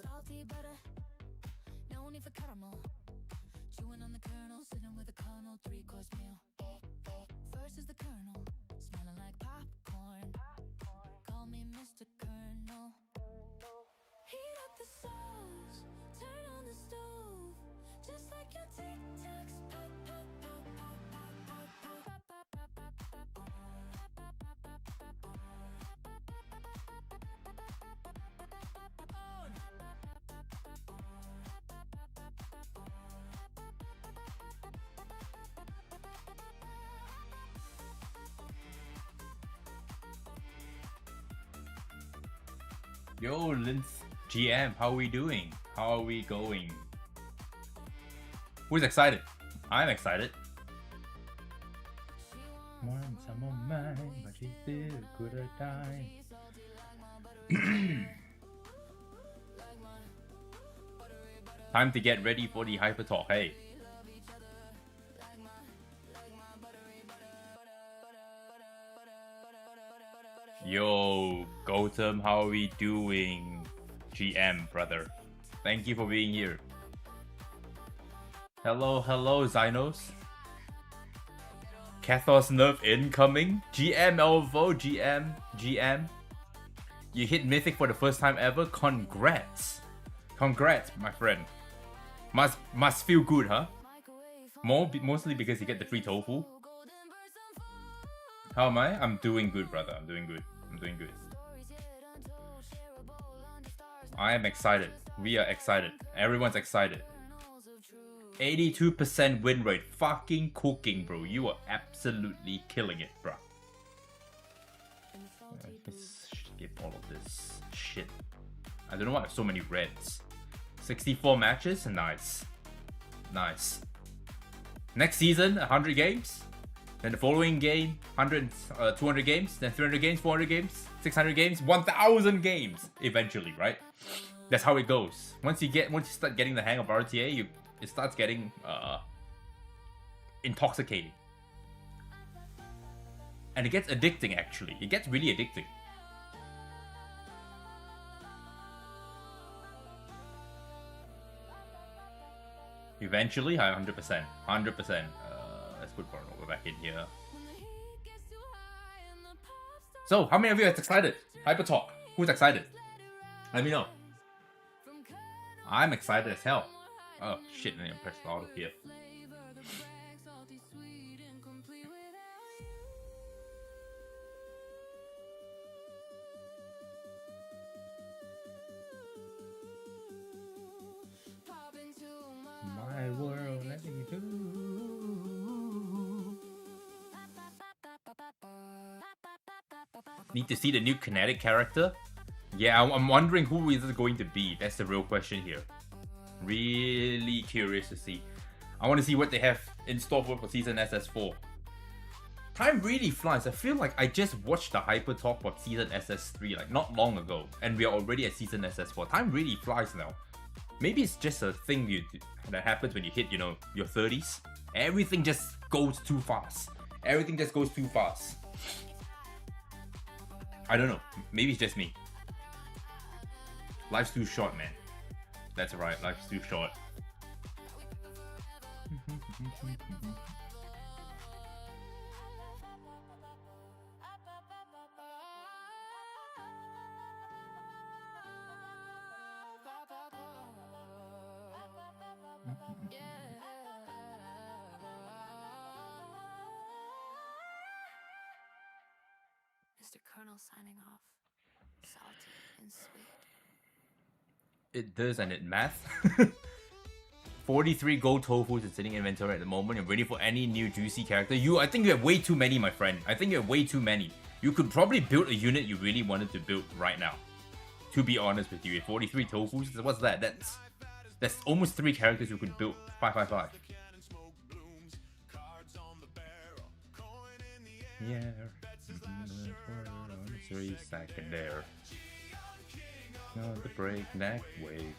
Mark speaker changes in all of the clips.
Speaker 1: Salty butter, no need for caramel. Chewing on the kernel, sitting with a colonel, 3-course meal. First is the kernel, smelling like popcorn. Call me Mr. Colonel. Heat up the sauce, turn on the stove, just like your tic-tacs. Pop, pop, pop, pop, pop, pop, pop, pop, pop, pop, pop, pop.
Speaker 2: Yo, Linz GM, how are we doing? How are we going? Who's excited? I'm excited. Once I'm on mine, but she still could have died. Time to get ready for the HYPERTALK, hey. Yo, Gautam, how are we doing? GM, brother. Thank you for being here. Hello, hello, Zynos. Kathos nerf incoming. GM Elvo, GM. You hit Mythic for the first time ever. Congrats. Congrats, my friend. Must feel good, huh? Mostly because you get the free tofu. How am I? I'm doing good, brother. I'm doing good. I am excited. We are excited. Everyone's excited. 82% win rate. Fucking cooking, bro. You are absolutely killing it, bro. Let's skip all of this shit. I don't know why I have so many reds. 64 matches? Nice. Nice. Next season, 100 games. Then the following game, 200 games. Then 300 games, 400 games, 600 games, 1,000 games. Eventually, right? That's how it goes. Once you start getting the hang of RTA, it starts getting intoxicating. And it gets addicting, actually. It gets really addicting. Eventually, 100%. 100%. Let's put Pornova back in here. So, how many of you are excited? HYPERTALK. Who's excited? Let me know. I'm excited as hell. Oh shit, I need to press auto here. My world, let me do. Need to see the new kinetic character? Yeah, I'm wondering who is it going to be. That's the real question here. Really curious to see. I want to see what they have in store for season SS4. Time really flies. I feel like I just watched the HYPERTALK for season SS3 like not long ago, and we are already at season SS4. Time really flies now. Maybe it's just a thing that happens when you hit, you know, your 30s. Everything just goes too fast. Everything just goes too fast. I don't know. Maybe it's just me. Life's too short, man. That's right, life's too short.
Speaker 1: Mr. Colonel signing off. Salty and sweet.
Speaker 2: It does, and it math. 43 gold tofus is sitting in inventory at the moment. You're ready for any new juicy character. I think you have way too many, my friend. I think you have way too many. You could probably build a unit you really wanted to build right now. To be honest with you, 43 tofus, what's that? That's almost 3 characters you could build. 555. Yeah. 3 second there. The breakneck wave.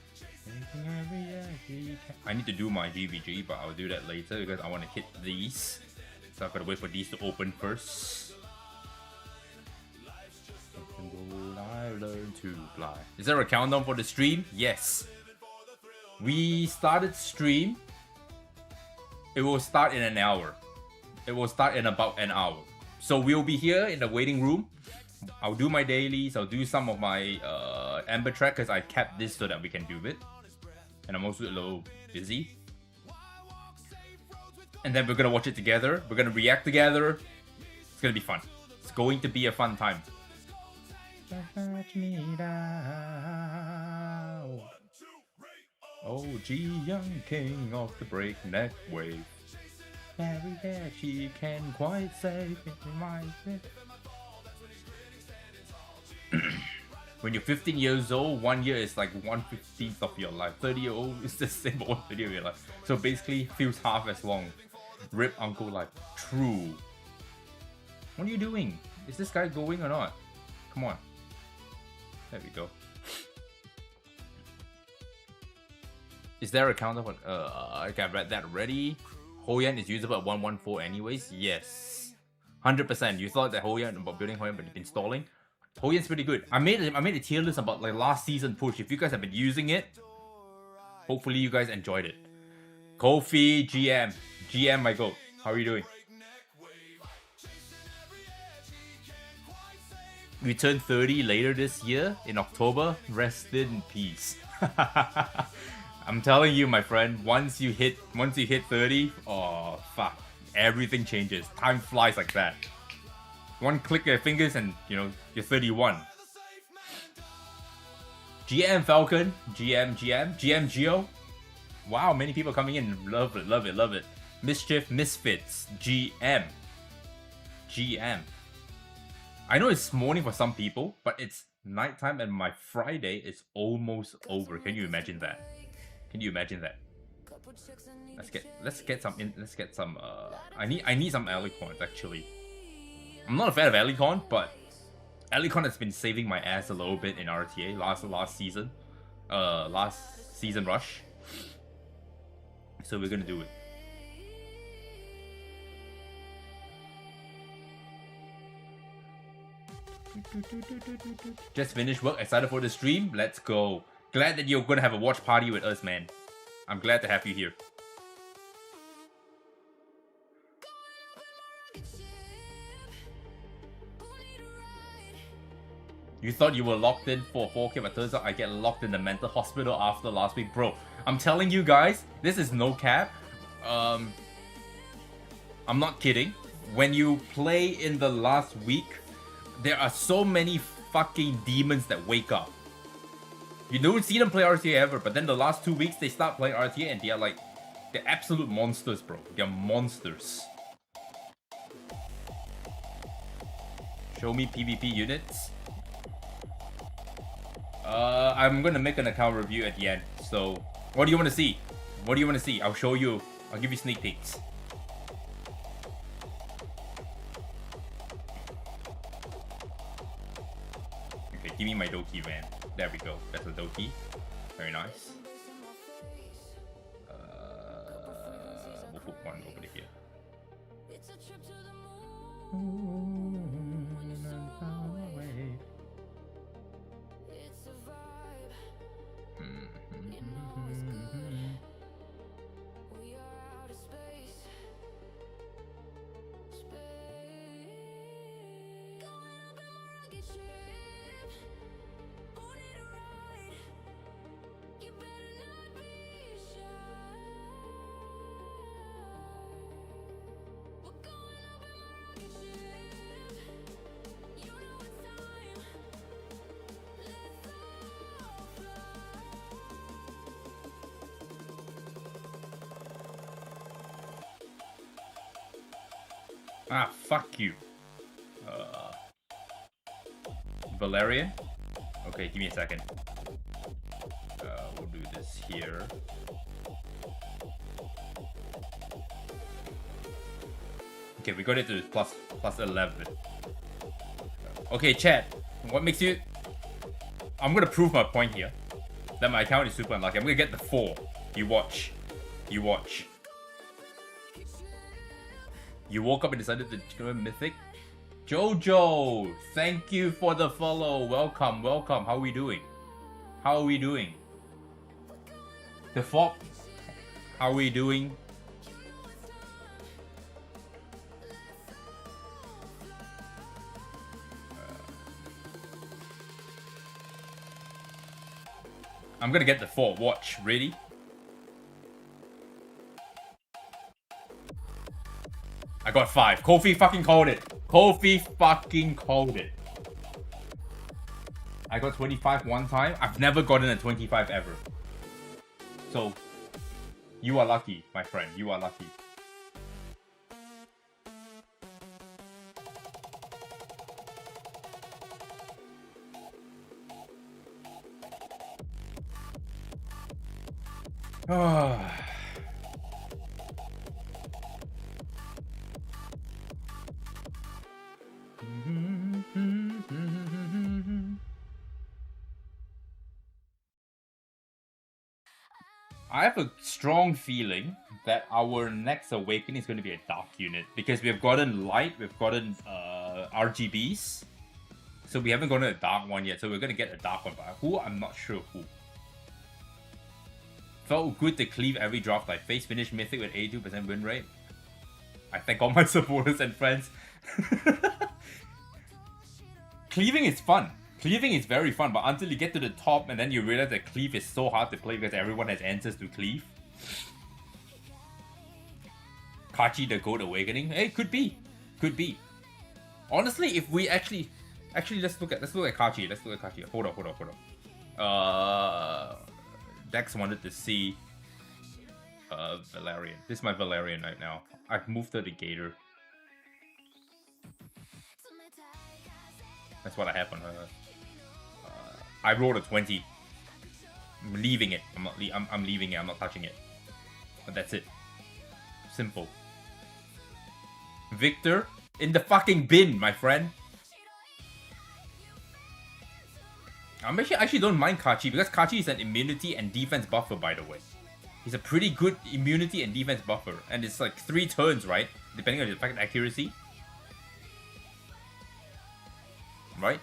Speaker 2: I need to do my GVG, but I'll do that later because I want to hit these. So I've got to wait for these to open first. to fly. Is there a countdown for the stream? Yes. We started stream. It will start in an hour. It will start in about an hour. So we'll be here in the waiting room. I'll do my dailies. I'll do some of my Amber track because I kept this so that we can do it. And I'm also a little busy. And then we're gonna watch it together. We're gonna react together. It's gonna be fun. It's going to be a fun time. Touch me down. Oh, G young king of the breakneck wave. Very that she can quite save my When you're 15 years old, 1 year is like 1/15 of your life. 30-year-old is the same 1/30 of your life. So basically, feels half as long. Rip Uncle Life. True. What are you doing? Is this guy going or not? Come on. There we go. Is there a counter for I got that ready. Hoyan is usable at 114 anyways. Yes. 100%. You thought that Hoyan about building Hoyan but installing? Hoyan's pretty good. I made a tier list about like last season push. If you guys have been using it, hopefully you guys enjoyed it. Kofi GM my goat. How are you doing? We turn 30 later this year in October. Rest in peace. I'm telling you, my friend, once you hit 30, oh fuck, everything changes. Time flies like that. One click of your fingers and you know you're 31. GM Falcon, GM Geo. Wow, many people coming in. Love it. Mischief Misfits, GM. I know it's morning for some people, but it's nighttime and my Friday is almost over. Can you imagine that? Let's get some I need some Alicorns actually. I'm not a fan of Alicon, but Alicon has been saving my ass a little bit in RTA last season. Last season rush. So we're gonna do it. Just finished work, excited for the stream. Let's go. Glad that you're gonna have a watch party with us, man. I'm glad to have you here. You thought you were locked in for 4K, but turns out I get locked in the mental hospital after last week. Bro, I'm telling you guys, this is no cap. I'm not kidding. When you play in the last week, there are so many fucking demons that wake up. You don't see them play RTA ever, but then the last 2 weeks they start playing RTA and they're absolute monsters, bro. They're monsters. Show me PvP units. I'm gonna make an account review at the end. So, what do you want to see? I'll show you. I'll give you sneak peeks. Okay, give me my Doki, man. There we go. That's a Doki. Very nice. We'll put one over here. Ah, fuck you. Valerian? Okay, give me a second. We'll do this here. Okay, we got it to plus 11. Okay, chat. What makes you... I'm gonna prove my point here. That my account is super unlucky. I'm gonna get the 4. You watch. You woke up and decided to go Mythic. Jojo, thank you for the follow. Welcome, welcome. How are we doing? How are we doing? The FOP, how are we doing? I'm gonna get the 4. Watch, ready? I got 5. Kofi fucking called it. Kofi fucking called it. I got 25 one time. I've never gotten a 25 ever. So, you are lucky, my friend. You are lucky. I have a strong feeling that our next awakening is going to be a dark unit because we've gotten light, we've gotten RGBs, so we haven't gotten a dark one yet. So we're going to get a dark one, but who? I'm not sure who. Felt good to cleave every draft I faced. Finished Mythic with 82% win rate. I thank all my supporters and friends. Cleaving is fun. Cleaving is very fun, but until you get to the top and then you realize that cleave is so hard to play because everyone has answers to cleave. Kachi the Goat Awakening? Hey, could be. Could be. Honestly, if we actually let's look at Kachi. Let's look at Kachi. Hold on. Dex wanted to see Valerian. This is my Valerian right now. I've moved her to Gator. That's what I have on her. I rolled a 20. I'm leaving it. I'm leaving it. I'm not touching it. But that's it. Simple. Victor in the fucking bin, my friend. I actually don't mind Kachi because Kachi is an immunity and defense buffer, by the way. He's a pretty good immunity and defense buffer, and it's like 3 turns, right? Depending on the effect accuracy. Right?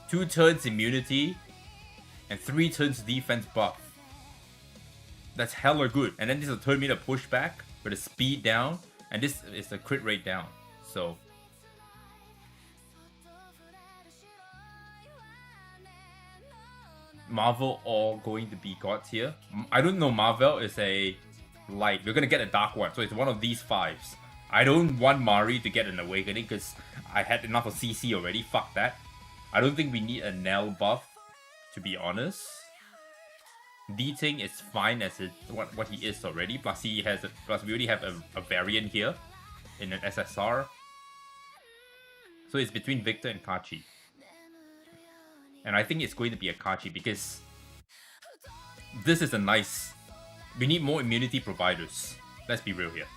Speaker 2: 2 turns immunity and 3 turns defense buff. That's hella good. And then this is a turn meter pushback with a speed down, and this is a crit rate down. So Marvel all going to be gods here. I don't know. Marvel is a light. We're gonna get a dark one, so it's one of these 5s. I don't want Mari to get an awakening because I had enough of CC already. Fuck that. I don't think we need a Nell buff, to be honest. D-Ting is fine as what he is already. Plus we already have a variant here in an SSR. So it's between Victor and Kachi. And I think it's going to be a Kachi because this is a nice... We need more immunity providers. Let's be real here.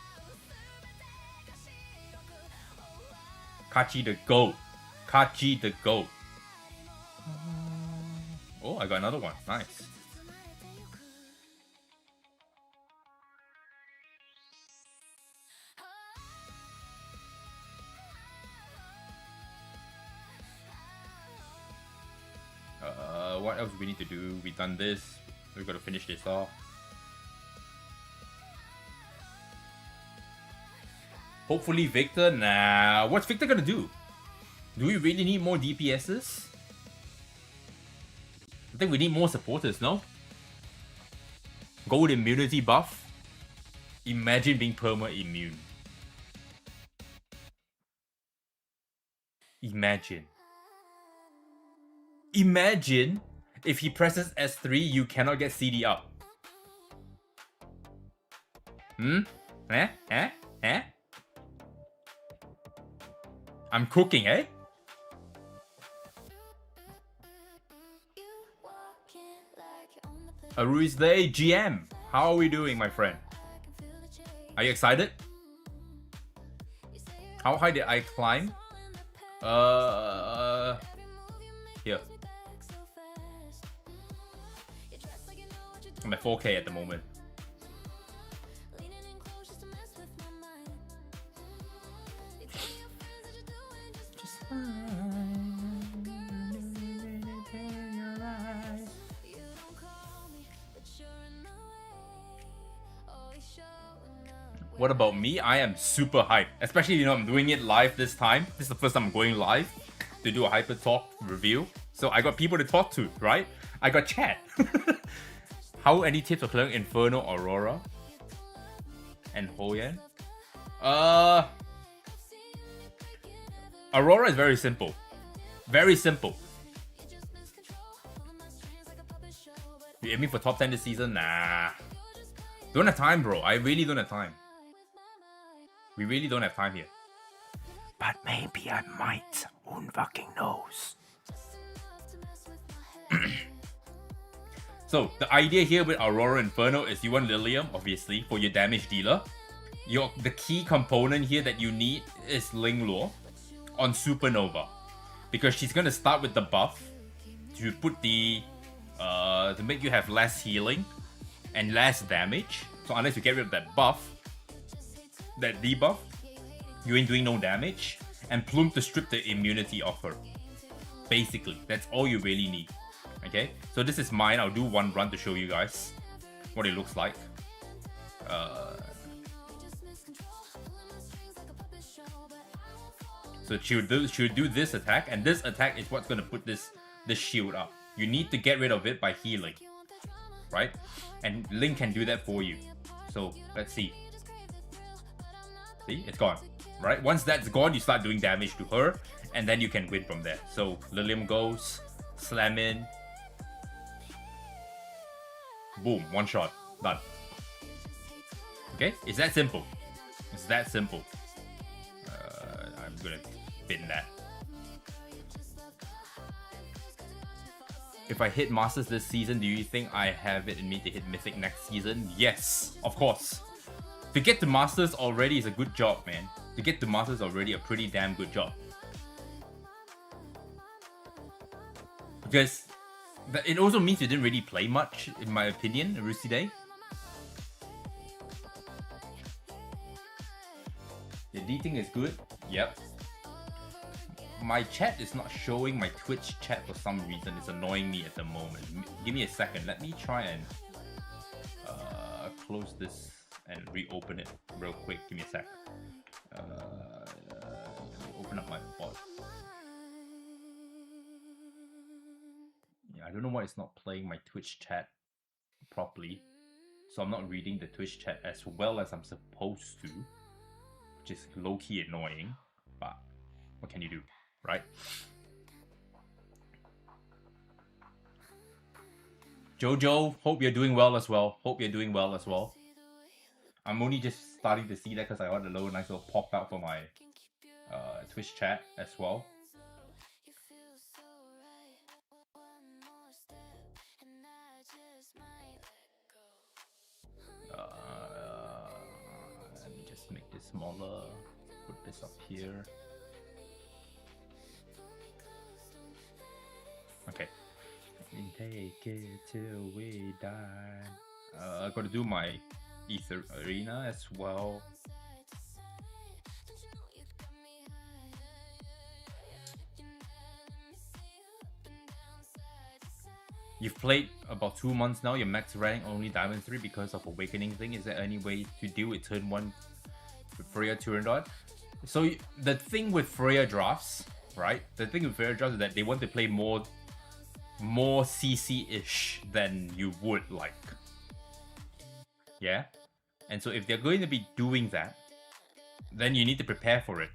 Speaker 2: Kachi the GOAT. Kachi the GOAT. Oh, I got another one. Nice. What else do we need to do? We've done this. We've got to finish this off. Hopefully Victor. Nah. What's Victor gonna do? Do we really need more DPSs? I think we need more supporters, no? Gold immunity buff? Imagine being perma-immune. Imagine. Imagine if he presses S3, you cannot get CD up. I'm cooking, eh? Arui's Day GM. How are we doing, my friend? Are you excited? How high did I climb? Here. I'm at 4K at the moment. What about me? I am super hyped. Especially, you know, I'm doing it live this time. This is the first time I'm going live to do a HYPERTALK review. So I got people to talk to, right? I got chat. How any tips for clearing Inferno, Aurora, and Hoyan? Aurora is very simple. Very simple. You aiming for top 10 this season? Nah. Don't have time, bro. I really don't have time. We really don't have time here. But maybe I might. Who fucking knows? So, the idea here with Aurora Inferno is you want Lilium, obviously, for your damage dealer. The key component here that you need is Ling Lure on Supernova. Because she's going to start with the buff to put the... to make you have less healing and less damage. So unless you get rid of that buff, that debuff, you ain't doing no damage. And Plume to strip the immunity off her. Basically, that's all you really need. Okay, so this is mine. I'll do one run to show you guys what it looks like. So she'll do this attack, and this attack is what's gonna put this shield up. You need to get rid of it by healing, right? And Link can do that for you. So let's see. See, it's gone, right? Once that's gone, you start doing damage to her, and then you can win from there. So Lilium goes, slam in, boom, one shot, done. Okay, it's that simple. It's that simple. I'm gonna bin that. If I hit Masters this season, do you think I have it in me to hit Mythic next season? Yes, of course. To get to Masters already is a good job, man. To get to Masters already a pretty damn good job. Because it also means you didn't really play much, in my opinion, Rusi Day. The D-Ting is good. Yep. My chat is not showing my Twitch chat for some reason. It's annoying me at the moment. Give me a second. Let me try and close this and reopen it real quick. Give me a sec. Open up my bot. Yeah, I don't know why it's not playing my Twitch chat properly. So I'm not reading the Twitch chat as well as I'm supposed to. Which is low-key annoying. But what can you do? Right? Jojo, hope you're doing well as well. Hope you're doing well as well. I'm only just starting to see that because I got a little nice little pop out for my Twitch chat as well. Let me just make this smaller. Put this up here. Okay. Take it till we die. I gotta do my Etheria as well. You've played about 2 months now. Your max rank only Diamond 3 because of Awakening thing. Is there any way to deal with turn 1 with Freya Turandot? So the thing with Freya drafts, right? The thing with Freya drafts is that they want to play more CC-ish than you would like. Yeah? And so if they're going to be doing that, then you need to prepare for it.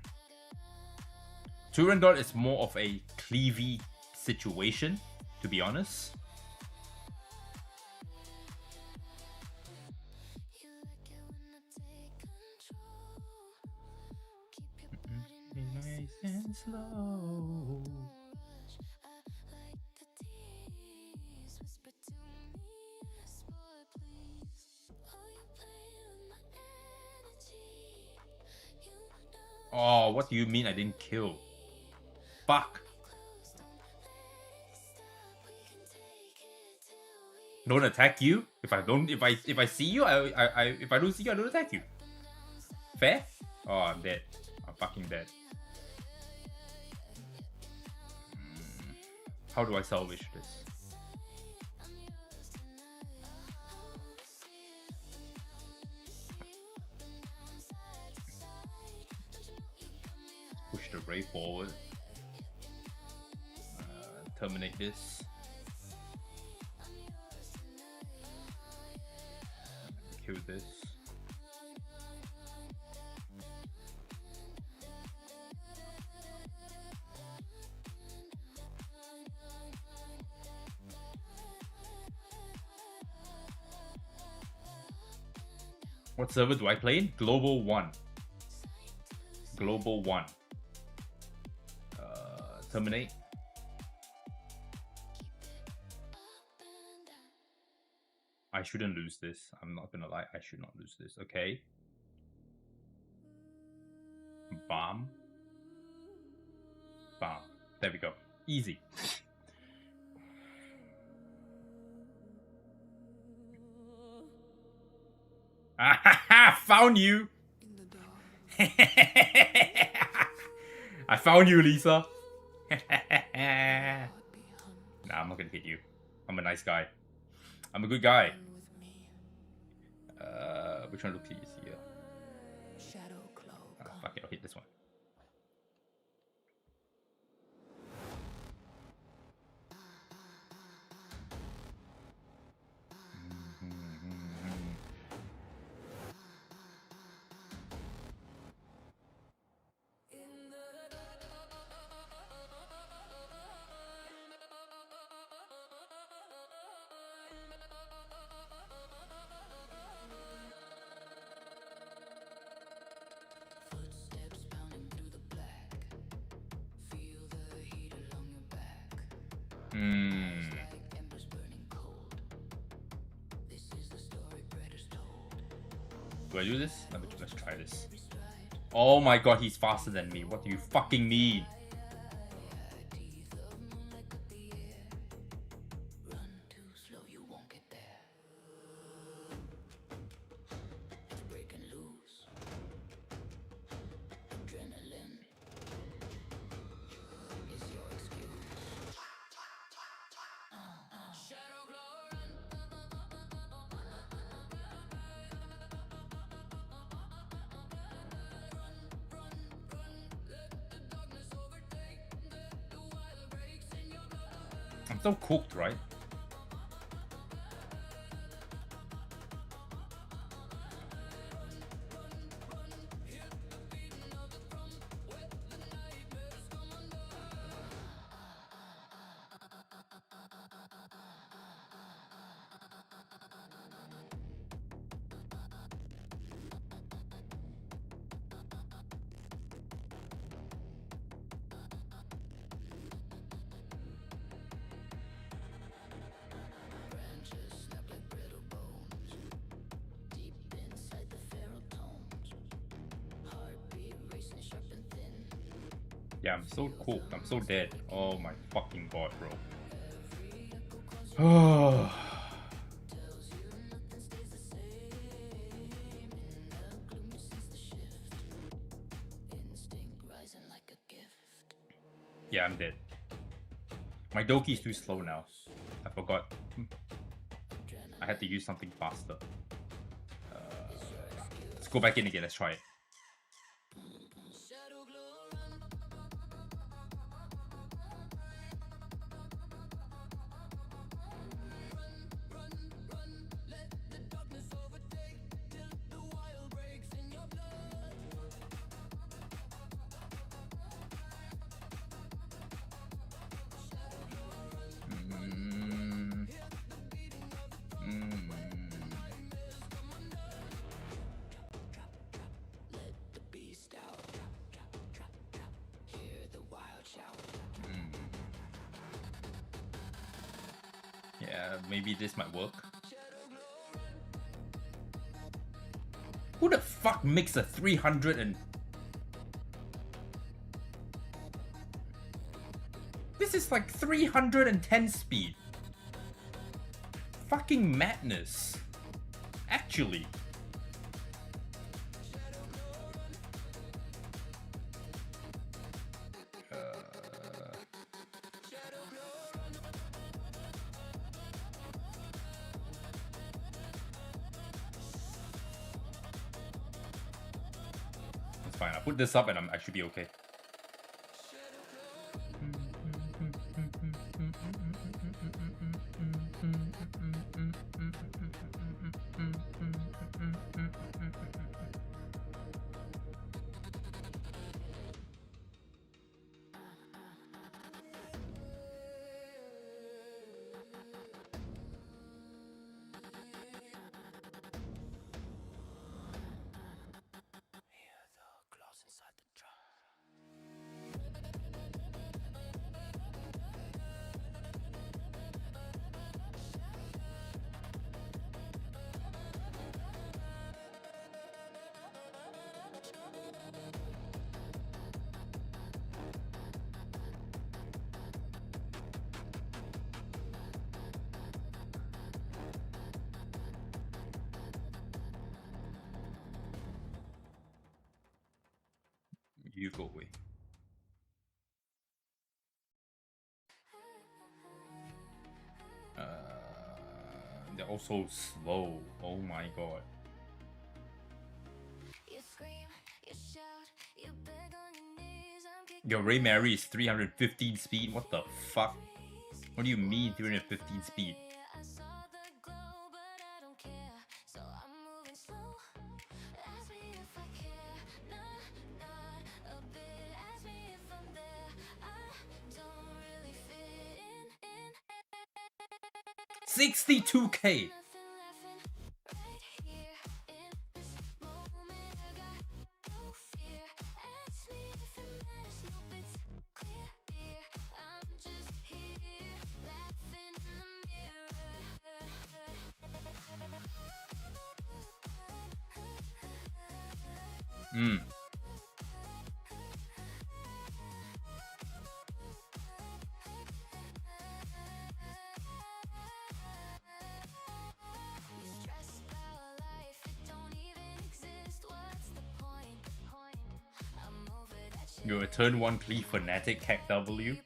Speaker 2: Turandot is more of a cleavy situation, to be honest. Nice and slow. Oh, what do you mean I didn't kill? Fuck. Don't attack you. If I see you, if I don't see you, I don't attack you. Fair? Oh, I'm dead. I'm fucking dead. How do I salvage this? Ray forward. Terminate this. Kill this. What server do I play in? Global 1. Global 1. Terminate. I shouldn't lose this. I'm not gonna lie. I should not lose this. Okay. Bam. Bam. There we go. Easy. Found you. I found you, Lisa. Nah, I'm not gonna hit you. I'm a nice guy. I'm a good guy. Which one looks easier? Fuck it, I'll hit this one. Do I do this? Let's try this. Oh my god, he's faster than me. What do you fucking mean? I'm so cooked, right? Yeah, I'm so cooked. I'm so dead. Oh my fucking god, bro. Oh. Yeah, I'm dead. My Doki is too slow now. I forgot. I had to use something faster. Let's go back in again. Let's try it. Yeah, maybe this might work. Who the fuck makes a 300 and... This is like 310 speed. Fucking madness. Actually. Fine, I'll put this up and I should be okay. You go away. They're all so slow. Oh my god. Your Ray Mary is 315 speed? What the fuck? What do you mean 315 speed? $62K. You're a turn 1 cleave fanatic, Cac W.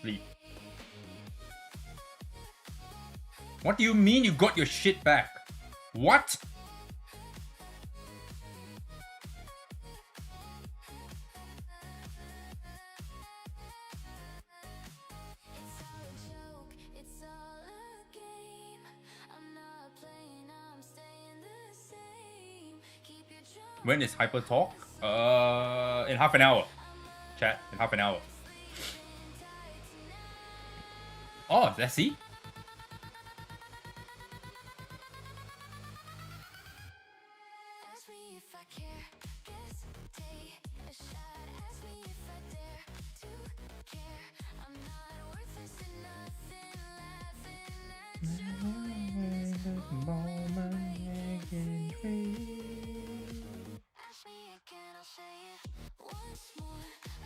Speaker 2: Sleep. What do you mean you got your shit back? What? When is HYPERTALK? In half an hour. Chat, in half an hour. Oh, let's see.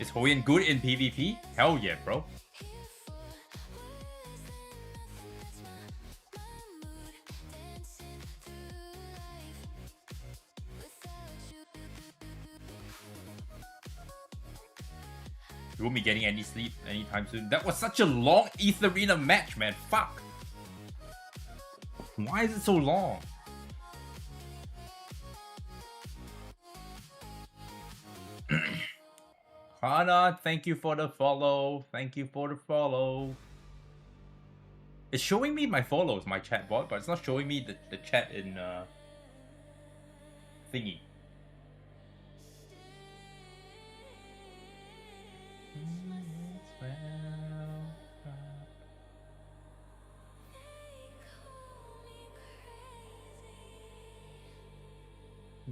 Speaker 2: Is Hoyan good in PvP? Hell yeah, bro. You won't be getting any sleep anytime soon. That was such a long Etheria match, man. Fuck. Why is it so long? Hana, thank you for the follow. Thank you for the follow. It's showing me my follows, my chat bot, but it's not showing me the chat in thingy.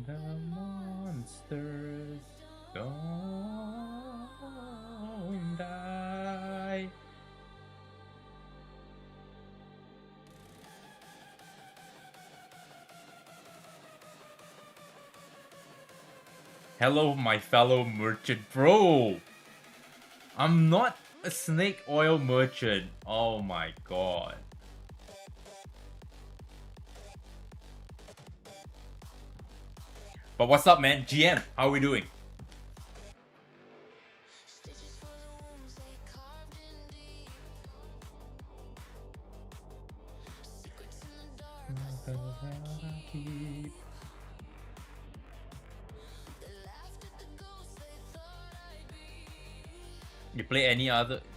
Speaker 2: The monsters don't die. Hello, my fellow merchant. Bro, I'm not a snake oil merchant. Oh my god. But what's up, man? GM, how are we doing? You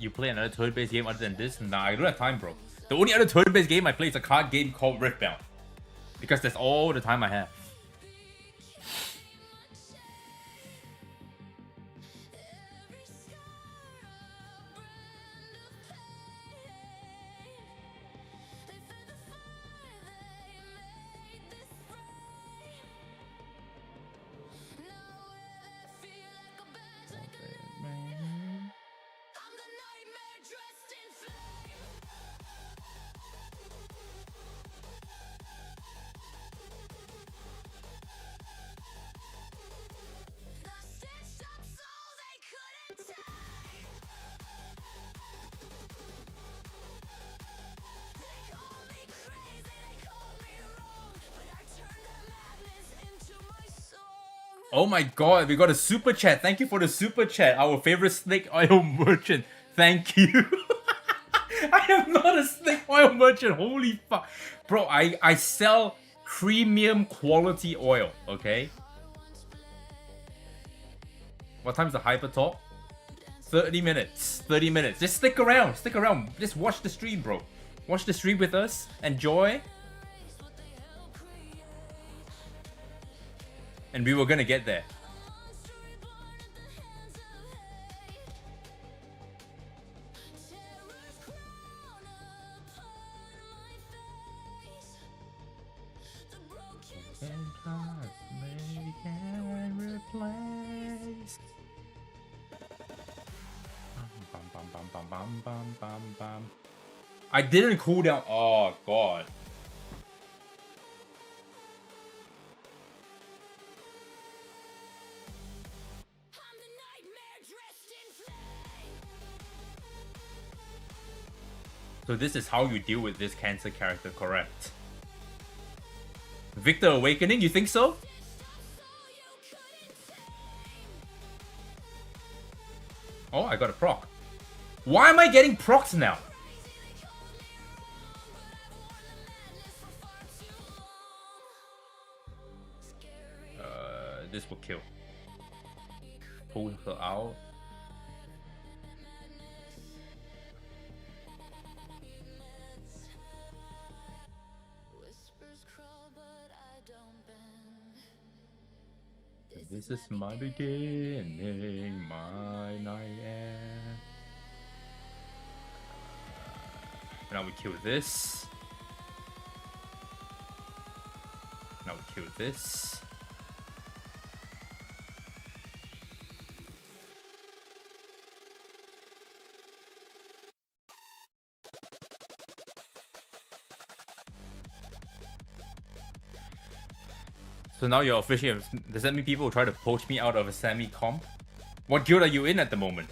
Speaker 2: play another turn-based game other than this? Nah, I don't have time, bro. The only other turn-based game I play is a card game called Riftbound. Because that's all the time I have. Oh my god, we got a super chat. Thank you for the super chat. Our favorite snake oil merchant. Thank you. I am not a snake oil merchant. Holy fuck. Bro, I sell premium quality oil, okay? What time's the hyper talk? 30 minutes. 30 minutes. Just stick around. Stick around. Just watch the stream, bro. Watch the stream with us. Enjoy. And we were gonna get there. I didn't cool down. Oh god. So this is how you deal with this cancer character, correct? Victor Awakening, you think so? Oh, I got a proc. Why am I getting procs now? This will kill. Pull her out. This is my beginning, my night end. Now we kill this. Now we kill this. So now you're officially... Does that mean people will try to poach me out of a semi-comp? What guild are you in at the moment?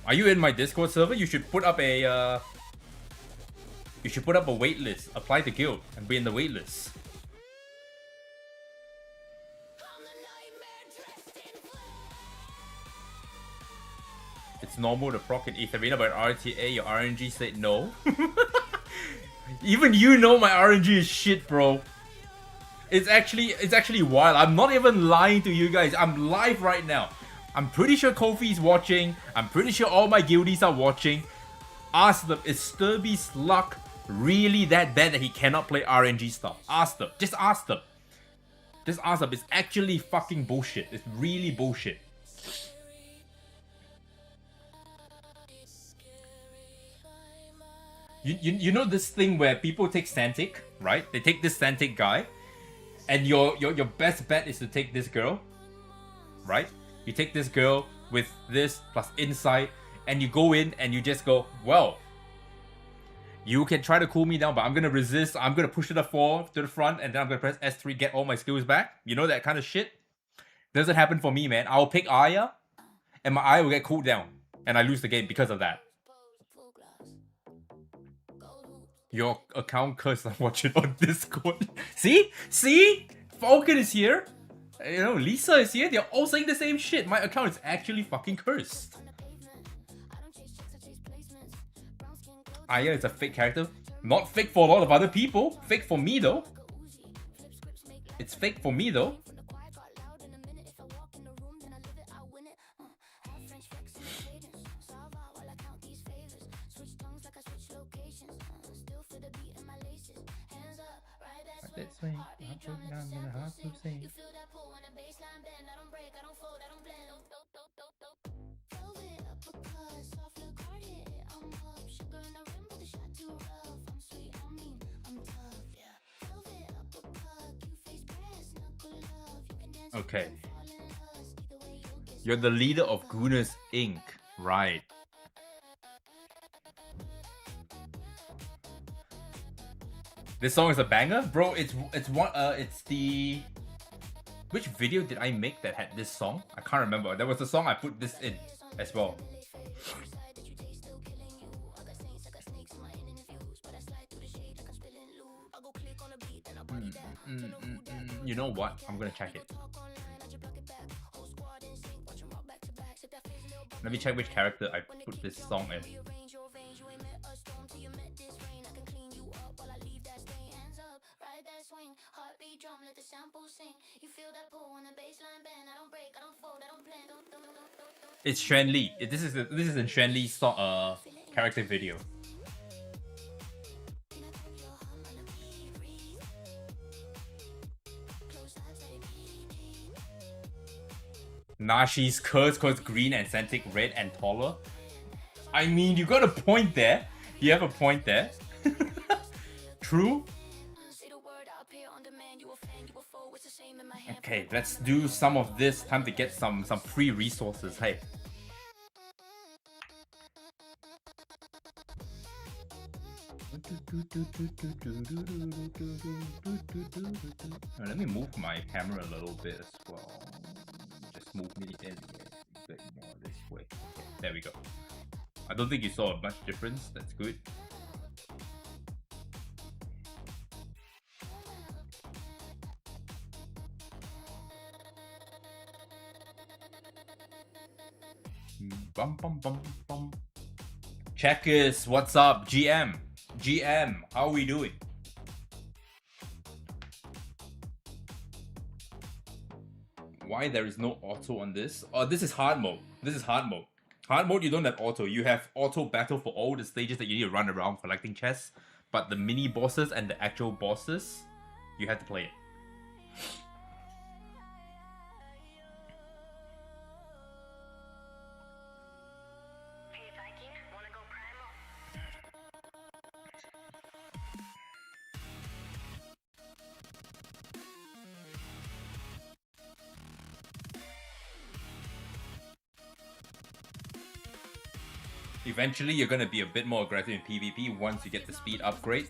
Speaker 2: Are you in my Discord server? You should put up a... You should put up a waitlist. Apply to guild and be in the waitlist. It's normal to proc in Etheria, but RTA, your RNG said no. Even you know my RNG is shit, bro. It's actually wild. I'm not even lying to you guys. I'm live right now. I'm pretty sure Kofi's watching. I'm pretty sure all my guildies are watching. Ask them, is Sterby's luck really that bad that he cannot play RNG stuff? Ask them. Just ask them. Just ask them. It's actually fucking bullshit. It's really bullshit. You know this thing where people take Santic, right? They take this Santic guy, and your best bet is to take this girl, right? You take this girl with this plus insight, and you go in and you just go, well, you can try to cool me down, but I'm gonna resist. I'm gonna push to the front, and then I'm gonna press S3, get all my skills back. You know that kind of shit? Doesn't happen for me, man. I'll pick Aya, and my Aya will get cooled down, and I lose the game because of that. Your account cursed. I'm watching on Discord. See? See? Falcon is here. You know, Lisa is here. They're all saying the same shit. My account is actually fucking cursed. Aya is a fake character. Not fake for a lot of other people. Fake for me though. It's fake for me though. Okay. You're the leader of Gooners Inc. Right. This song is a banger? Bro, it's the... Which video did I make that had this song? I can't remember. There was a song I put this in as well. You know what? I'm gonna check it. Let me check which character I put this song in. It's Xuan Li. This is in Xuan Li's song, character video. Nah, she's cursed because green and Santic red and taller. I mean, you got a point there. You have a point there. True. Okay, let's do some of this. Time to get some free resources. Hey. Let me move my camera a little bit as well. Just move me in a bit more this way. Okay, there we go. I don't think you saw much difference. That's good. Bum bum bum bum. Checkers, what's up? GM, how are we doing? Why there is no auto on this? Oh, this is hard mode. This is hard mode. Hard mode, you don't have auto. You have auto battle for all the stages that you need to run around collecting chests. But the mini bosses and the actual bosses, you have to play it. Eventually, you're gonna be a bit more aggressive in PvP once you get the speed upgrade.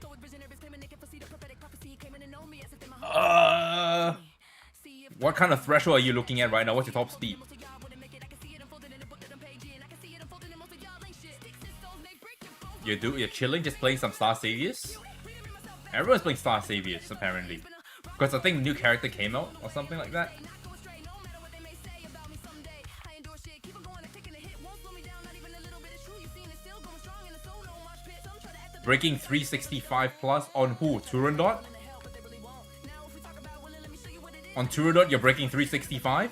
Speaker 2: What kind of threshold are you looking at right now? What's your top speed? You're chilling, just playing some Star Saviors? Everyone's playing Star Saviors, apparently. Because I think a new character came out, or something like that. Breaking 365 plus on who? Turandot? On Turandot, you're breaking 365?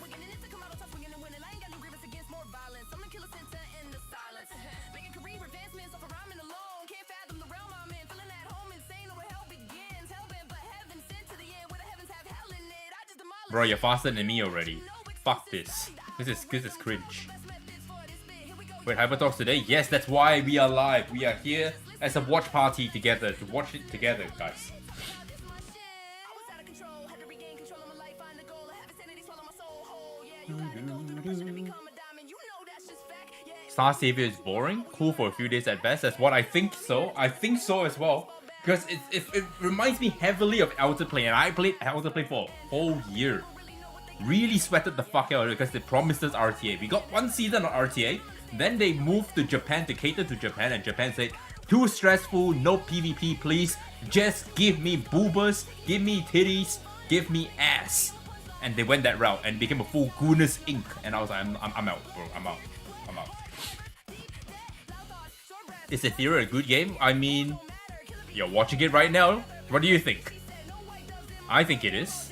Speaker 2: Bro, you're faster than me already. Fuck this. This is cringe. Wait, HYPERTALK today? Yes, that's why we are live. We are here as a watch party together, to watch it together, guys. Star Savior is boring? Cool for a few days at best. That's what I think so. I think so as well. Because it reminds me heavily of Outer Plane, and I played Outer Plane for a whole year. Really sweated the fuck out of it because they promised us RTA. We got one season on RTA, then they moved to Japan to cater to Japan, and Japan said, too stressful, no PvP please, just give me boobas, give me titties, give me ass. And they went that route and became a full Gooness Inc. And I was like, I'm out, bro, I'm out. Is Etheria a good game? I mean, you're watching it right now. What do you think? I think it is.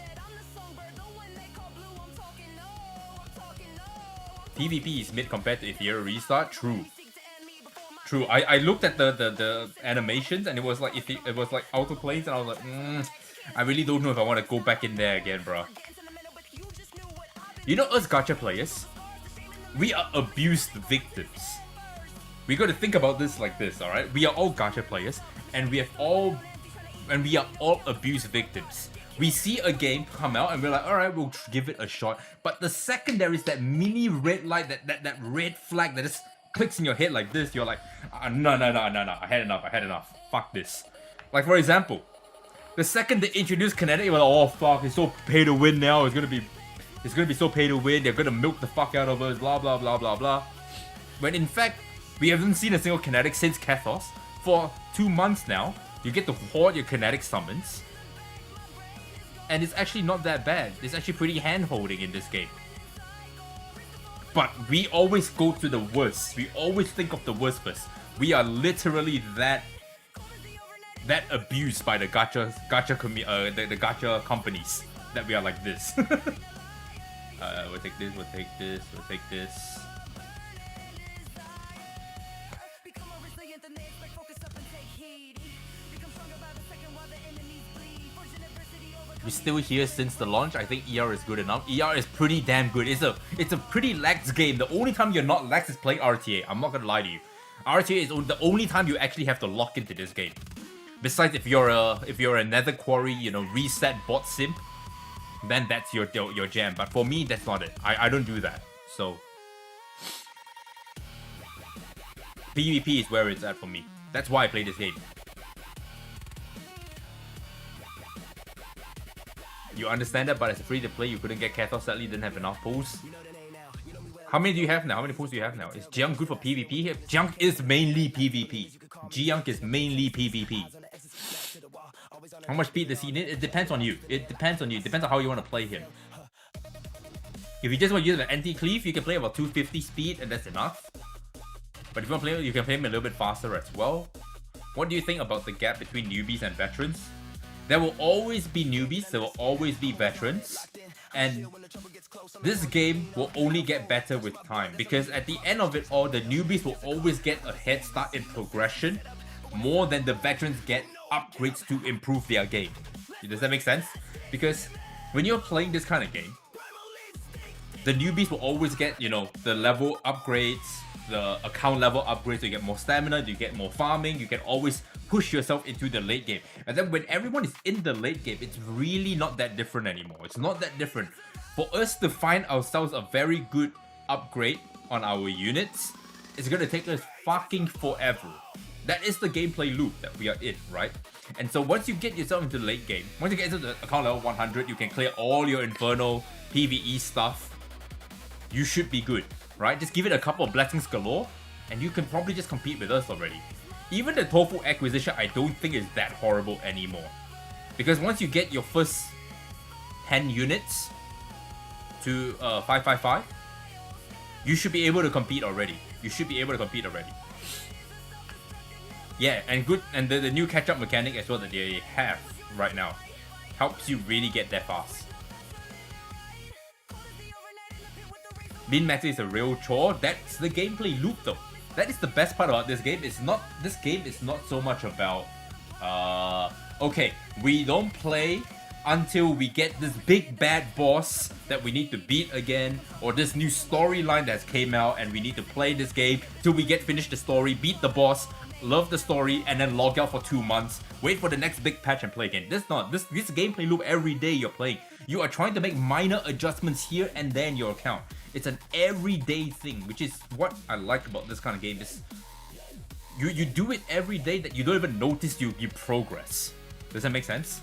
Speaker 2: PvP is mid compared to Etheria restart. True. I looked at the animations and it was like it was like Outer Planes, and I was like, I really don't know if I want to go back in there again, bro. You know, us gacha players, we are abused victims. We got to think about this like this, all right? We are all gacha players, and we are all abused victims. We see a game come out and we're like, all right, we'll give it a shot. But the second there is that mini red light, that red flag that just clicks in your head like this, you're like, no, I had enough. Fuck this. Like, for example, the second they introduce kinetic, you're like, oh fuck, it's so pay to win now. It's gonna be so pay to win. They're gonna milk the fuck out of us. Blah blah blah blah blah. When in fact, we haven't seen a single kinetic since Kathos. For 2 months now, you get to hoard your kinetic summons. And it's actually not that bad. It's actually pretty hand-holding in this game. But we always go to the worst. We always think of the worst first. We are literally that abused by the gacha companies that we are like this. We'll take this, we'll take this, we'll take this. We're still here since the launch. I think ER is good enough. ER is pretty damn good. It's a pretty lax game. The only time you're not lax is playing RTA. I'm not gonna lie to you. RTA is the only time you actually have to lock into this game. Besides, if you're a Nether Quarry, you know, reset bot simp, then that's your jam. But for me, that's not it. I don't do that. So PvP is where it's at for me. That's why I play this game. You understand that, but as a free to play, you couldn't get Kathos. Sadly, didn't have enough pulls. How many do you have now? How many pulls do you have now? Is Jiang good for PvP here? Jiang is mainly PvP. Jiang is mainly PvP. How much speed does he need? It depends on you. It depends on you. It depends on how you want to play him. If you just want to use an anti-cleave, you can play about 250 speed, and that's enough. But if you want to play, you can play him a little bit faster as well. What do you think about the gap between newbies and veterans? There will always be newbies, there will always be veterans, and this game will only get better with time, because at the end of it all, the newbies will always get a head start in progression more than the veterans get upgrades to improve their game. Does that make sense? Because when you're playing this kind of game, the newbies will always get, you know, the level upgrades, the account level upgrades, you get more stamina, you get more farming, you can always push yourself into the late game. And then when everyone is in the late game, it's really not that different anymore. It's not that different. For us to find ourselves a very good upgrade on our units, it's gonna take us fucking forever. That is the gameplay loop that we are in, right? And so once you get yourself into the late game, once you get into the account level 100, you can clear all your infernal PvE stuff. You should be good, right? Just give it a couple of blessings galore, and you can probably just compete with us already. Even the Tofu acquisition, I don't think is that horrible anymore. Because once you get your first 10 units to 555, you should be able to compete already. You should be able to compete already. Yeah, and good, and the new catch-up mechanic as well that they have right now helps you really get there fast. Min-maxing is a real chore. That's the gameplay loop though. That is the best part about this game. This game is not so much about okay, we don't play until we get this big bad boss that we need to beat again, or this new storyline that's came out and we need to play this game till we finish the story, beat the boss, love the story, and then log out for 2 months, wait for the next big patch and play again. This gameplay loop every day you're playing. You are trying to make minor adjustments here and there in your account. It's an everyday thing, which is what I like about this kind of game. Is you do it every day that you don't even notice you progress. Does that make sense?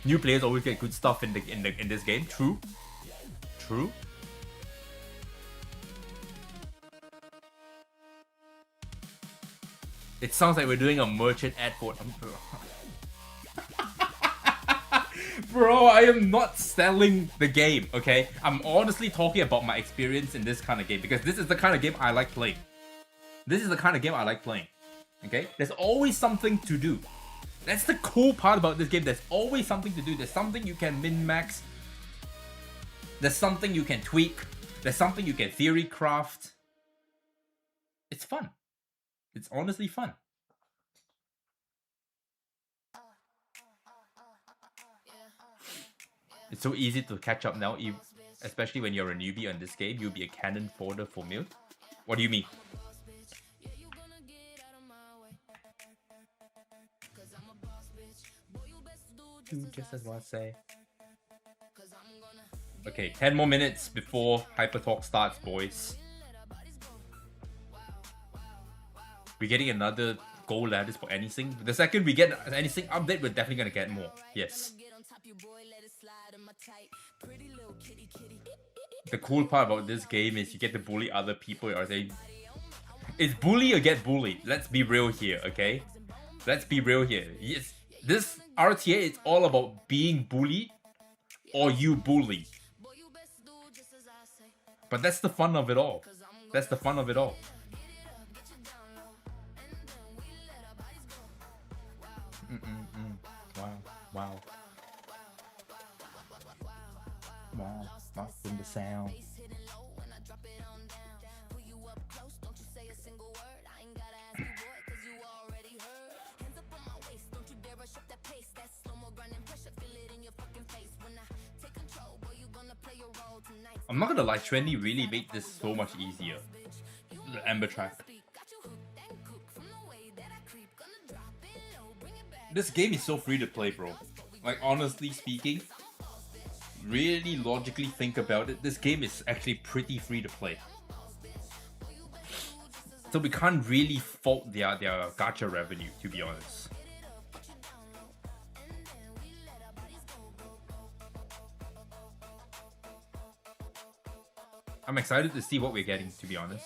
Speaker 2: New players always get good stuff in this game. True. True. It sounds like we're doing a merchant ad for Bro, I am not selling the game, okay? I'm honestly talking about my experience in this kind of game, because this is the kind of game I like playing. This is the kind of game I like playing, okay? There's always something to do. That's the cool part about this game. There's always something to do. There's something you can min-max. There's something you can tweak. There's something you can theory craft. It's fun. It's honestly fun. It's so easy to catch up now, especially when you're a newbie on this game. You'll be a cannon fodder for milk. What do you mean? Just as what I say. Okay, 10 more minutes before HYPERTALK starts, boys. We're getting another gold ladders for anything. The second we get anything update, we're definitely gonna get more. Yes. The cool part about this game is you get to bully other people. It's bully or get bullied. Let's be real here, okay? Let's be real here. Yes, this RTA is all about being bullied or you bully. But that's the fun of it all. That's the fun of it all. Wow, wow. Wow, wow, from the sound. I'm not gonna lie, Trendy really made this so much easier. The Amber track. This game is so free to play, bro. Like, honestly speaking, really logically think about it, this game is actually pretty free to play. So we can't really fault their gacha revenue, to be honest. I'm excited to see what we're getting, to be honest.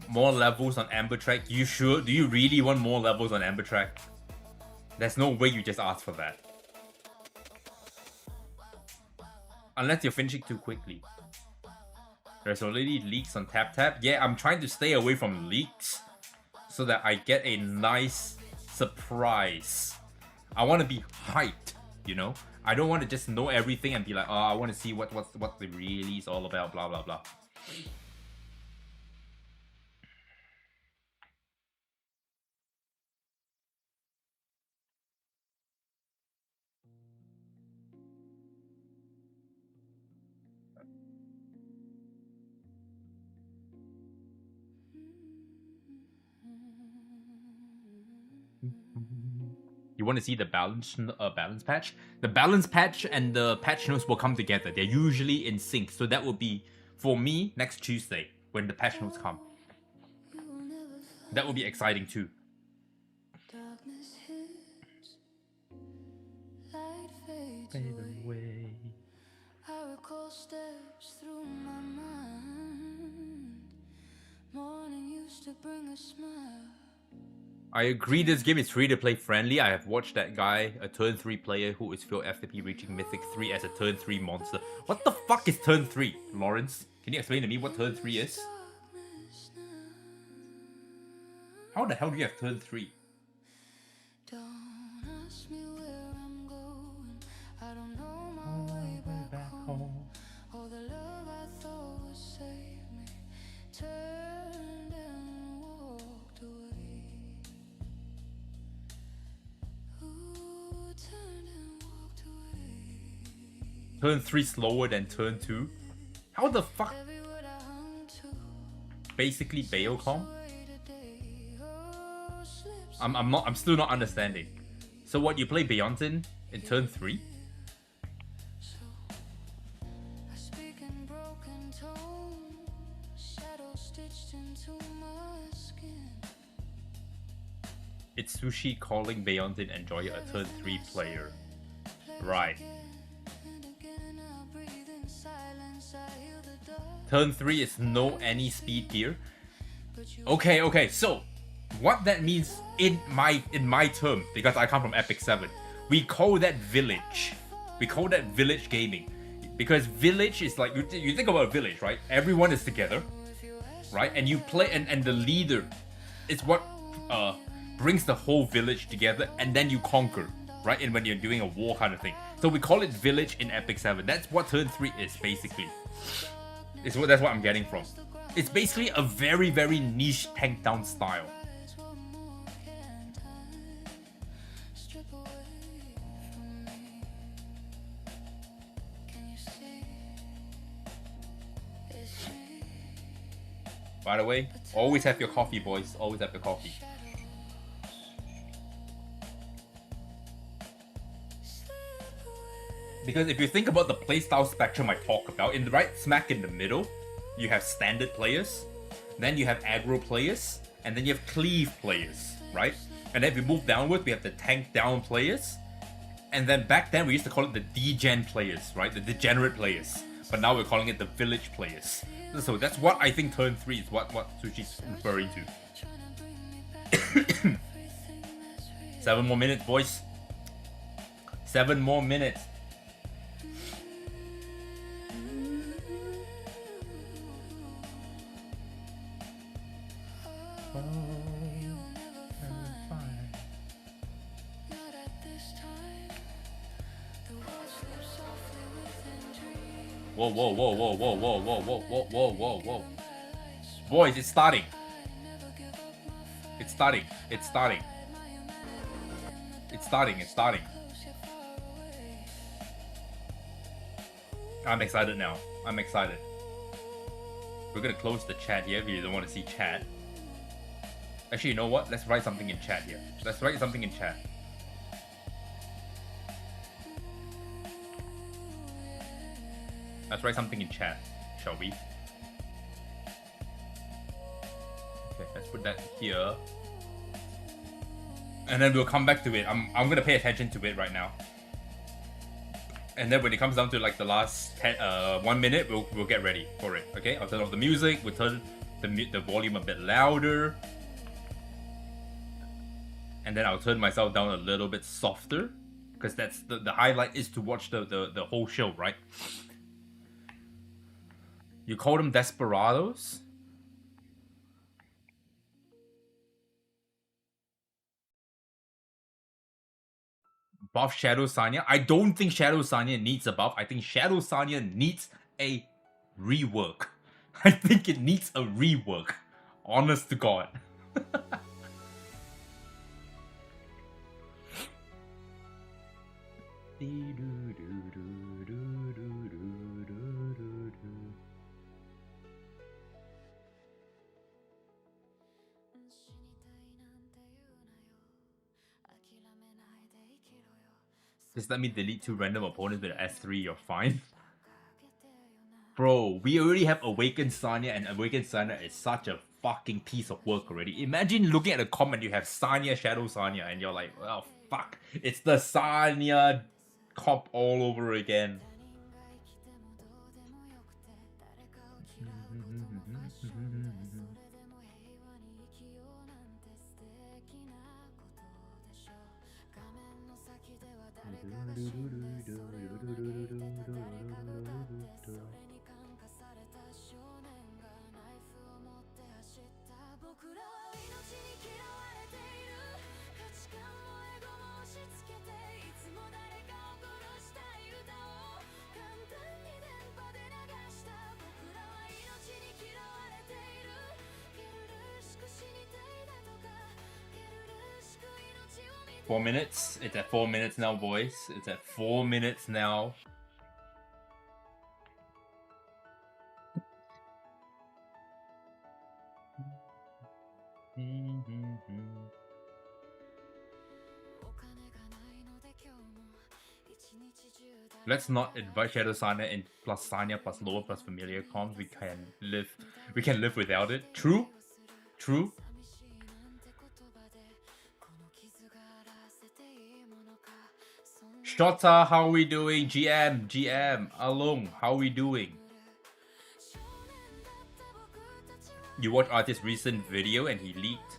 Speaker 2: More levels on Amber Track? You sure? Do you really want more levels on Amber Track? There's no way you just asked for that. Unless you're finishing too quickly. There's already leaks on Tap. Yeah, I'm trying to stay away from leaks so that I get a nice surprise. I want to be hyped, you know? I don't want to just know everything and be like, oh, I want to see what the release is all about, blah, blah, blah. You want to see the balance patch? The balance patch and the patch notes will come together. They're usually in sync. So that will be, for me, next Tuesday when the patch notes come. That will be exciting too. Fade away. I recall steps through my mind. Morning used to bring a smile. I agree this game is free to play friendly. I have watched that guy, a turn 3 player who is failed FTP reaching Mythic 3 as a turn 3 monster. What the fuck is turn 3, Lawrence? Can you explain to me what turn 3 is? How the hell do you have turn 3? Don't ask me where I'm going. I don't know my way back home. All the love I thought would save me turned and walked away. Turn 3 slower than turn 2? How the fuck? Basically Bailcom? I'm still not understanding. So what, you play Beyonce in turn 3? It's Sushi calling Beyonce Enjoy a turn 3 player. Right. Turn 3 is no any speed here. Okay, so what that means in my term, because I come from Epic 7, we call that village. We call that village gaming. Because village is like, you think about a village, right? Everyone is together, right? And you play, and the leader is what brings the whole village together, and then you conquer, right? And when you're doing a war kind of thing. So we call it village in Epic 7. That's what turn 3 is, basically. That's what I'm getting from. It's basically a very, very niche tank down style. By the way, always have your coffee, boys. Always have your coffee. Because if you think about the playstyle spectrum I talk about, in the right smack in the middle, you have standard players, then you have aggro players, and then you have cleave players, right? And then if we move downwards, we have the tank down players, And then back then we used to call it the degen players, right? The degenerate players. But now we're calling it the village players. So that's what I think turn 3 is what Sushi's referring to. 7 more minutes, boys. 7 more minutes. Whoa, whoa, whoa, whoa, whoa, whoa, whoa, whoa, whoa, whoa, whoa, whoa. Boys, it's starting. It's starting. It's starting. It's starting. It's starting. I'm excited now. I'm excited. We're gonna close the chat here if you don't want to see chat. Actually, you know what? Let's write something in chat here. Let's write something in chat. Let's write something in chat, shall we? Okay, let's put that here. And then we'll come back to it. I'm gonna pay attention to it right now. And then when it comes down to like the last 1 minute, we'll get ready for it. Okay, I'll turn off the music. We'll turn the volume a bit louder. And then I'll turn myself down a little bit softer, because that's the highlight is to watch the whole show, right? You call them desperados? Buff Shadow Sanya? I don't think Shadow Sanya needs a buff. I think Shadow Sanya needs a rework. I think it needs a rework. Honest to God. Just let me delete 2 random opponents with S3, you're fine. Bro, we already have Awakened Sanya, and Awakened Sanya is such a fucking piece of work already. Imagine looking at a comment, you have Sanya, Shadow Sanya, and you're like, oh fuck, it's the Sanya cop all over again. Four minutes. It's at 4 minutes now, boys. It's at 4 minutes now. Let's not invite Shadow Sanya and plus Sanya plus lower plus familiar comms. We can live without it. True. True. Shota, how are we doing? GM, Along, how are we doing? You watched Artist's recent video and he leaked.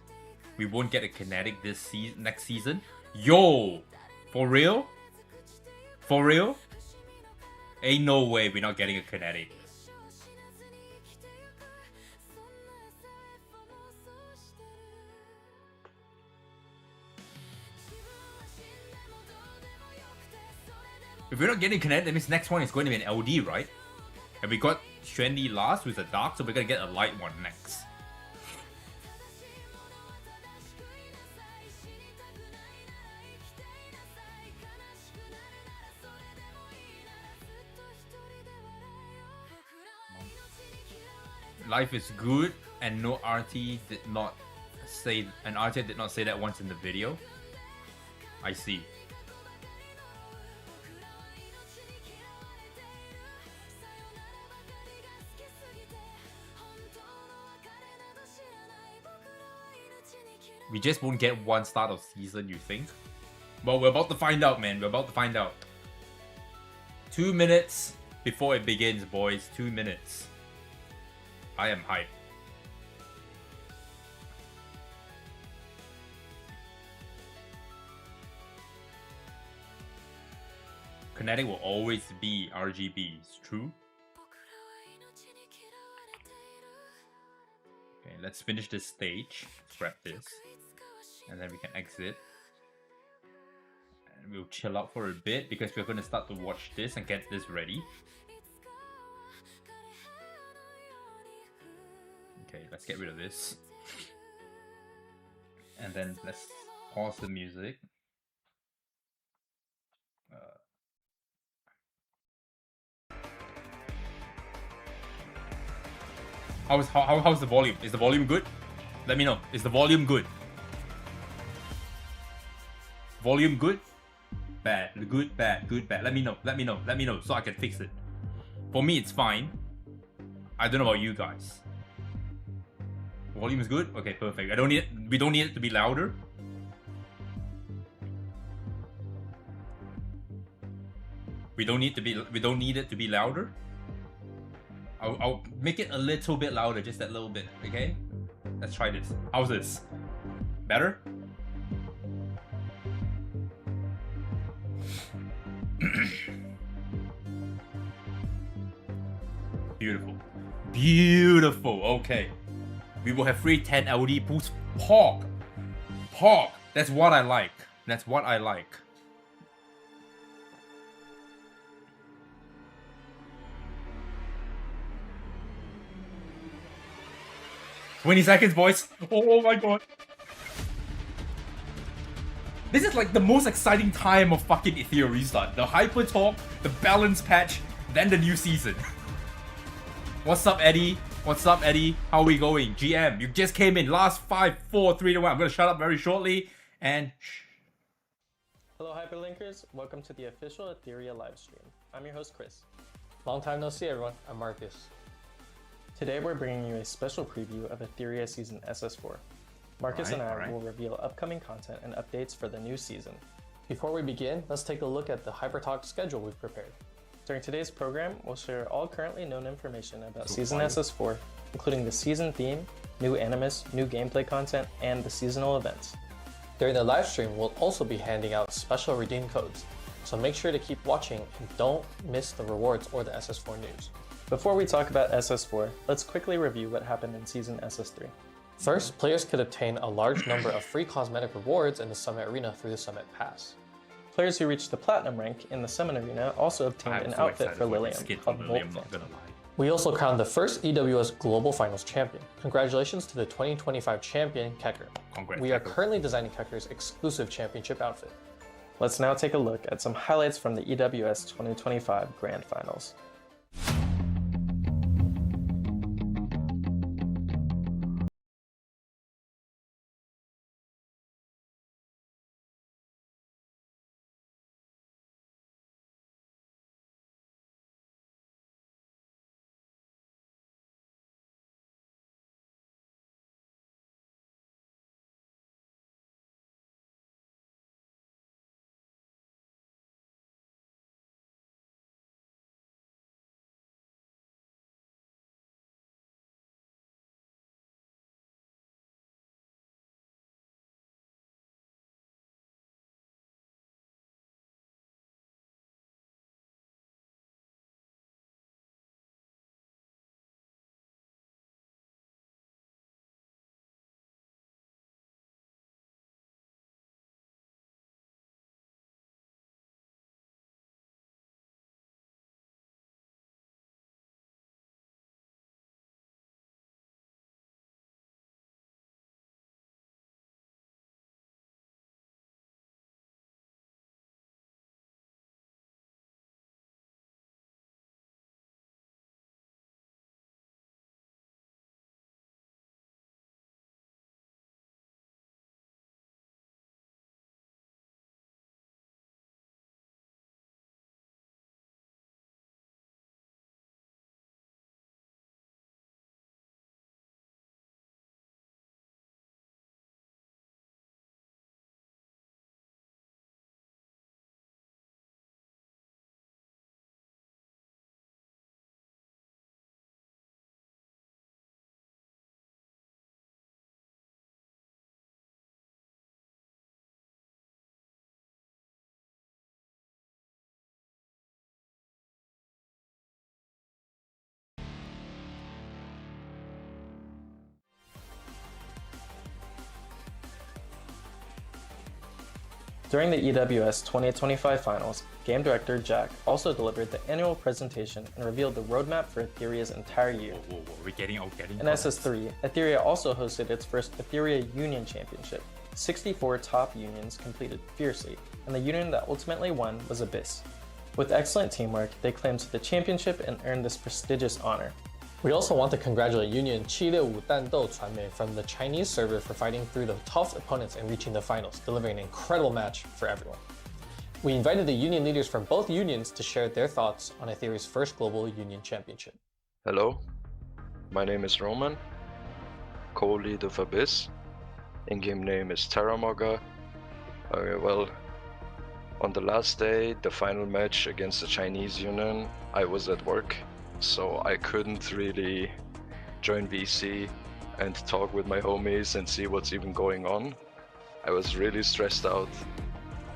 Speaker 2: We won't get a kinetic this next season. Yo, for real? For real? Ain't no way we're not getting a kinetic. If we're not getting kinetic, that means next one is going to be an LD, right? And we got Trendy last with a dark, so we're gonna get a light one next. Life is good, and no RT did not say, and RT did not say that once in the video. I see. We just won't get one start of season, you think? Well, we're about to find out, man. We're about to find out. 2 minutes before it begins, boys. 2 minutes. I am hyped. Kinetic will always be RGBs. True? Okay, let's finish this stage. Let's wrap this. And then we can exit. And we'll chill out for a bit because we're going to start to watch this and get this ready. Okay, let's get rid of this. And then let's pause the music. How's the volume? Is the volume good? Let me know. Is the volume good? Volume good? Bad. Good, bad, good, bad. Let me know. Let me know. Let me know so I can fix it. For me, it's fine. I don't know about you guys. Volume is good? Okay, perfect. We don't need it to be louder. We don't need it to be louder. I'll make it a little bit louder, just that little bit, okay? Let's try this. How's this? Better? Beautiful. Beautiful, okay. We will have free 10 LD boost. Pork! Pork! That's what I like. That's what I like. 20 seconds, boys. Oh my god. This is like the most exciting time of fucking Etheria restart. The HYPERTALK, the balance patch, then the new season. What's up, Eddie? What's up, Eddie? How are we going? GM, you just came in. Last 5, 4, 3, 2, 1. I'm gonna shut up very shortly and shh.
Speaker 3: Hello, Hyperlinkers. Welcome to the official Etheria livestream. I'm your host, Chris.
Speaker 4: Long time no see, everyone. I'm Marcus.
Speaker 3: Today we're bringing you a special preview of Etheria Season SS4. Marcus and I will reveal upcoming content and updates for the new season.
Speaker 4: Before we begin, let's take a look at the HYPERTALK schedule we've prepared.
Speaker 3: During today's program, we'll share all currently known information about Season SS4, including the season theme, new animus, new gameplay content, and the seasonal events.
Speaker 4: During the live stream, we'll also be handing out special redeem codes, so make sure to keep watching and don't miss the rewards or the SS4 news.
Speaker 3: Before we talk about SS4, let's quickly review what happened in Season SS3.
Speaker 4: First, players could obtain a large number of free cosmetic rewards in the Summit Arena through the Summit Pass.
Speaker 3: Players who reached the Platinum rank in the Summit Arena also obtained an outfit for Lilium called Volt Phantom.
Speaker 4: We also crowned the first EWS Global Finals champion. Congratulations to the 2025 champion, Kecker. We are currently designing Kecker's exclusive championship outfit.
Speaker 3: Let's now take a look at some highlights from the EWS 2025 Grand Finals. During the EWS 2025 finals, game director Jack also delivered the annual presentation and revealed the roadmap for Etheria's entire year.
Speaker 2: Whoa, we're getting
Speaker 3: In SS3, Etheria also hosted its first Etheria Union Championship. 64 top unions competed fiercely, and the union that ultimately won was Abyss. With excellent teamwork, they claimed the championship and earned this prestigious honor.
Speaker 4: We also want to congratulate Union 765弹斗传媒 from the Chinese server for fighting through the tough opponents and reaching the finals, delivering an incredible match for everyone. We invited the union leaders from both unions to share their thoughts on Etheria's first global union championship.
Speaker 5: Hello, my name is Roman, co-lead of Abyss. In-game name is Terramoga. Well, on the last day, the final match against the Chinese union, I was at work, so I couldn't really join VC and talk with my homies and see what's even going on. I was really stressed out,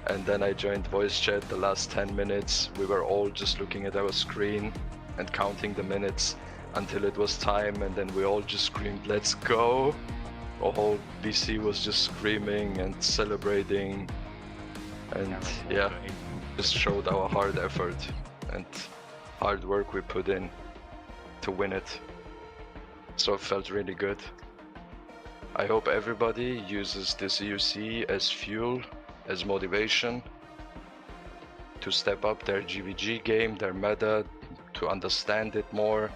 Speaker 5: and then I joined voice chat the last 10 minutes. We were all just looking at our screen and counting the minutes until it was time, and then we all just screamed, "Let's go!" The whole VC was just screaming and celebrating, and yeah, just showed our hard effort and hard work we put in to win it. So it felt really good. I hope everybody uses this EUC as fuel, as motivation to step up their GVG game, their meta, to understand it more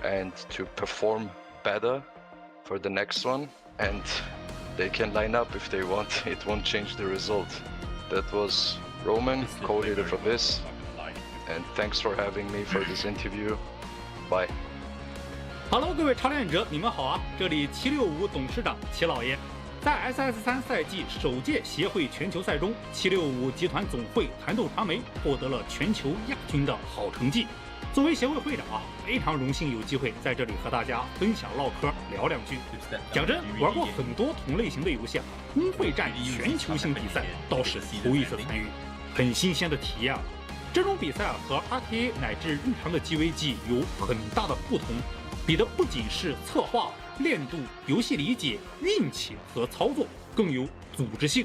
Speaker 5: and to perform better for the next one. And they can line up if they want, it won't change the result. That was Roman, co-leader of Abyss, and thanks for having me for this interview. Bye.
Speaker 6: Hello， 各位超练者，你们好啊！这里765董事长齐老爷。在 SS3 赛季首届协会全球赛中，765集团总会弹斗传媒获得了全球亚军的好成绩。作为协会会长啊，非常荣幸有机会在这里和大家分享唠嗑聊两句。讲真，玩过很多同类型的游戏啊，工会战全球性比赛倒是头一次参与，很新鲜的体验啊。这种比赛啊，和 RTA 乃至日常的 GVG 有很大的不同，比的不仅是策划、练度、游戏理解、运气和操作，更有组织性，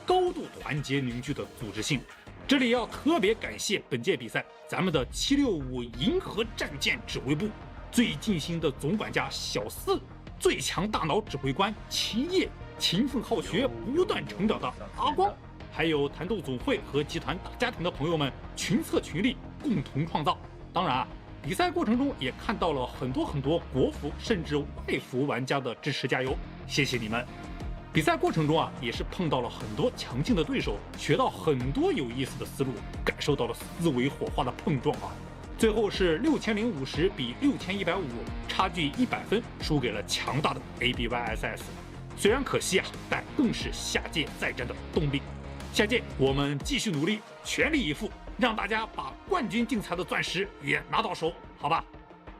Speaker 6: 高度团结凝聚的组织性。这里要特别感谢本届比赛咱们的765银河战舰指挥部、最尽心的总管家小四、最强大脑指挥官齐烨、勤奋好学、不断成长的阿光，还有弹斗总会和集团大家庭的朋友们群策群力，共同创造。当然啊，比赛过程中也看到了很多国服甚至外服玩家的支持加油，谢谢你们。比赛过程中啊，也是碰到了很多强劲的对手，学到很多有意思的思路，感受到了思维火花的碰撞啊。最后是6050比6150，差距100分，输给了强大的 ABYSS。虽然可惜啊，但更是下届再战的动力。下届我们继续努力，全力以赴，让大家把冠军竞猜的钻石也拿到手，好吧？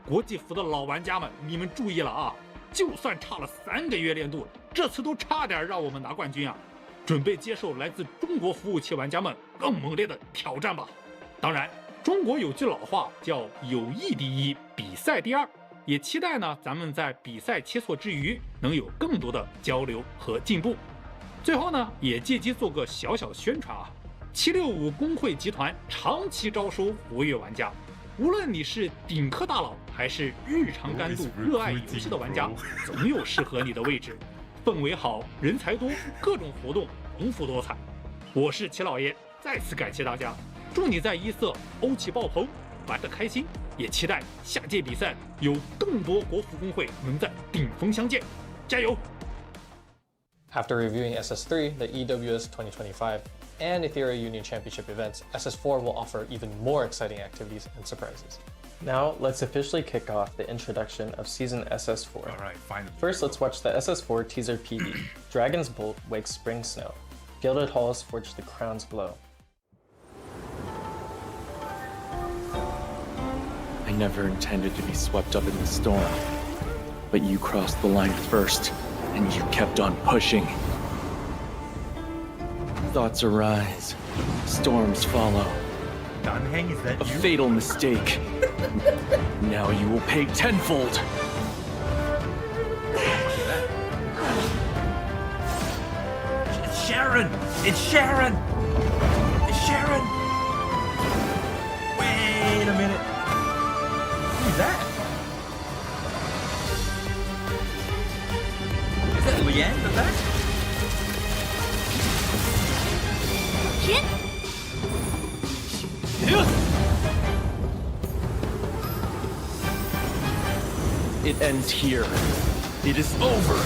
Speaker 6: 国际服的老玩家们，你们注意了啊！就算差了3个月练度，这次都差点让我们拿冠军啊！准备接受来自中国服务器玩家们更猛烈的挑战吧！当然，中国有句老话叫“友谊第一，比赛第二”，也期待呢咱们在比赛切磋之余，能有更多的交流和进步。最后呢，也借机做个小小宣传啊！765工会集团长期招收活跃玩家。无论你是顶氪大佬，还是日常甘度、热爱游戏的玩家，总有适合你的位置。氛围好，人才多，各种活动丰富多彩。我是齐老爷，再次感谢大家，祝你在一色欧气爆棚，玩得开心。也期待下届比赛有更多国服工会能在顶峰相见，加油！
Speaker 4: After reviewing SS3, the EWS 2025, and Etheria Union Championship events, SS4 will offer even more exciting activities and surprises.
Speaker 3: Now, let's officially kick off the introduction of Season SS4.
Speaker 2: Alright, finally.
Speaker 3: First, let's watch the SS4 teaser PD. Dragon's Bolt wakes spring snow. Gilded halls forge the crown's glow.
Speaker 7: I never intended to be swept up in the storm, but you crossed the line first, and you kept on pushing. Thoughts arise, storms follow.
Speaker 2: Is that
Speaker 7: A fatal mistake. Now you will pay tenfold.
Speaker 8: It's Sharon!
Speaker 2: Sharon! It's Sharon! It's Sharon! Wait a minute. Who's that? Is that Leanne the back?
Speaker 1: Kid?
Speaker 7: It ends here. It is over.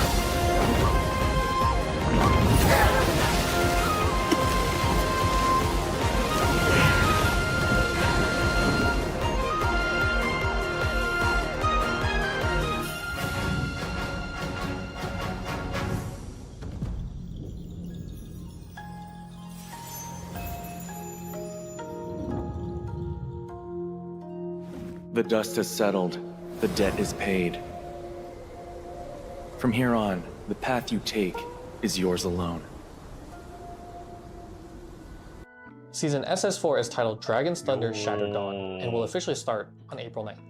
Speaker 7: The dust has settled. The debt is paid. From here on, the path you take is yours alone.
Speaker 4: Season SS4 is titled Dragon's Thunder Shattered Dawn and will officially start on April 9th.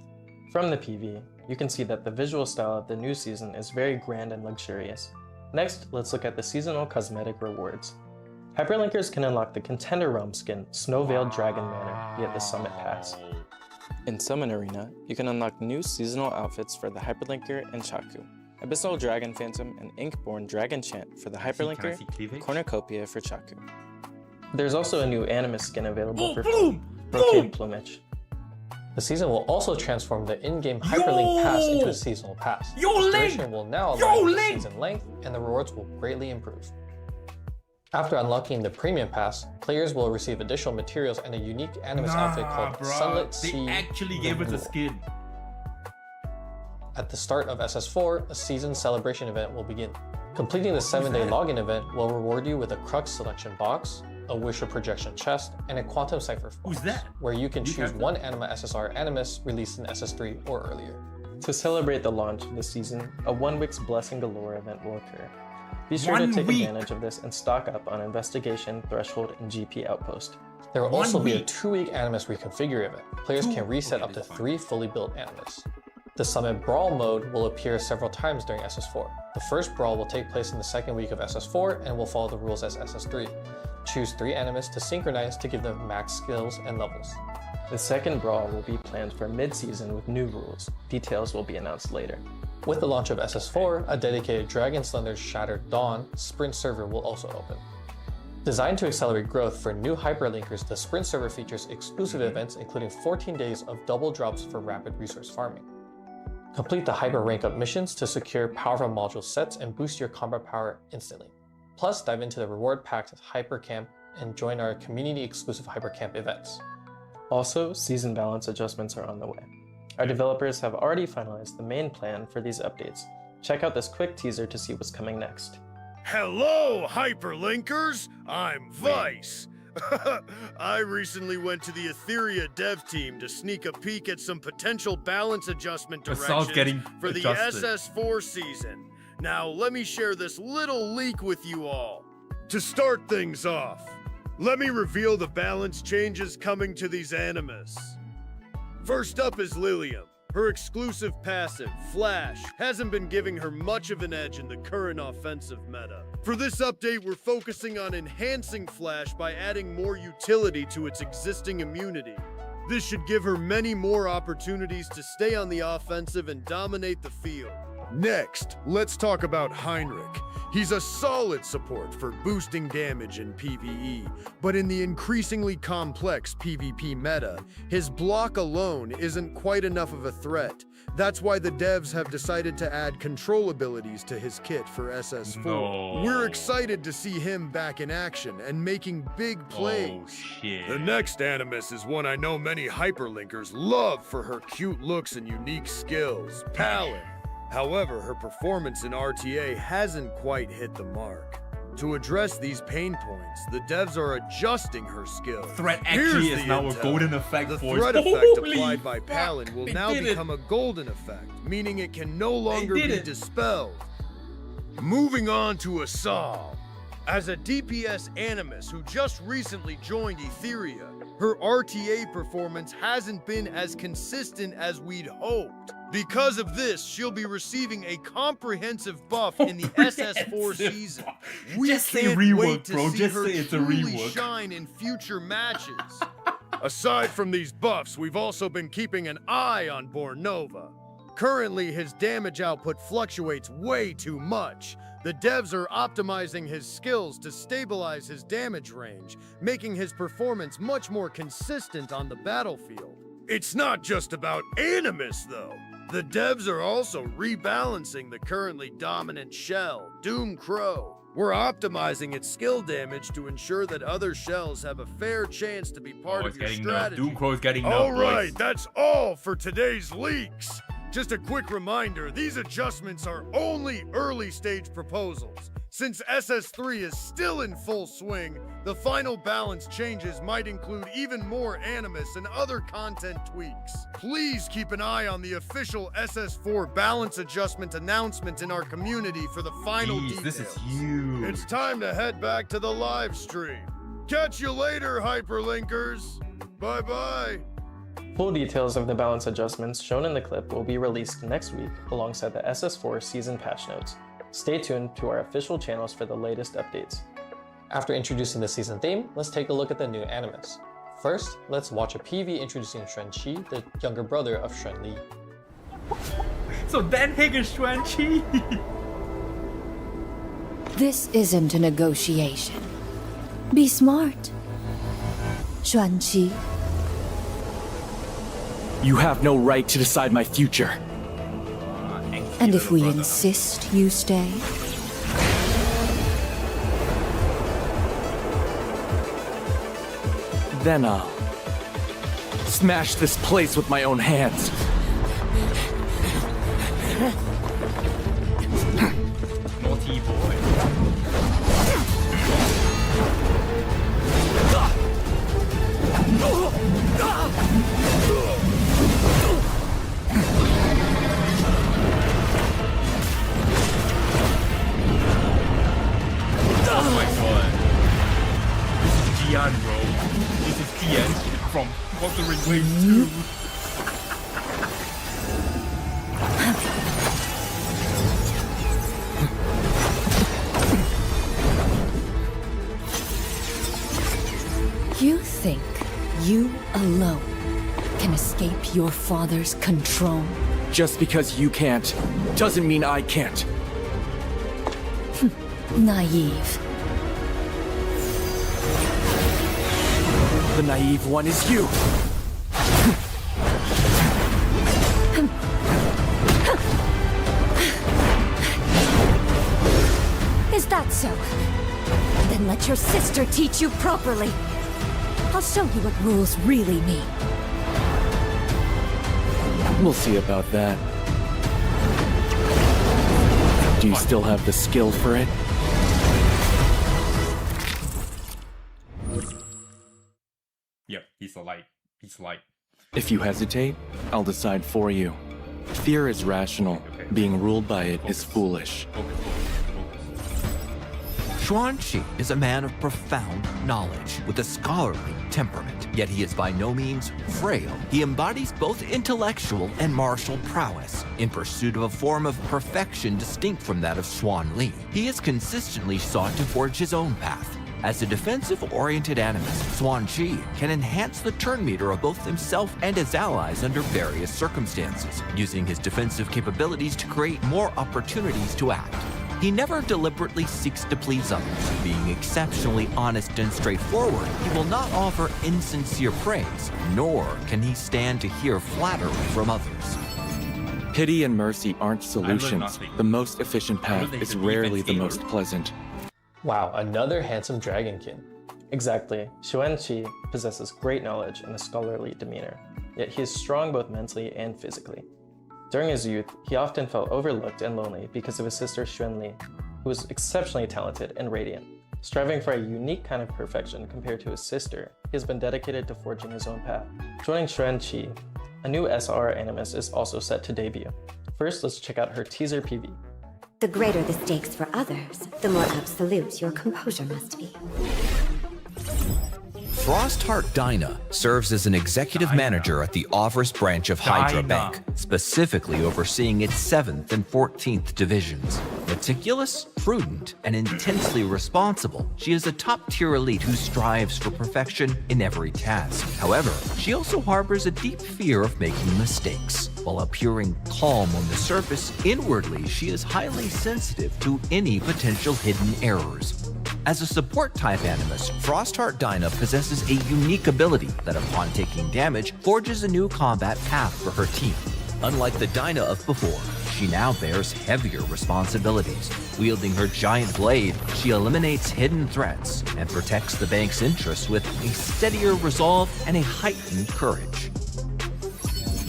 Speaker 3: From the PV, you can see that the visual style of the new season is very grand and luxurious. Next, let's look at the seasonal cosmetic rewards. Hyperlinkers can unlock the Contender Realm skin Snow-Veiled Dragon Manor via the Summit Pass. In Summon Arena, you can unlock new seasonal outfits for the Hyperlinker and Chaku, Abyssal Dragon Phantom and Inkborn Dragon Chant for the Hyperlinker, Cornucopia for Chaku. There's also a new Animus skin available for Brocade Plumage.
Speaker 4: The season will also transform the in-game Hyperlink Pass into a seasonal pass. Its duration will now align with the season length, and the rewards will greatly improve. After unlocking the Premium Pass, players will receive additional materials and a unique Animus outfit called Sunlit Sea.
Speaker 2: They actually gave us a skin.
Speaker 4: At the start of SS4, a season celebration event will begin. Completing the 7-day login event will reward you with a Crux selection box, a Wish of Projection chest, and a Quantum Cipher box, where you can choose one Anima SSR Animus released in SS3 or earlier.
Speaker 3: To celebrate the launch of the season, a 1 week's Blessing Galore event will occur. Be sure to take advantage of this and stock up on Investigation, Threshold, and GP Outpost.
Speaker 4: There will also be a 2-week Animus Reconfigure event. Players can reset up to 3 fully built Animus. The Summit Brawl mode will appear several times during SS4. The first Brawl will take place in the second week of SS4 and will follow the rules as SS3. Choose 3 Animus to synchronize to give them max skills and levels. The second Brawl will be planned for mid-season with new rules. Details will be announced later. With the launch of SS4, a dedicated Dragon's Thunder Shattered Dawn sprint server will also open. Designed to accelerate growth for new hyperlinkers, the sprint server features exclusive events including 14 days of double drops for rapid resource farming. Complete the hyper rank up missions to secure powerful module sets and boost your combat power instantly. Plus, dive into the reward packed Hyper Camp and join our community exclusive Hyper Camp events. Also, season balance adjustments are on the way. Our developers have already finalized the main plan for these updates. Check out this quick teaser to see what's coming next.
Speaker 8: Hello, Hyperlinkers! I'm Vice. I recently went to the Etheria dev team to sneak a peek at some potential balance adjustment directions for the SS4 season. Now, let me share this little leak with you all. To start things off, let me reveal the balance changes coming to these Animus. First up is Lilium. Her exclusive passive, Flash, hasn't been giving her much of an edge in the current offensive meta. For this update, we're focusing on enhancing Flash by adding more utility to its existing immunity. This should give her many more opportunities to stay on the offensive and dominate the field. Next, let's talk about Heinrich. He's a solid support for boosting damage in PvE, but in the increasingly complex PvP meta, his block alone isn't quite enough of a threat. That's why the devs have decided to add control abilities to his kit for SS4.
Speaker 2: No.
Speaker 8: We're excited to see him back in action and making big plays.
Speaker 2: Oh, shit.
Speaker 8: The next Animus is one I know many hyperlinkers love for her cute looks and unique skills, Palin. However, her performance in RTA hasn't quite hit the mark. To address these pain points, the devs are adjusting her skills.
Speaker 2: Threat actually is now a golden effect
Speaker 8: The
Speaker 2: for
Speaker 8: threat
Speaker 2: us.
Speaker 8: effect
Speaker 2: Holy
Speaker 8: applied by
Speaker 2: fuck,
Speaker 8: Palin will
Speaker 2: they
Speaker 8: now
Speaker 2: did it.
Speaker 8: become a golden effect, meaning it can no longer
Speaker 2: did
Speaker 8: be
Speaker 2: it.
Speaker 8: dispelled. Moving on to Asal. As a DPS Animus who just recently joined Etheria, her RTA performance hasn't been as consistent as we'd hoped. Because of this, she'll be receiving a comprehensive buff in the SS4 season. We
Speaker 2: Just say
Speaker 8: can't
Speaker 2: rework,
Speaker 8: wait to
Speaker 2: bro.
Speaker 8: see
Speaker 2: Just
Speaker 8: her
Speaker 2: say it's a
Speaker 8: truly
Speaker 2: rework.
Speaker 8: shine in future matches. Aside from these buffs, we've also been keeping an eye on Bornova. Currently, his damage output fluctuates way too much. The devs are optimizing his skills to stabilize his damage range, making his performance much more consistent on the battlefield. It's not just about Animus, though. The devs are also rebalancing the currently dominant shell, Doom Crow. We're optimizing its skill damage to ensure that other shells have a fair chance to be part of your strategy.
Speaker 2: Doom Crow is getting nerfed.
Speaker 8: Alright, that's all for today's leaks. Just a quick reminder, these adjustments are only early stage proposals. Since SS3 is still in full swing, the final balance changes might include even more animus and other content tweaks. Please keep an eye on the official SS4 balance adjustment announcement in our community for the final details.
Speaker 2: This is huge.
Speaker 8: It's time to head back to the live stream. Catch you later, hyperlinkers. Bye-bye.
Speaker 3: Full details of the balance adjustments shown in the clip will be released next week alongside the SS4 season patch notes. Stay tuned to our official channels for the latest updates.
Speaker 4: After introducing the season theme, let's take a look at the new animus. First, let's watch a PV introducing Xuanqi, the younger brother of Xuanli.
Speaker 2: So Dan Hig is Xuanqi.
Speaker 1: This isn't a negotiation. Be smart. Xuanqi.
Speaker 7: You have no right to decide my future.
Speaker 1: And if we insist you stay?
Speaker 7: Then I'll smash this place with my own hands.
Speaker 2: Naughty boy. Oh my god. This is Gian, bro. This is Gian from Wuthering Waves 2.
Speaker 1: You think you alone can escape your father's control?
Speaker 7: Just because you can't, doesn't mean I can't.
Speaker 1: Naive.
Speaker 7: The naive one is you.
Speaker 1: Is that so? Then let your sister teach you properly. I'll show you what rules really mean.
Speaker 7: We'll see about that. Do you still have the skill for it?
Speaker 2: Yep, he's a light. He's light.
Speaker 7: If you hesitate, I'll decide for you. Fear is rational. Being ruled by it is foolish.
Speaker 9: Xuanqi is a man of profound knowledge, with a scholarly temperament, yet he is by no means frail. He embodies both intellectual and martial prowess, in pursuit of a form of perfection distinct from that of Xuanli. He has consistently sought to forge his own path. As a defensive-oriented animus, Xuanqi can enhance the turn meter of both himself and his allies under various circumstances, using his defensive capabilities to create more opportunities to act. He never deliberately seeks to please others. Being exceptionally honest and straightforward, he will not offer insincere praise, nor can he stand to hear flattery from others.
Speaker 7: Pity and mercy aren't solutions. The most efficient path is rarely the most pleasant.
Speaker 4: Wow, another handsome dragonkin.
Speaker 3: Exactly. Xuanqi possesses great knowledge and a scholarly demeanor, yet he is strong both mentally and physically. During his youth, he often felt overlooked and lonely because of his sister Xuanli, who was exceptionally talented and radiant. Striving for a unique kind of perfection compared to his sister, he has been dedicated to forging his own path. Joining Xuanqi, a new SR animus is also set to debut. First, let's check out her teaser PV.
Speaker 10: The greater the stakes for others, the more absolute your composure must be.
Speaker 9: Frostheart Dinah serves as an executive manager at the Avarice branch of Hydra
Speaker 2: Dinah.
Speaker 9: Bank, specifically overseeing its 7th and 14th divisions. Meticulous, prudent, and intensely responsible, she is a top-tier elite who strives for perfection in every task. However, she also harbors a deep fear of making mistakes. While appearing calm on the surface, inwardly she is highly sensitive to any potential hidden errors. As a support-type animus, Frostheart Dinah possesses a unique ability that upon taking damage, forges a new combat path for her team. Unlike the Dinah of before, she now bears heavier responsibilities. Wielding her giant blade, she eliminates hidden threats and protects the bank's interests with a steadier resolve and a heightened courage.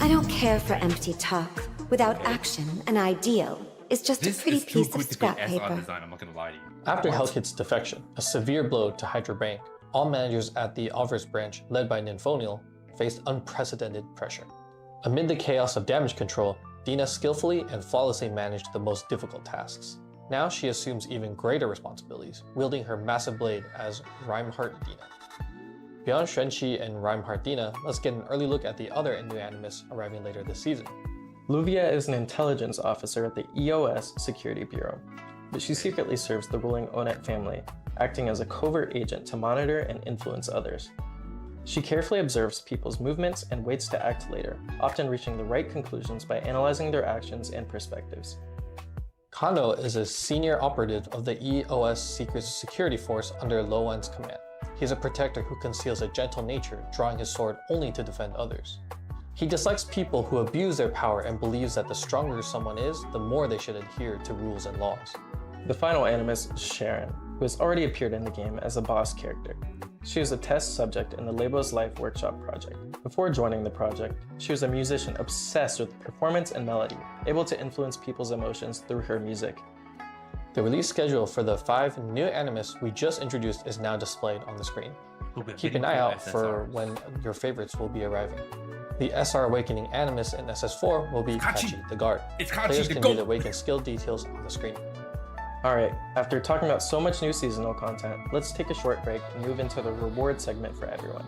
Speaker 10: I don't care for empty talk. Without action, an ideal is just
Speaker 2: This
Speaker 10: a pretty
Speaker 2: is too
Speaker 10: piece of
Speaker 2: good to be
Speaker 10: scrap
Speaker 2: SR
Speaker 10: paper.
Speaker 2: design, I'm not gonna lie to you.
Speaker 4: After Hellkit's defection, a severe blow to Hydra Bank, all managers at the Avarice branch, led by Nymphonial, faced unprecedented pressure. Amid the chaos of damage control, Dinah skillfully and flawlessly managed the most difficult tasks. Now she assumes even greater responsibilities, wielding her massive blade as Reinhardt Dinah. Beyond Shenqi and Reinhardt Dinah, let's get an early look at the other new animus arriving later this season.
Speaker 3: Luvia is an intelligence officer at the EOS Security Bureau, but she secretly serves the ruling Onet family, acting as a covert agent to monitor and influence others. She carefully observes people's movements and waits to act later, often reaching the right conclusions by analyzing their actions and perspectives.
Speaker 4: Kano is a senior operative of the EOS Secret Security Force under Lo Wan's command. He is a protector who conceals a gentle nature, drawing his sword only to defend others. He dislikes people who abuse their power and believes that the stronger someone is, the more they should adhere to rules and laws.
Speaker 3: The final animus is Sharon, who has already appeared in the game as a boss character. She was a test subject in the Labos Life Workshop project. Before joining the project, she was a musician obsessed with performance and melody, able to influence people's emotions through her music.
Speaker 4: The release schedule for the 5 new animus we just introduced is now displayed on the screen. Keep an eye out for when your favorites will be arriving. The SR Awakening Animus in SS4 will be Kachi the Guard. Players can view the Awakened skill details on the screen.
Speaker 3: Alright, after talking about so much new seasonal content, let's take a short break and move into the reward segment for everyone.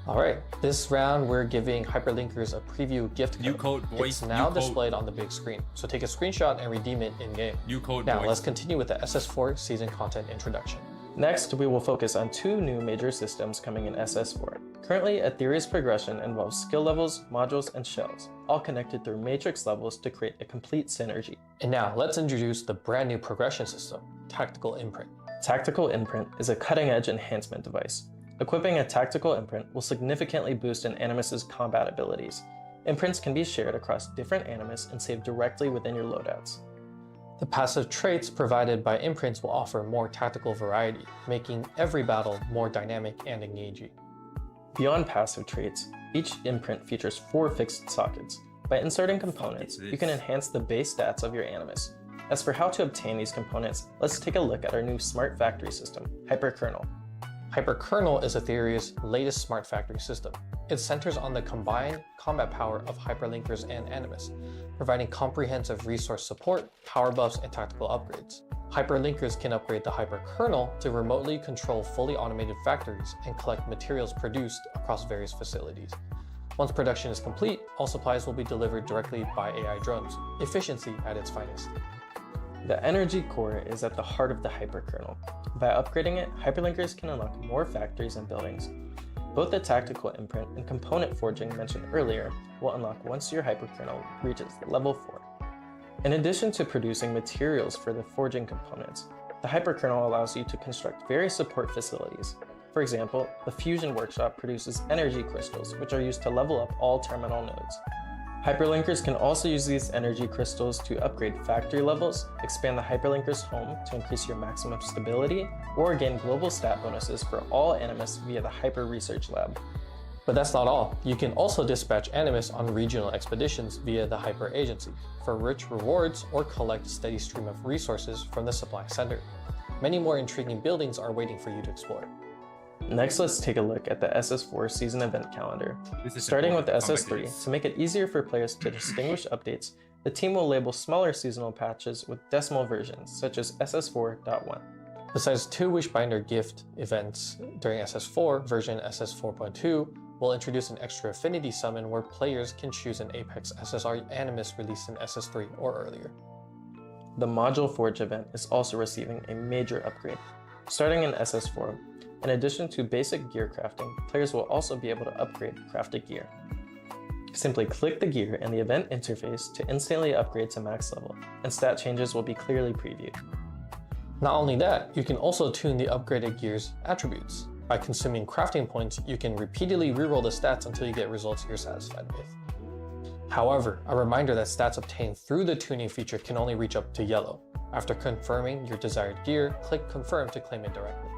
Speaker 4: Alright, this round we're giving Hyperlinkers a preview gift code.
Speaker 2: New code, boys.
Speaker 4: It's now
Speaker 2: New code.
Speaker 4: displayed on the big screen, so take a screenshot and redeem it in-game.
Speaker 2: New code,
Speaker 4: Now
Speaker 2: boys.
Speaker 4: let's continue with the SS4 season content introduction.
Speaker 3: Next, we will focus on 2 new major systems coming in SS4. Currently, Etheria's progression involves skill levels, modules, and shells, all connected through matrix levels to create a complete synergy.
Speaker 4: And now let's introduce the brand new progression system, Tactical Imprint.
Speaker 3: Tactical Imprint is a cutting-edge enhancement device. Equipping a Tactical Imprint will significantly boost an animus's combat abilities. Imprints can be shared across different animus and saved directly within your loadouts.
Speaker 4: The passive traits provided by imprints will offer more tactical variety, making every battle more dynamic and engaging.
Speaker 3: Beyond passive traits, each imprint features 4 fixed sockets. By inserting components, you can enhance the base stats of your animus. As for how to obtain these components, let's take a look at our new smart factory system, Hyperkernel.
Speaker 4: Hyperkernel is Etheria's latest smart factory system. It centers on the combined combat power of Hyperlinkers and Animus, providing comprehensive resource support, power buffs, and tactical upgrades. Hyperlinkers can upgrade the Hyperkernel to remotely control fully automated factories and collect materials produced across various facilities. Once production is complete, all supplies will be delivered directly by AI drones, efficiency at its finest.
Speaker 3: The energy core is at the heart of the hyperkernel. By upgrading it, hyperlinkers can unlock more factories and buildings. Both the tactical imprint and component forging mentioned earlier will unlock once your hyperkernel reaches level 4. In addition to producing materials for the forging components, the hyperkernel allows you to construct various support facilities. For example, the fusion workshop produces energy crystals, which are used to level up all terminal nodes. Hyperlinkers can also use these energy crystals to upgrade factory levels, expand the hyperlinker's home to increase your maximum stability, or gain global stat bonuses for all animus via the Hyper Research Lab.
Speaker 4: But that's not all. You can also dispatch animus on regional expeditions via the Hyper Agency for rich rewards or collect a steady stream of resources from the supply center. Many more intriguing buildings are waiting for you to explore.
Speaker 3: Next, let's take a look at the SS4 season event calendar. Starting with the SS3, to make it easier for players to distinguish updates, the team will label smaller seasonal patches with decimal versions, such as SS4.1.
Speaker 4: Besides 2 Wishbinder gift events during SS4, version SS4.2 will introduce an extra affinity summon where players can choose an Apex SSR Animus released in SS3 or earlier.
Speaker 3: The Module Forge event is also receiving a major upgrade. Starting in SS4, in addition to basic gear crafting, players will also be able to upgrade crafted gear. Simply click the gear in the event interface to instantly upgrade to max level, and stat changes will be clearly previewed.
Speaker 4: Not only that, you can also tune the upgraded gear's attributes. By consuming crafting points, you can repeatedly reroll the stats until you get results you're satisfied with. However, a reminder that stats obtained through the tuning feature can only reach up to yellow. After confirming your desired gear, click confirm to claim it directly.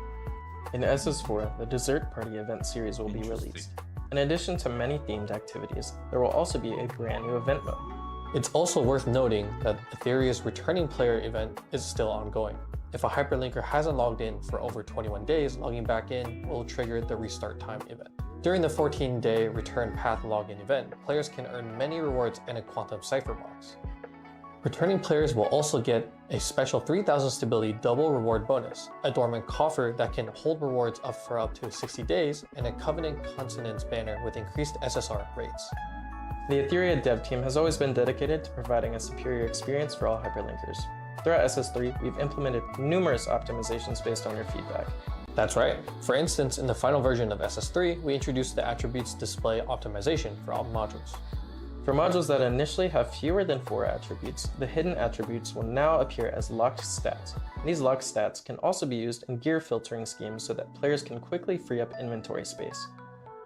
Speaker 3: In SS4, the Dessert Party event series will be released. In addition to many themed activities, there will also be a brand new event mode.
Speaker 4: It's also worth noting that Etheria's returning player event is still ongoing. If a hyperlinker hasn't logged in for over 21 days, logging back in will trigger the restart time event. During the 14-day return path login event, players can earn many rewards and a quantum cipher box. Returning players will also get a special 3000 stability double reward bonus, a dormant coffer that can hold rewards up for up to 60 days, and a Covenant Consonance banner with increased SSR rates.
Speaker 3: The Etheria dev team has always been dedicated to providing a superior experience for all hyperlinkers. Throughout SS3, we've implemented numerous optimizations based on your feedback.
Speaker 4: That's right. For instance, in the final version of SS3, we introduced the attributes display optimization for all modules.
Speaker 3: For modules that initially have fewer than 4 attributes, the hidden attributes will now appear as locked stats. These locked stats can also be used in gear filtering schemes so that players can quickly free up inventory space.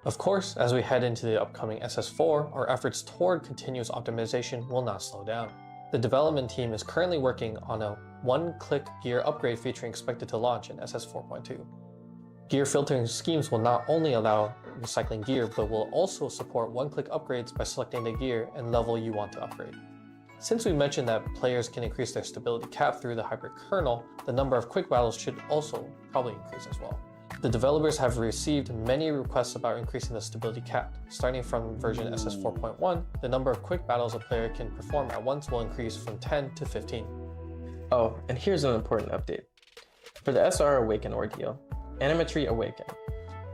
Speaker 4: Of course, as we head into the upcoming SS4, our efforts toward continuous optimization will not slow down. The development team is currently working on a one-click gear upgrade feature expected to launch in SS4.2. Gear filtering schemes will not only allow recycling gear, but will also support one-click upgrades by selecting the gear and level you want to upgrade. Since we mentioned that players can increase their stability cap through the hyperkernel, the number of quick battles should also probably increase as well. The developers have received many requests about increasing the stability cap. Starting from version SS4.1, the number of quick battles a player can perform at once will increase from 10 to 15.
Speaker 3: Oh, and here's an important update. For the SR Awaken ordeal, Animatry Awaken,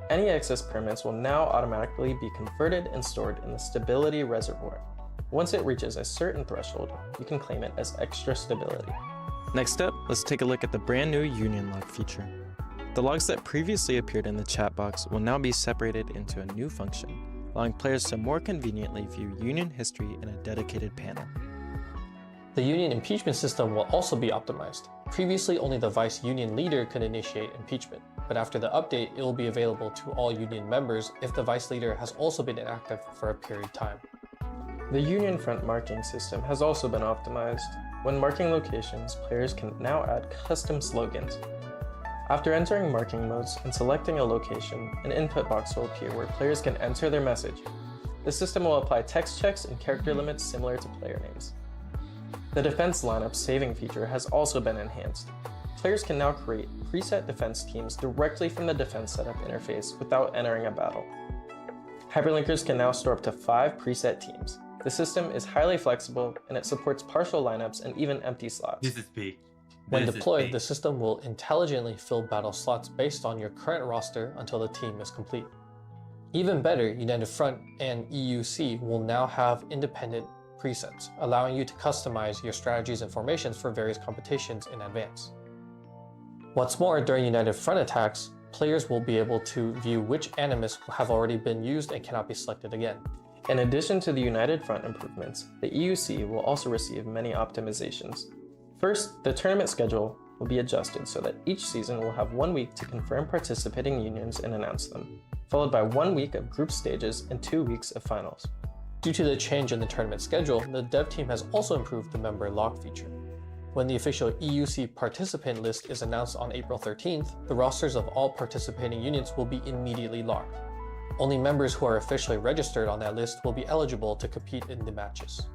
Speaker 3: any excess permits will now automatically be converted and stored in the stability reservoir. Once it reaches a certain threshold, you can claim it as extra stability.
Speaker 11: Next up, let's take a look at the brand new Union log feature. The logs that previously appeared in the chat box will now be separated into a new function, allowing players to more conveniently view Union history in a dedicated panel.
Speaker 4: The Union impeachment system will also be optimized. Previously, only the Vice Union leader could initiate impeachment, but after the update, it will be available to all Union members if the Vice leader has also been inactive for a period of time.
Speaker 3: The Union front marking system has also been optimized. When marking locations, players can now add custom slogans. After entering marking modes and selecting a location, an input box will appear where players can enter their message. The system will apply text checks and character limits similar to player names. The defense lineup saving feature has also been enhanced. Players can now create preset defense teams directly from the defense setup interface without entering a battle. Hyperlinkers can now store up to 5 preset teams. The system is highly flexible and it supports partial lineups and even empty slots.
Speaker 2: This is big.
Speaker 4: When deployed, the system will intelligently fill battle slots based on your current roster until the team is complete. Even better, United Front and EUC will now have independent presets, allowing you to customize your strategies and formations for various competitions in advance. What's more, during United Front attacks, players will be able to view which animus have already been used and cannot be selected again.
Speaker 3: In addition to the United Front improvements, the EUC will also receive many optimizations. First, the tournament schedule will be adjusted so that each season will have 1 week to confirm participating unions and announce them, followed by 1 week of group stages and 2 weeks of finals.
Speaker 4: Due to the change in the tournament schedule, the dev team has also improved the member log feature. When the official EUC participant list is announced on April 13th, the rosters of all participating unions will be immediately locked. Only members who are officially registered on that list will be eligible to compete in the matches.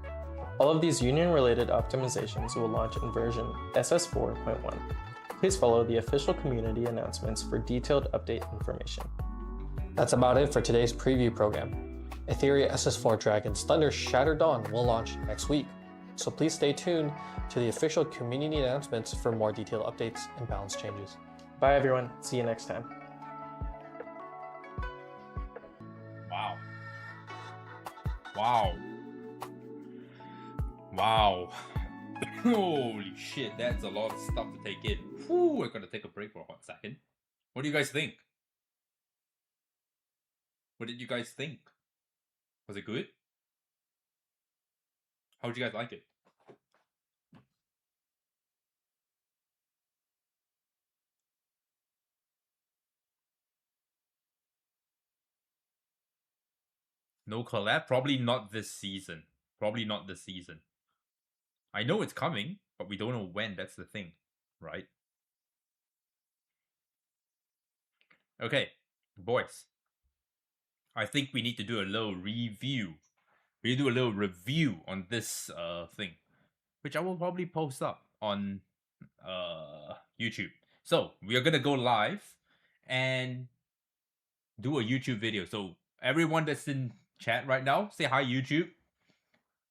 Speaker 3: All of these union-related optimizations will launch in version SS4.1. Please follow the official community announcements for detailed update information.
Speaker 4: That's about it for today's preview program. Etheria SS4 Dragon's Thunder Shattered Dawn will launch next week, so please stay tuned to the official community announcements for more detailed updates and balance changes.
Speaker 3: Bye everyone, see you next time.
Speaker 2: Wow. Wow. Wow. Holy shit, that's a lot of stuff to take in. Whew, we're gonna take a break for a hot second. What do you guys think? What did you guys think? Was it good? How did you guys like it? No collab? Probably not this season. Probably not this season. I know it's coming, but we don't know when. That's the thing, right? Okay, boys. I think we need to do a little review. We need to do a little review on this thing, which I will probably post up on YouTube. So we are gonna go live and do a YouTube video. So everyone that's in chat right now, say hi YouTube,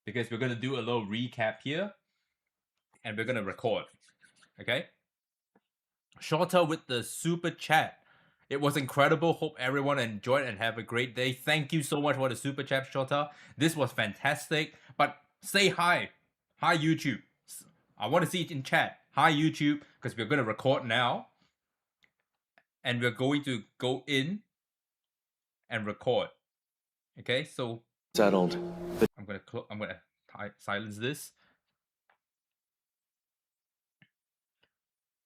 Speaker 2: because we're gonna do a little recap here, and we're gonna record. Okay. Shorter with the super chat. It was incredible. Hope everyone enjoyed and have a great day. Thank you so much for the super chat, Shorter. This was fantastic. But say hi. Hi, YouTube. I want to see it in chat. Hi, YouTube, because we're going to record now. And we're going to go in and record. Okay, so...
Speaker 7: Settled.
Speaker 2: I'm going to silence this.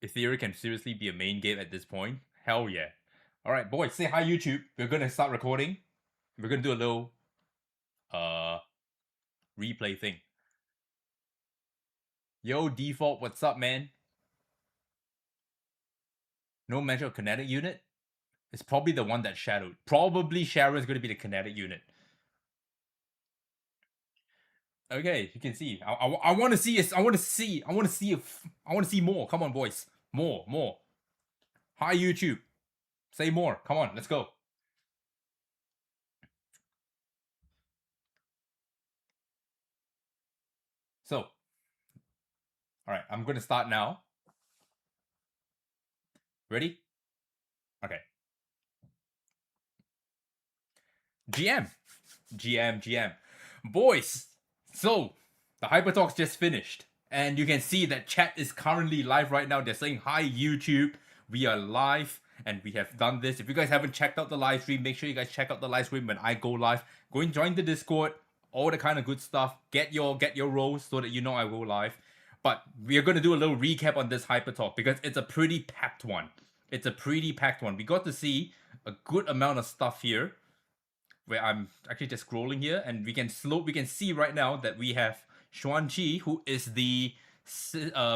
Speaker 2: Etheria can seriously be a main game at this point. Hell yeah. Alright, boys, say hi YouTube. We're gonna start recording. We're gonna do a little replay thing. Yo, Default, what's up, man? No mention of kinetic unit? It's probably the one that shadowed. Probably Sharon's gonna be the kinetic unit. Okay, you can see. I wanna see it. I wanna see more. Come on, boys. More. Hi YouTube. Say more. Come on, let's go. So, all right, I'm going to start now. Ready? Okay. GM. Boys, so the HYPERTALK's just finished. And you can see that chat is currently live right now. They're saying, hi YouTube, we are live. And we have done this. If you guys haven't checked out the live stream, make sure you guys check out the live stream when I go live. Go and join the Discord, all the kind of good stuff. Get your roles so that you know I go live. But we are going to do a little recap on this HYPERTALK because it's a pretty packed one. We got to see a good amount of stuff here, where I'm actually just scrolling here, and we can see right now that we have Xuanqi, who is the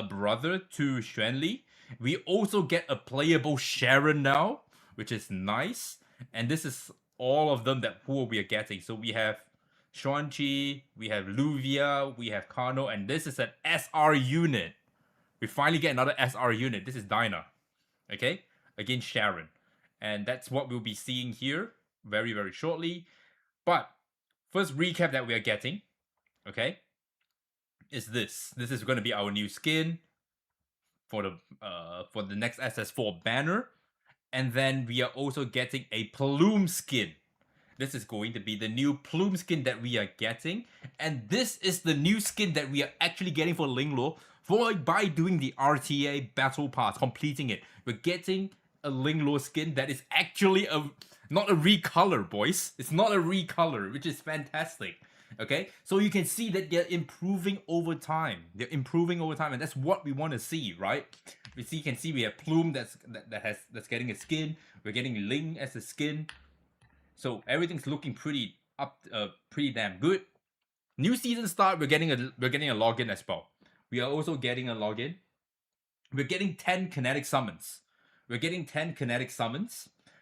Speaker 2: brother to Xuanli. We also get a playable Sharon now, which is nice. And this is all of them who we are getting. So we have Xuanqi, we have Luvia, we have Kano, and this is an SR unit. We finally get another SR unit. This is Dinah. Okay? Against Sharon. And that's what we'll be seeing here very, very shortly. But first recap that we are getting, okay, is this. This is going to be our new skin for the next SS4 banner. And then we are also getting a plume skin. This is going to be the new plume skin that we are getting. And this is the new skin that we are actually getting for Linglo by doing the RTA battle pass, completing it. We're getting a Linglo skin that is actually not a recolor, boys. It's not a recolor, which is fantastic. Okay, so you can see that they're improving over time. And that's what we want to see, right? You can see we have Plume that's getting a skin. We're getting Ling as a skin. So everything's looking pretty damn good. New season start. We're getting a login as well. We are also getting a login. We're getting 10 kinetic summons.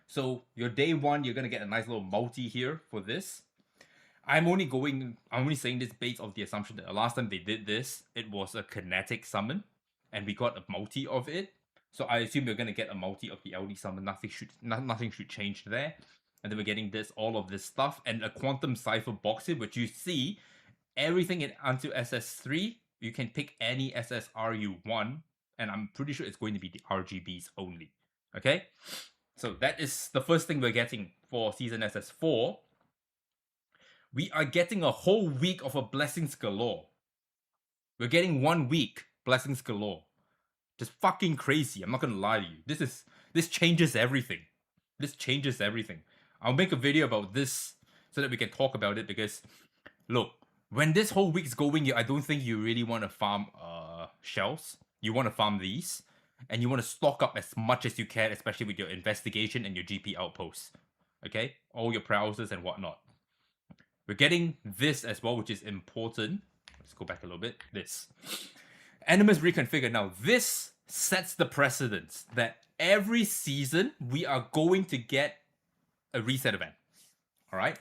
Speaker 2: So your day one, you're gonna get a nice little multi here for this. I'm only saying this based on the assumption that the last time they did this, it was a kinetic summon, and we got a multi of it. So I assume you're gonna get a multi of the LD summon. Nothing should change there. And then we're getting all of this stuff, and a quantum cipher box here, which you see everything until SS3. You can pick any SSR you want, and I'm pretty sure it's going to be the RGBs only. Okay, so that is the first thing we're getting for Season SS4. We are getting a whole week of a Blessings Galore. We're getting 1 week Blessings Galore. Just fucking crazy. I'm not gonna lie to you. This changes everything. This changes everything. I'll make a video about this so that we can talk about it, because look, when this whole week's going, I don't think you really want to farm shells. You want to farm these, and you want to stock up as much as you can, especially with your investigation and your GP outposts. Okay? All your browsers and whatnot. We're getting this as well, which is important. Let's go back a little bit. This. Animus reconfigured. Now, this sets the precedence that every season we are going to get a reset event. Alright?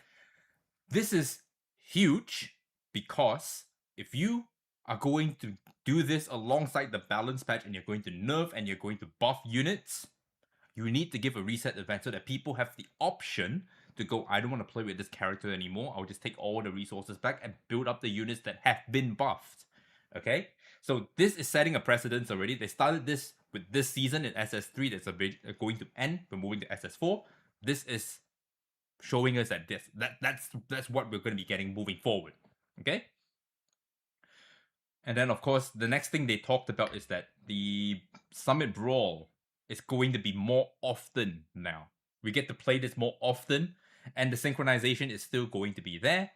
Speaker 2: This is huge because if you are going to do this alongside the balance patch and you're going to nerf and you're going to buff units, you need to give a reset event so that people have the option to go, I don't want to play with this character anymore. I'll just take all the resources back and build up the units that have been buffed. Okay? So this is setting a precedence already. They started this with this season in SS3 that's going to end. We're moving to SS4. This is showing us that that's what we're going to be getting moving forward. Okay? And then, of course, the next thing they talked about is that the Summit Brawl is going to be more often now. We get to play this more often, and the synchronization is still going to be there.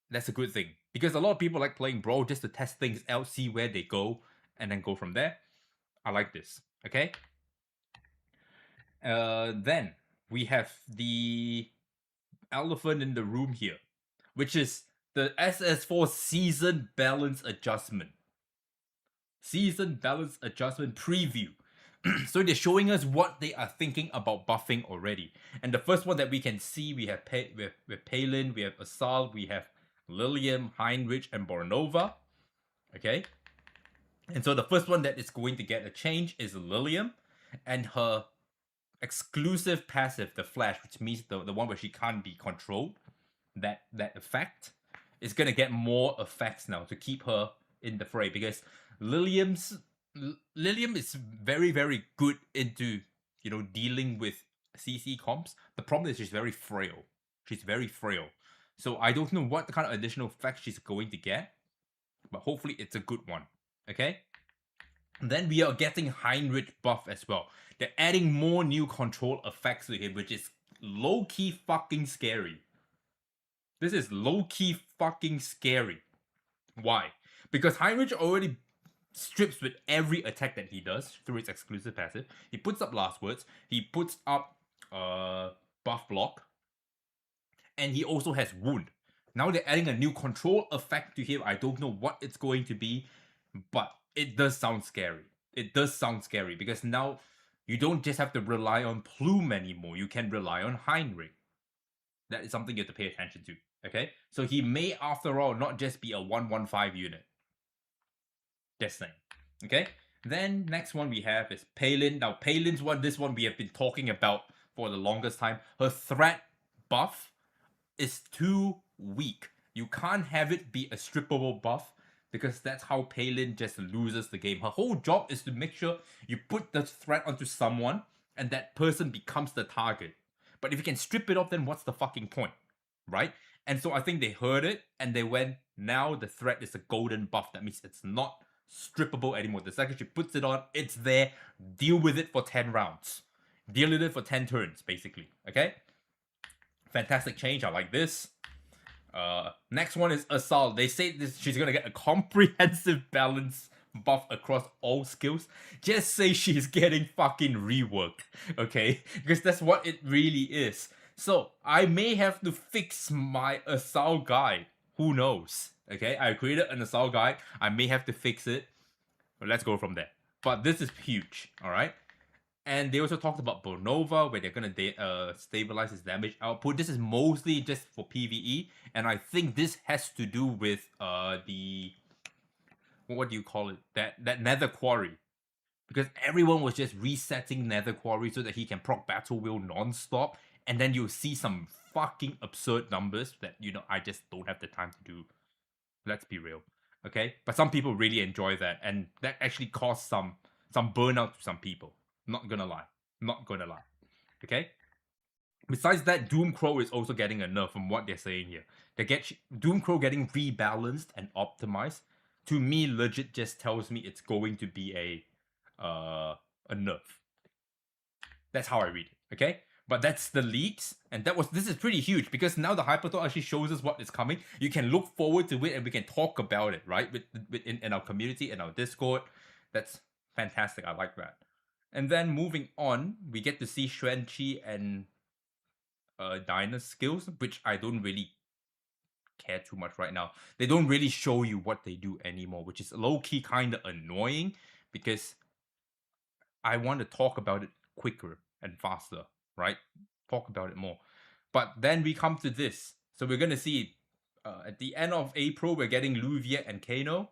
Speaker 2: That's a good thing, because a lot of people like playing Brawl just to test things out, see where they go, and then go from there. I like this, okay? Then we have the elephant in the room here, which is the SS4 Season Balance Adjustment. Season Balance Adjustment Preview. So they're showing us what they are thinking about buffing already. And the first one that we can see, we have Palin, we have Assault, we have Lilium, Heinrich, and Bornova. Okay? And so the first one that is going to get a change is Lilium, and her exclusive passive, the Flash, which means the one where she can't be controlled, that effect, is going to get more effects now to keep her in the fray, because Lilium is very, very good into, you know, dealing with CC comps. The problem is she's very frail. She's very frail. So I don't know what kind of additional effects she's going to get, but hopefully it's a good one. Okay? And then we are getting Heinrich buff as well. They're adding more new control effects to him, which is low-key fucking scary. This is low-key fucking scary. Why? Because Heinrich already strips with every attack that he does through his exclusive passive. He puts up Last Words. He puts up Buff Block. And he also has Wound. Now they're adding a new control effect to him. I don't know what it's going to be, but it does sound scary. It does sound scary, because now you don't just have to rely on Plume anymore. You can rely on Heinrich. That is something you have to pay attention to. Okay? So he may, after all, not just be a 1-1-5 unit. Just saying. Okay? Then next one we have is Palin. Now Palin's one, this one we have been talking about for the longest time. Her threat buff is too weak. You can't have it be a strippable buff, because that's how Palin just loses the game. Her whole job is to make sure you put the threat onto someone and that person becomes the target. But if you can strip it off, then what's the fucking point? Right? And so I think they heard it and they went, now the threat is a golden buff. That means it's not strippable anymore. The second she puts it on, it's there. Deal with it for 10 rounds. Deal with it for 10 turns, basically. Okay? Fantastic change. I like this. Next one is Assault. They say she's gonna get a comprehensive balance buff across all skills. Just say she's getting fucking reworked, okay? Because that's what it really is. So I may have to fix my Assault guide. Who knows? Okay, I created an Assault guide. I may have to fix it. But let's go from there. But this is huge, alright? And they also talked about Bornova, where they're going to stabilize his damage output. This is mostly just for PvE. And I think this has to do with the... What do you call it? That Nether Quarry. Because everyone was just resetting Nether Quarry so that he can proc Battle Wheel non-stop. And then you'll see some fucking absurd numbers that, you know, I just don't have the time to do. Let's be real. Okay? But some people really enjoy that. And that actually caused some burnout to some people. Not gonna lie. Not gonna lie. Okay? Besides that, Doomcrow is also getting a nerf from what they're saying here. They get Doomcrow getting rebalanced and optimized. To me, legit just tells me it's going to be a nerf. That's how I read it. Okay? But that's the leaks, and this is pretty huge because now the HYPERTALK actually shows us what is coming. You can look forward to it, and we can talk about it, right? In our community, in our Discord. That's fantastic. I like that. And then moving on, we get to see Xuanqi and Dinah's skills, which I don't really care too much right now. They don't really show you what they do anymore, which is low-key kind of annoying because I want to talk about it quicker and faster, right? Talk about it more. But then we come to this. So we're going to see at the end of April, we're getting Luviet and Kano,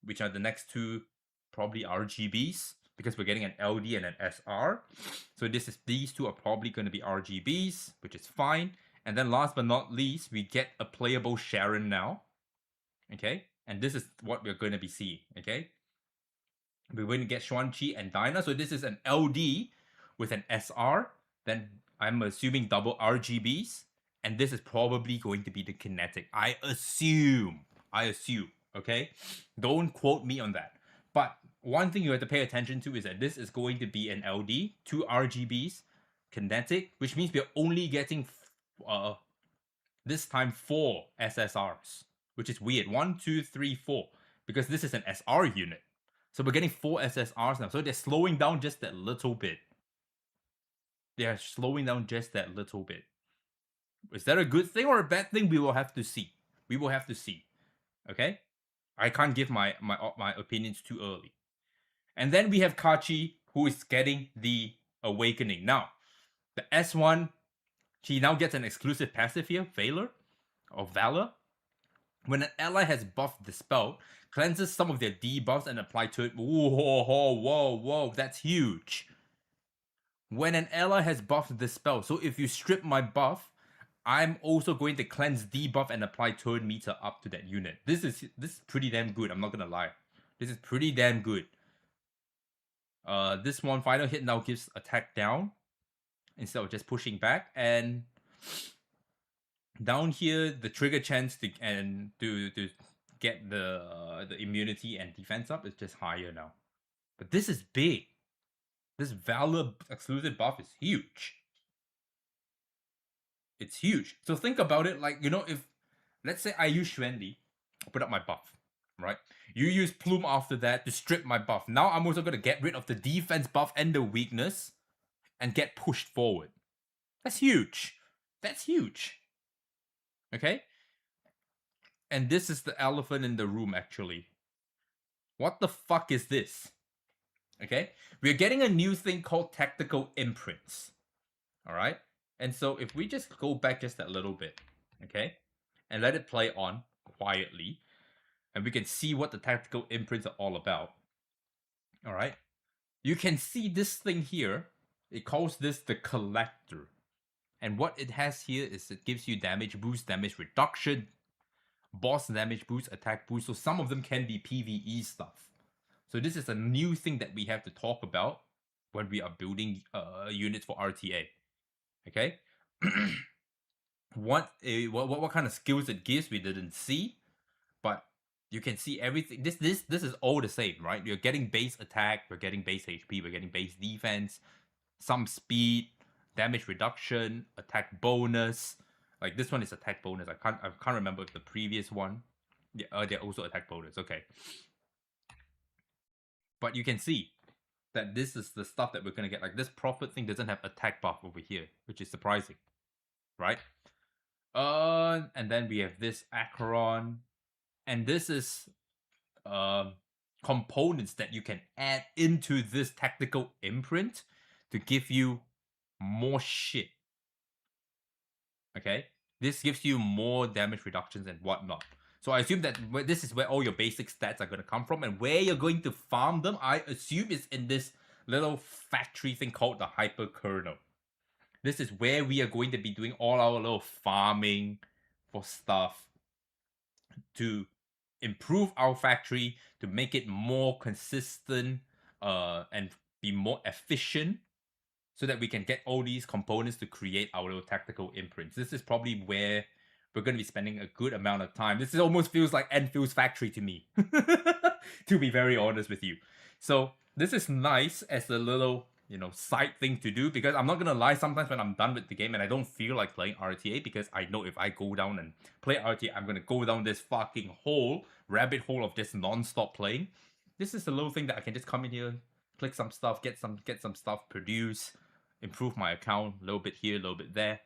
Speaker 2: which are the next two probably RGBs because we're getting an LD and an SR. So these two are probably going to be RGBs, which is fine. And then last but not least, we get a playable Sharon now. Okay? And this is what we're going to be seeing. Okay? We're going to get Xuanqi and Dinah. So this is an LD with an SR. Then I'm assuming double RGBs. And this is probably going to be the kinetic. I assume. Okay? Don't quote me on that. But one thing you have to pay attention to is that this is going to be an LD, 2 RGBs, kinetic, which means we're only getting this time 4 SSRs, which is weird. 1, 2, 3, 4, because this is an SR unit. So we're getting 4 SSRs now. So they're slowing down just that little bit. Is that a good thing or a bad thing? We will have to see. Okay? I can't give my opinions too early. And then we have Kachi, who is getting the Awakening. Now, the S1, she now gets an exclusive passive here, Valor. When an ally has buffed Dispelled, cleanses some of their debuffs and apply to it. Whoa, that's huge. When an ally has buffed Dispelled, so if you strip my buff, I'm also going to cleanse debuff and apply turn meter up to that unit. This is pretty damn good, I'm not gonna lie. This is pretty damn good. This one final hit now gives attack down instead of just pushing back, and down here the trigger chance to get the immunity and defense up is just higher now. But this is big. This Valor exclusive buff is huge. It's huge. So think about it like, if let's say I use Xuanli, put up my buff, right? You use Plume after that to strip my buff. Now I'm also going to get rid of the defense buff and the weakness and get pushed forward. That's huge. Okay? And this is the elephant in the room, actually. What the fuck is this? Okay? We're getting a new thing called Tactical Imprints. Alright? And so if we just go back just a little bit, okay? And let it play on quietly. And we can see what the Tactical Imprints are all about. Alright? You can see this thing here. It calls this the Collector. And what it has here is it gives you damage boost, damage reduction, boss damage boost, attack boost. So some of them can be PvE stuff. So this is a new thing that we have to talk about when we are building units for RTA. Okay? What kind of skills it gives we didn't see, but you can see everything. This is all the same, right? You're getting base attack, we're getting base HP, we're getting base defense, some speed, damage reduction, attack bonus. Like this one is attack bonus. I can't remember if the previous one. Yeah, they're also attack bonus. Okay. But you can see that this is the stuff that we're gonna get. Like this Prophet thing doesn't have attack buff over here, which is surprising, right? And then we have this Acheron, and this is components that you can add into this Tactical Imprint to give you more shit. Okay, this gives you more damage reductions and whatnot. So I assume that this is where all your basic stats are going to come from, and where you're going to farm them, I assume, is in this little factory thing called the Hyper Kernel. This is where we are going to be doing all our little farming for stuff to improve our factory, to make it more consistent and be more efficient. so that we can get all these components to create our little tactical imprints. This is probably where we're going to be spending a good amount of time. This almost feels like Enfield's factory to me, to be very honest with you. So this is nice as a little, you know, side thing to do, because I'm not going to lie, sometimes when I'm done with the game and I don't feel like playing RTA, because I know if I go down and play RTA, I'm going to go down this fucking rabbit hole of just non-stop playing. This is a little thing that I can just come in here, click some stuff, get some stuff, produce, improve my account, a little bit here, a little bit there.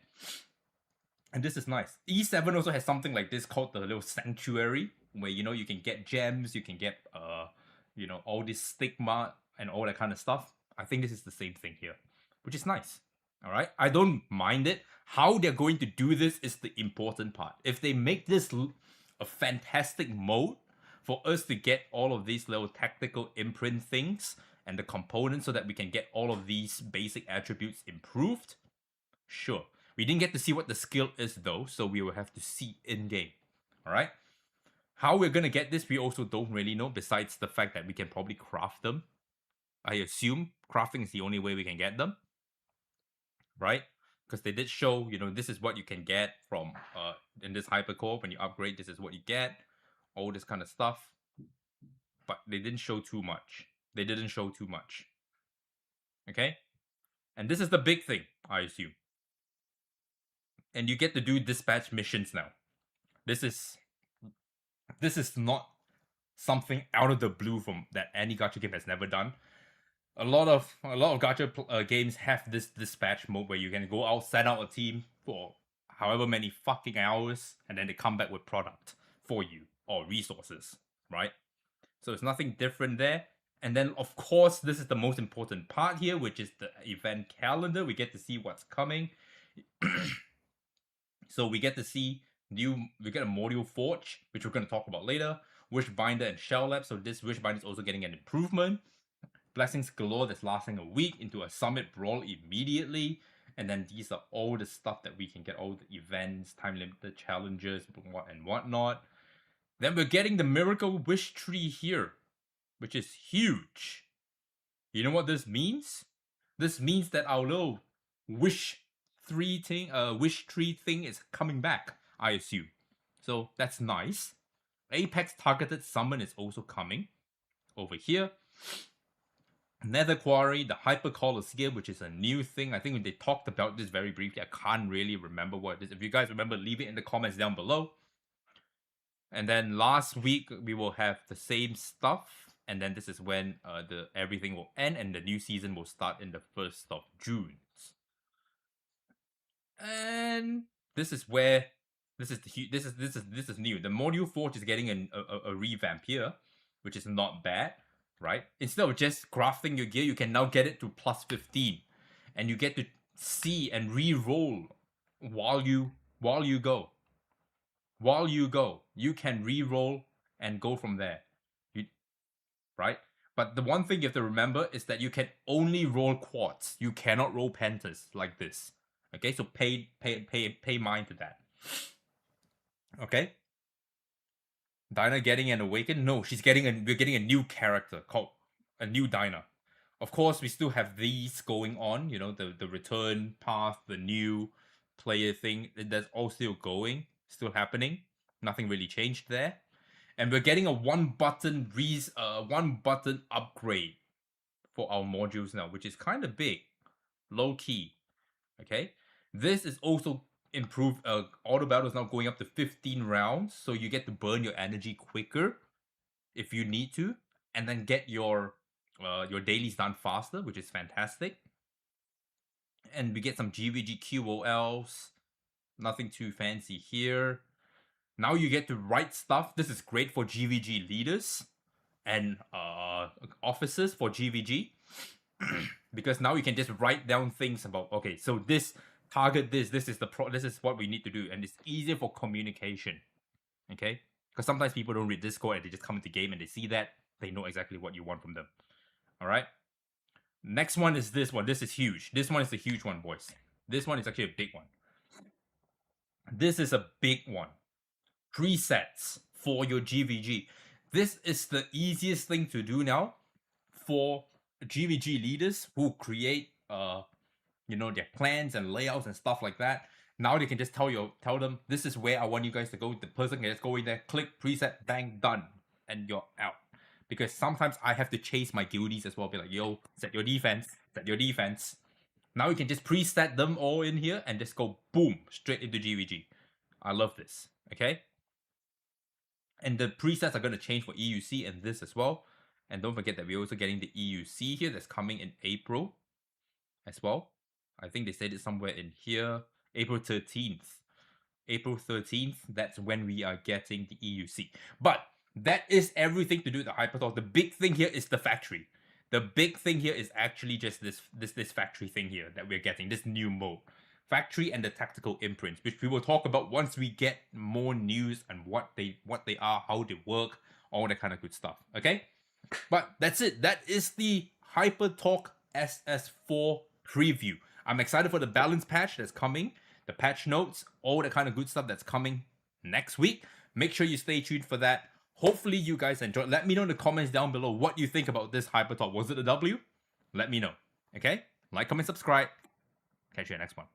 Speaker 2: And this is nice. E7 also has something like this called the little sanctuary, where, you know, you can get gems, you can get, you know, all this stigma and all that kind of stuff. I think this is the same thing here, which is nice. All right, I don't mind it. How they're going to do this is the important part. If they make this a fantastic mode for us to get all of these little tactical imprint things and the components so that we can get all of these basic attributes improved, sure. We didn't get to see what the skill is though, so we will have to see in-game. Alright? How we're gonna get this, we also don't really know, besides the fact that we can probably craft them. I assume crafting is the only way we can get them. Right? Because they did show, you know, this is what you can get from, in this hypercore. When you upgrade, this is what you get. All this kind of stuff. But they didn't show too much. They didn't show too much. Okay? And this is the big thing, I assume. And you get to do dispatch missions now. This is not something out of the blue from that any gacha game has never done. A lot of gacha games have this dispatch mode where you can go out, send out a team for however many fucking hours, and then they come back with product for you or resources, right? So it's nothing different there. And then, of course, this is the most important part here, which is the event calendar. We get to see what's coming. So we get to see we get a module forge, which we're going to talk about later. Wishbinder and Shell Lab. So this Wishbinder is also getting an improvement. Blessings galore that's lasting a week into a summit brawl immediately. And then these are all the stuff that we can get, all the events, time limited challenges, and whatnot. Then we're getting the Miracle Wish Tree here, which is huge. You know what this means? This means that our little wish tree thing is coming back, I assume. So that's nice. Apex targeted summon is also coming over here. Nether Quarry, the Hyper Colosseum, which is a new thing. I think they talked about this very briefly. I can't really remember what it is. If you guys remember, leave it in the comments down below. And then last week we will have the same stuff, and then this is when everything will end and the new season will start in the 1st of June. And this is where this is new. The module forge is getting a revamp here, which is not bad, right? Instead of just crafting your gear, you can now get it to plus 15, and you get to see and re-roll while you go. While you go, you can re-roll and go from there, right? But the one thing you have to remember is that you can only roll quads. You cannot roll pentas like this. Okay, so pay mind to that. Okay. Dinah getting an awaken? No, we're getting a new character called a new Dinah. Of course, we still have these going on, you know, the return path, the new player thing, that's all still going, still happening. Nothing really changed there. And we're getting a one button upgrade for our modules now, which is kind of big, low key. Okay, this is also improved. Auto battle is now going up to 15 rounds, so you get to burn your energy quicker if you need to, and then get your dailies done faster, which is fantastic. And we get some GVG QOLs. Nothing too fancy here. Now you get to write stuff. This is great for GVG leaders and officers for GVG. Because now you can just write down things about, okay, so this target this is what we need to do, and it's easier for communication. Okay, because sometimes people don't read Discord and they just come into game and they see that, they know exactly what you want from them. All right, next one is this one. This is huge. This one is a huge one, boys. This one is actually a big one. This is a big one. Presets for your GVG. This is the easiest thing to do now for GVG leaders who create you know, their plans and layouts and stuff like that. Now they can just tell them, this is where I want you guys to go. The person can just go in there, click, preset, bang, done, and you're out. Because sometimes I have to chase my guildies as well, be like, yo, set your defense, set your defense. Now you can just preset them all in here and just go, boom, straight into GVG. I love this, okay? And the presets are going to change for EUC and this as well. And don't forget that we're also getting the EUC here that's coming in April as well. I think they said it somewhere in here. April 13th. April 13th, that's when we are getting the EUC. But that is everything to do with the HYPERTALK. The big thing here is the factory. The big thing here is actually just this factory thing here that we're getting, this new mode. Factory and the tactical imprints, which we will talk about once we get more news and what they are, how they work, all that kind of good stuff. Okay? But that's it. That is the HYPERTALK SS4 preview. I'm excited for the balance patch that's coming, the patch notes, all that kind of good stuff that's coming next week. Make sure you stay tuned for that. Hopefully you guys enjoyed. Let me know in the comments down below what you think about this HYPERTALK. Was it a W? Let me know. Okay? Like, comment, subscribe. Catch you in the next one.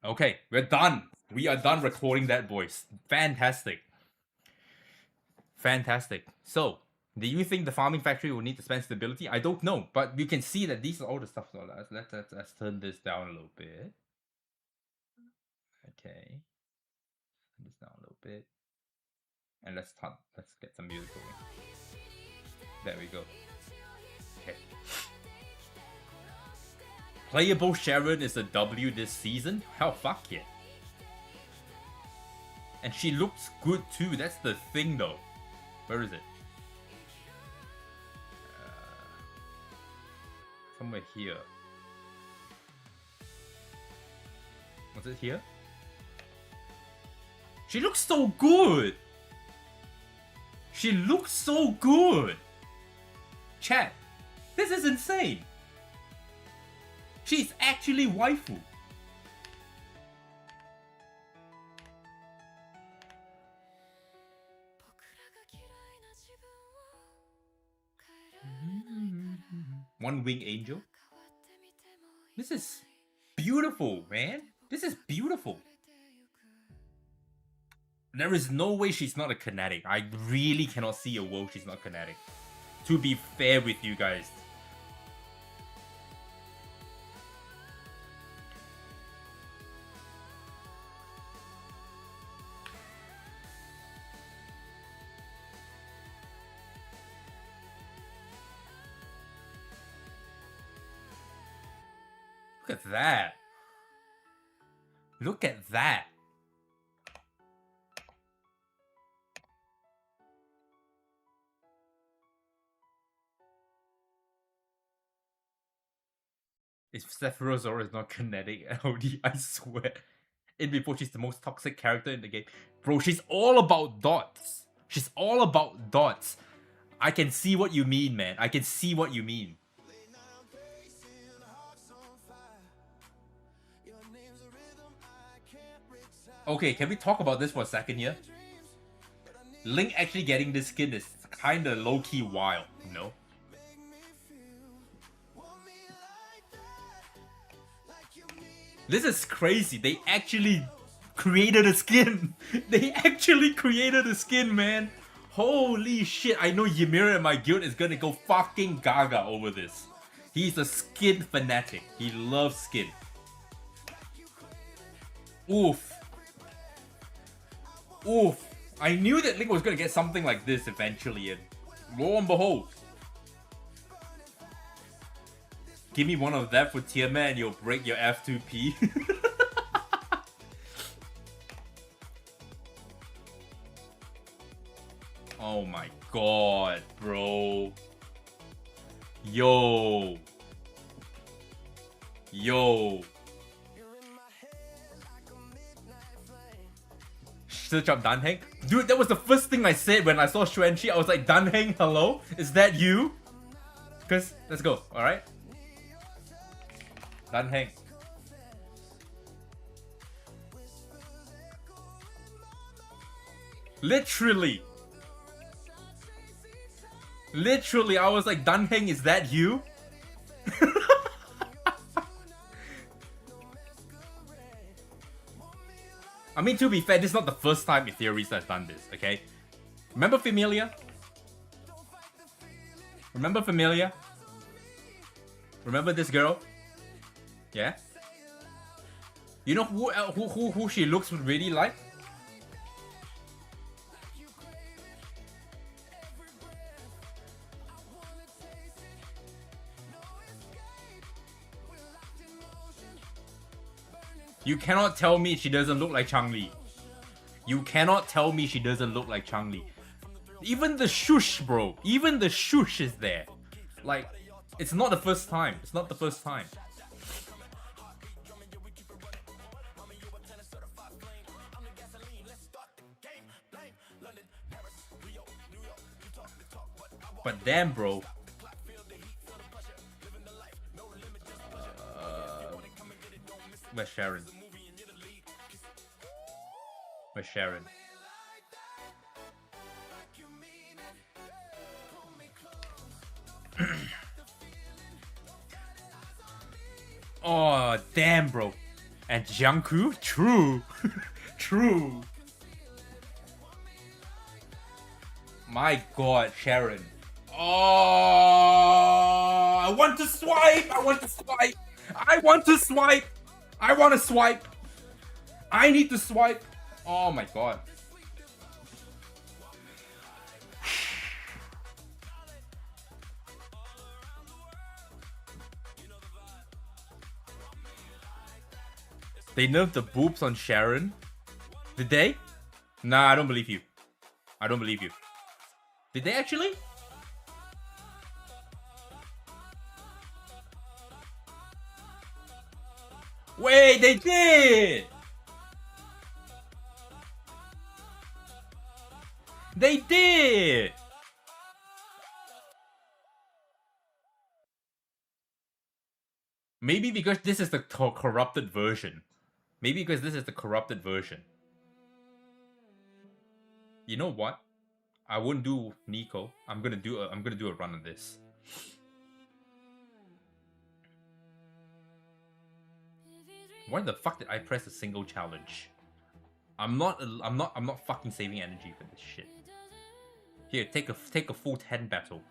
Speaker 2: Okay, we're done. We are done recording that voice. Fantastic. Fantastic. So, do you think the farming factory will need to spend stability? I don't know, but you can see that these are all the stuff. So let's turn this down a little bit. Okay. Turn this down a little bit. And let's get some music going. There we go. Okay. Playable Sharon is a W this season? Hell, fuck yeah. And she looks good too. That's the thing though. Where is it? Somewhere here. Was it here? She looks so good! She looks so good! Chat, this is insane! She's actually waifu. One wing angel. This is beautiful, man. This is beautiful. There is no way she's not a kinetic. I really cannot see a world she's not kinetic. To be fair with you guys. Look at that. Look at that. If Sephiroth is not kinetic, LD, I swear. In before she's the most toxic character in the game. Bro, she's all about dots. She's all about dots. I can see what you mean, man. I can see what you mean. Okay, can we talk about this for a second here? Link actually getting this skin is kinda low-key wild, you know? This is crazy. They actually created a skin. They actually created a skin, man. Holy shit. I know Ymir in my guild is gonna go fucking gaga over this. He's a skin fanatic. He loves skin. Oof. Oof. I knew that Link was gonna get something like this eventually, and lo and behold. Give me one of that for Tiamat and you'll break your F2P. Oh my god, bro. Yo. Yo. Search up Danheng. Dude, that was the first thing I said when I saw Xuanqi. I was like, Danheng, hello? Is that you? Cause, let's go, alright? Danheng. Literally. Literally, I was like, Danheng, is that you? I mean, to be fair, this is not the first time Etheria has done this, okay? Remember Familia? Remember Familia? Remember this girl? Yeah? You know who she looks really like? You cannot tell me she doesn't look like Chang-Li. You cannot tell me she doesn't look like Chang-Li. Even the shush, bro. Even the shush is there. Like, it's not the first time. It's not the first time. But damn, bro. Where's Sharon? Where's Sharon? Oh, damn, bro. And Jiangku? True. True. My god, Sharon. Oh, I want to swipe. I want to swipe. I want to swipe. I want to swipe. I need to swipe. Oh my god. They nerfed the boobs on Sharon. Did they? Nah, I don't believe you. I don't believe you. Did they actually? Wait, they did! They did! Maybe because this is the corrupted version. Maybe because this is the corrupted version. You know what? I won't do Nico. I'm gonna do a run on this. Why the fuck did I press a single challenge? I'm not fucking saving energy for this shit. Here, take a full 10 battle.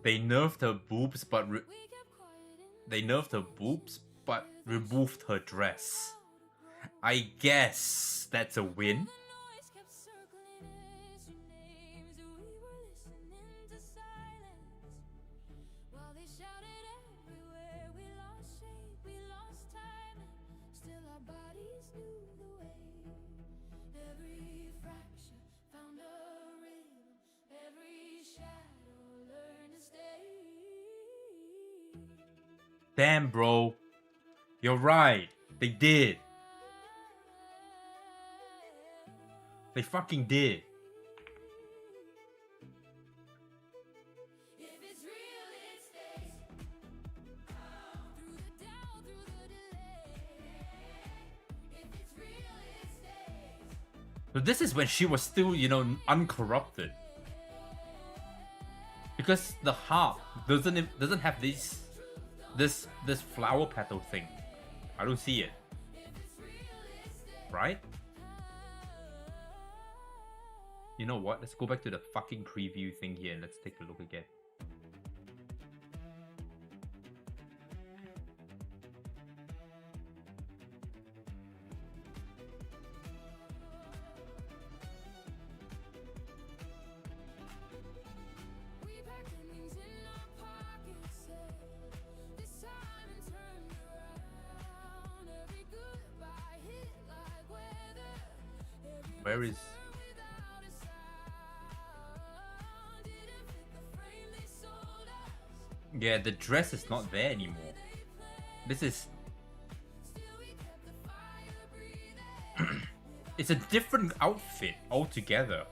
Speaker 2: They nerfed her boobs, but removed her dress. I guess that's a win. Damn, bro. You're right. They did. They fucking did. But this is when she was still, you know, uncorrupted. Because the harp doesn't have this flower petal thing. I don't see it. Right? You know what? Let's go back to the fucking preview thing here and let's take a look again. Where is... Yeah, the dress is not there anymore. This is... It's a different outfit altogether.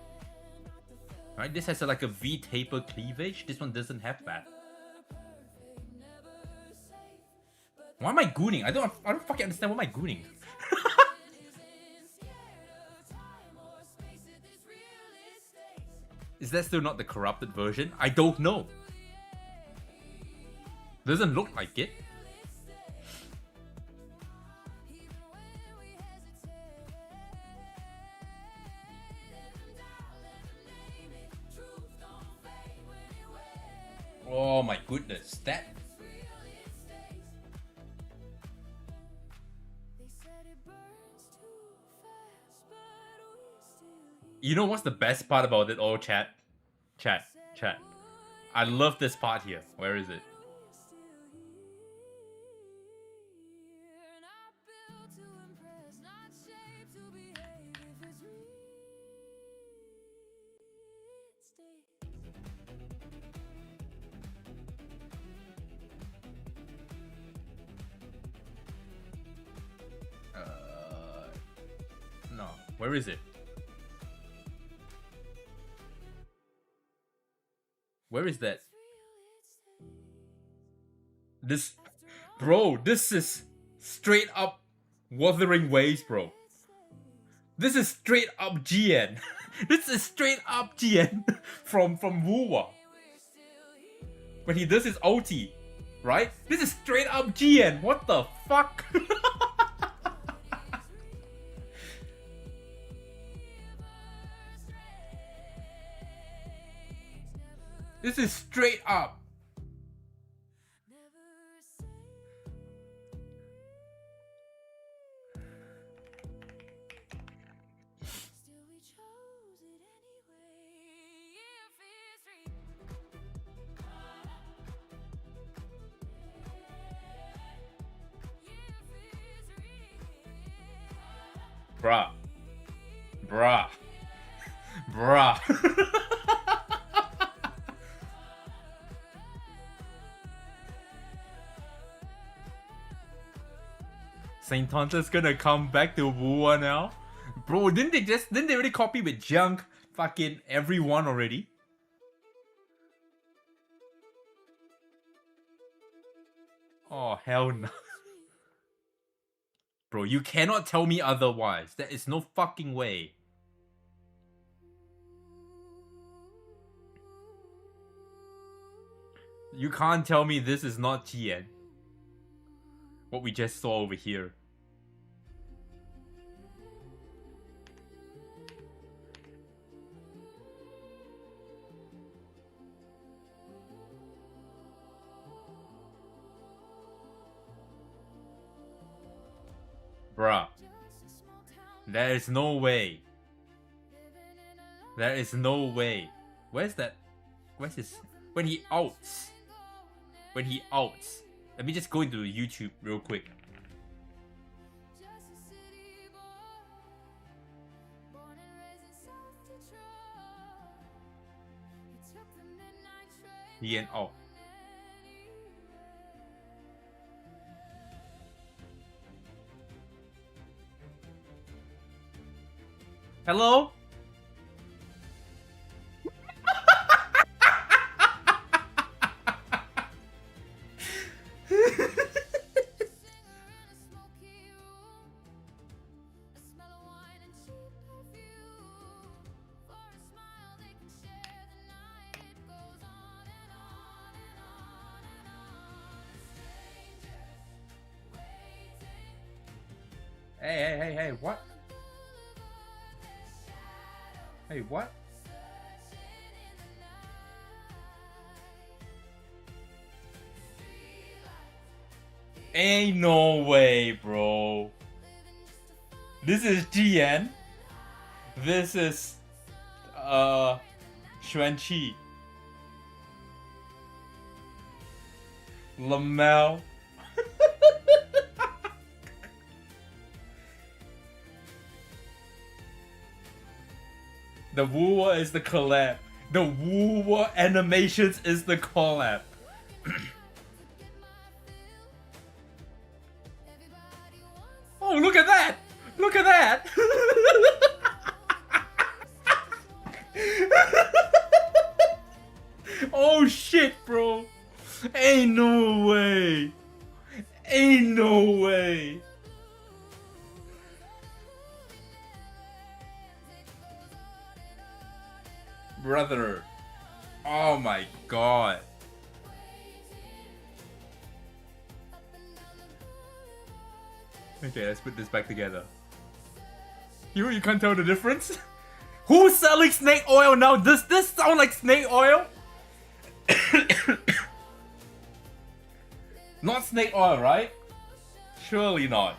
Speaker 2: Right? This has like a V-taper cleavage. This one doesn't have that. Why am I gooning? I don't fucking understand. What am I gooning? Is that still not the corrupted version? I don't know. Doesn't look like it. Oh my goodness, that. You know what's the best part about it all, chat? Chat. I love this part here. Where is it? No. Where is it? Where is that? This, bro, this is straight up Wuthering Waves, bro. This is straight up GN. This is straight up GN from Wuwa. When he does his ulti, right? This is straight up GN. What the fuck? This is straight up. Bruh. Saint Tonta's gonna come back to Wuwa now? Bro, didn't they already copy with Junk fucking everyone already? Oh, hell no. Bro, you cannot tell me otherwise. There is no fucking way. You can't tell me this is not GN. What we just saw over here. Bruh. There is no way. There is no way. Where's that? Where's his... When he outs. When he outs. Let me just go into YouTube real quick. He and out. Hello? Hey, what? Hey, what? Ain't no way, bro. This is GN. This is Xuanqi. Lamel. The Wuwa is the collab. The Wuwa animations is the collab. Oh, look at that! Look at that! Oh shit, bro! Ain't no way! Ain't no way! Brother. Oh my god. Okay, let's put this back together. You can't tell the difference? Who's selling snake oil now? Does this sound like snake oil? Not snake oil, right? Surely not.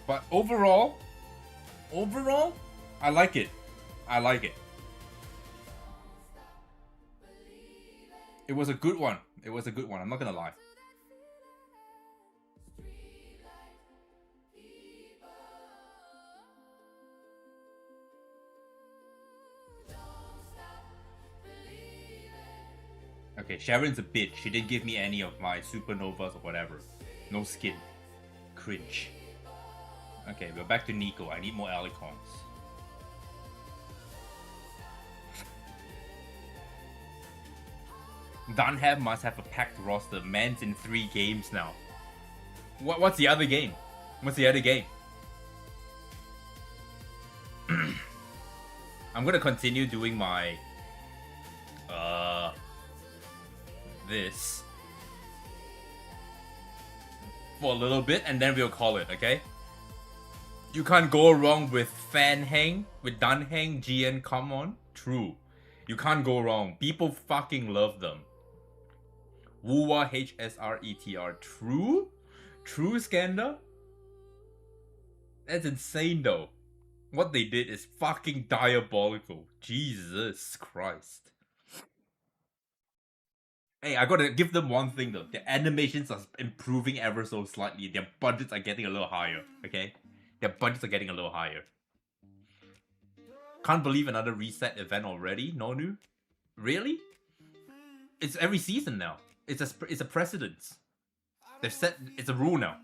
Speaker 2: But overall, I like it. I like it. It was a good one. It was a good one. I'm not gonna lie. Okay, Sharon's a bitch. She didn't give me any of my supernovas or whatever. No skin. Cringe. Okay, we're back to Nico. I need more Alicons. Dunham must have a packed roster. Man's in 3 games now. What's the other game? What's the other game? I'm gonna continue doing my this for a little bit and then we'll call it, okay? You can't go wrong with Fan Hang, with Dun Hang, GN, come on. True. You can't go wrong. People fucking love them. Wuwa HSRETR. True? True, Skanda? That's insane though. What they did is fucking diabolical. Jesus Christ. Hey, I gotta give them one thing though. Their animations are improving ever so slightly. Their budgets are getting a little higher, okay? Their budgets are getting a little higher. Can't believe another reset event already, Nonu? Really? It's every season now. It's a precedence. They've set, it's a rule now.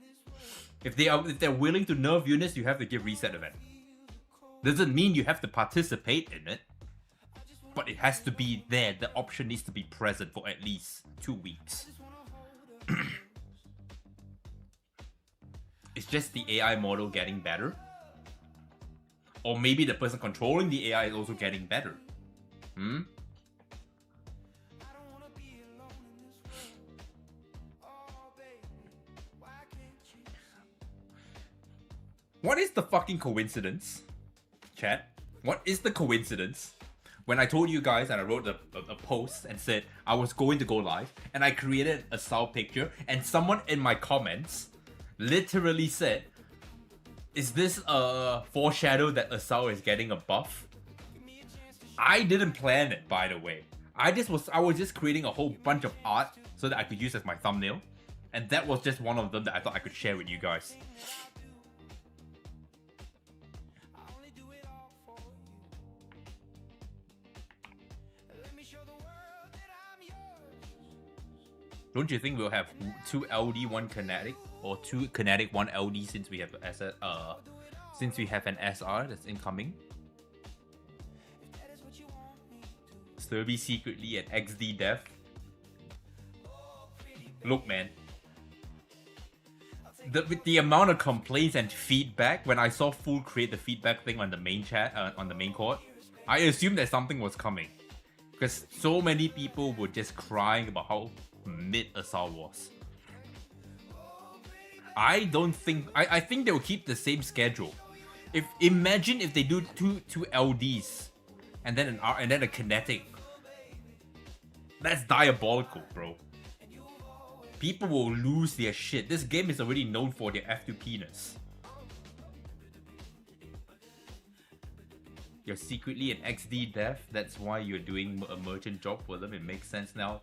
Speaker 2: If they're willing to nerf units, you have to give reset event. Doesn't mean you have to participate in it, but it has to be there. The option needs to be present for at least 2 weeks. It's just the AI model getting better. Or maybe the person controlling the AI is also getting better. What is the fucking coincidence? Chat? What is the coincidence? When I told you guys and I wrote a post and said I was going to go live and I created a Sao picture and someone in my comments literally said, is this a foreshadow that Asao is getting a buff? I didn't plan it, by the way. I was just creating a whole bunch of art so that I could use as my thumbnail. And that was just one of them that I thought I could share with you guys. Don't you think we'll have 2 LD, 1 kinetic, or 2 kinetic, 1 LD since we have an SR that's incoming? Sterby secretly at XD dev. Look, man. With the amount of complaints and feedback, when I saw Fool create the feedback thing on the main chat, on the main court, I assumed that something was coming. Because so many people were just crying about how mid Assault was. I think they will keep the same schedule. Imagine if they do two LDs and then a kinetic. That's diabolical, bro. People will lose their shit. This game is already known for their F2P-ness. You're secretly an XD dev, that's why you're doing a merchant job for them. It makes sense now.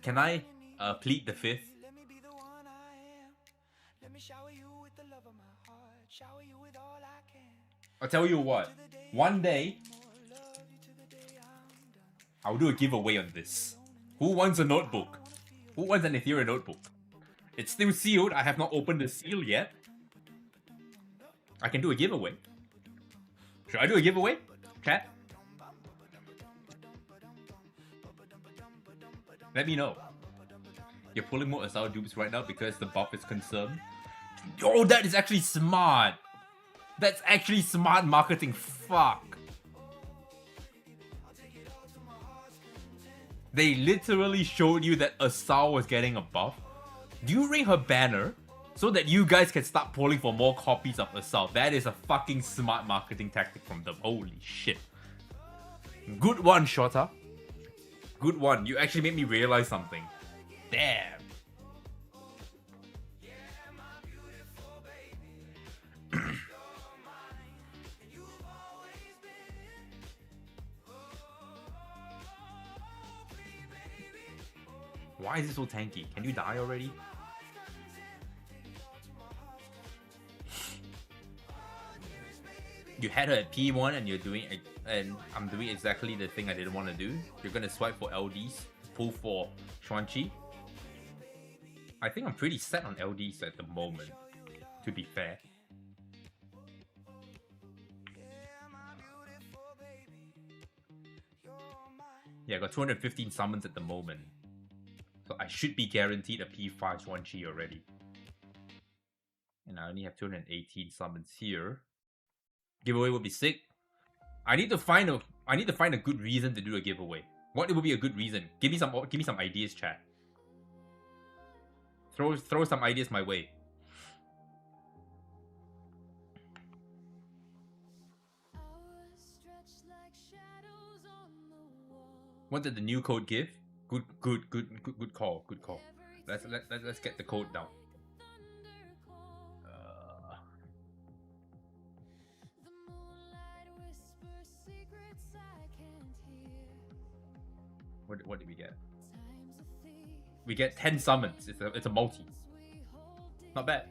Speaker 2: Can I plead the fifth? I'll tell you what, one day I'll do a giveaway on this. Who wants a notebook? Who wants an Etheria notebook? It's still sealed. I have not opened the seal yet. I can do a giveaway. Should I do a giveaway? Chat? Let me know. You're pulling more Asao dupes right now because the buff is concerned. Oh, that is actually smart. That's actually smart marketing. Fuck. They literally showed you that Asao was getting a buff. Do you ring her banner so that you guys can start pulling for more copies of Asao? That is a fucking smart marketing tactic from them. Holy shit. Good one, Shota. Good one. You actually made me realize something. Damn. Why is it so tanky? Can you die already? You had her at P1 and you're doing, and I'm doing exactly the thing I didn't want to do. You're gonna swipe for LDs, pull for Chuanchi. I think I'm pretty set on LDs at the moment, to be fair. Yeah, I got 215 summons at the moment. So I should be guaranteed a P5 Chuanchi already. And I only have 218 summons here. Giveaway would be sick. I need to find a good reason to do a giveaway. What would be a good reason? Give me some ideas, chat. Throw some ideas my way. What did the new code give? Good call. Good call. Let's get the code down. What did we get? We get 10 summons. It's a multi. Not bad.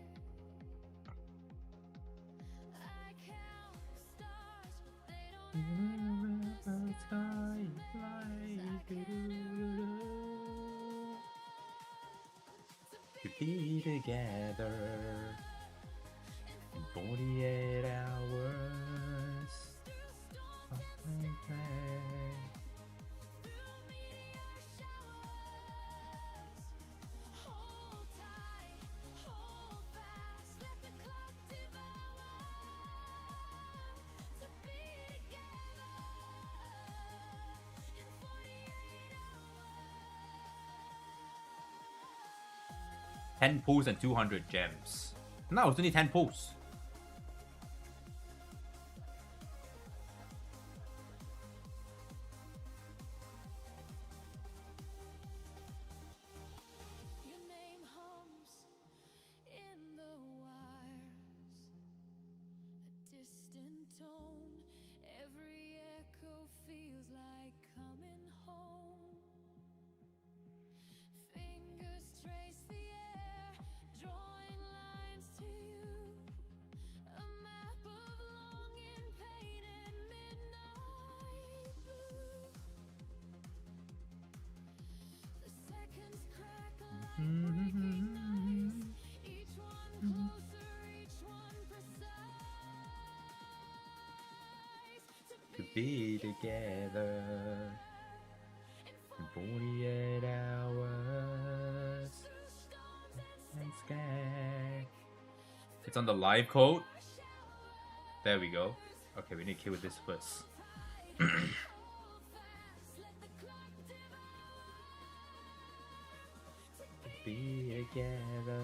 Speaker 2: To be together in 48 hours. $10 pulls and 200 gems. No, it's only 10 pulls. To be together in 48 hours. Let's get. It's on the live code. There we go. Okay, we need to kill with this first. Be together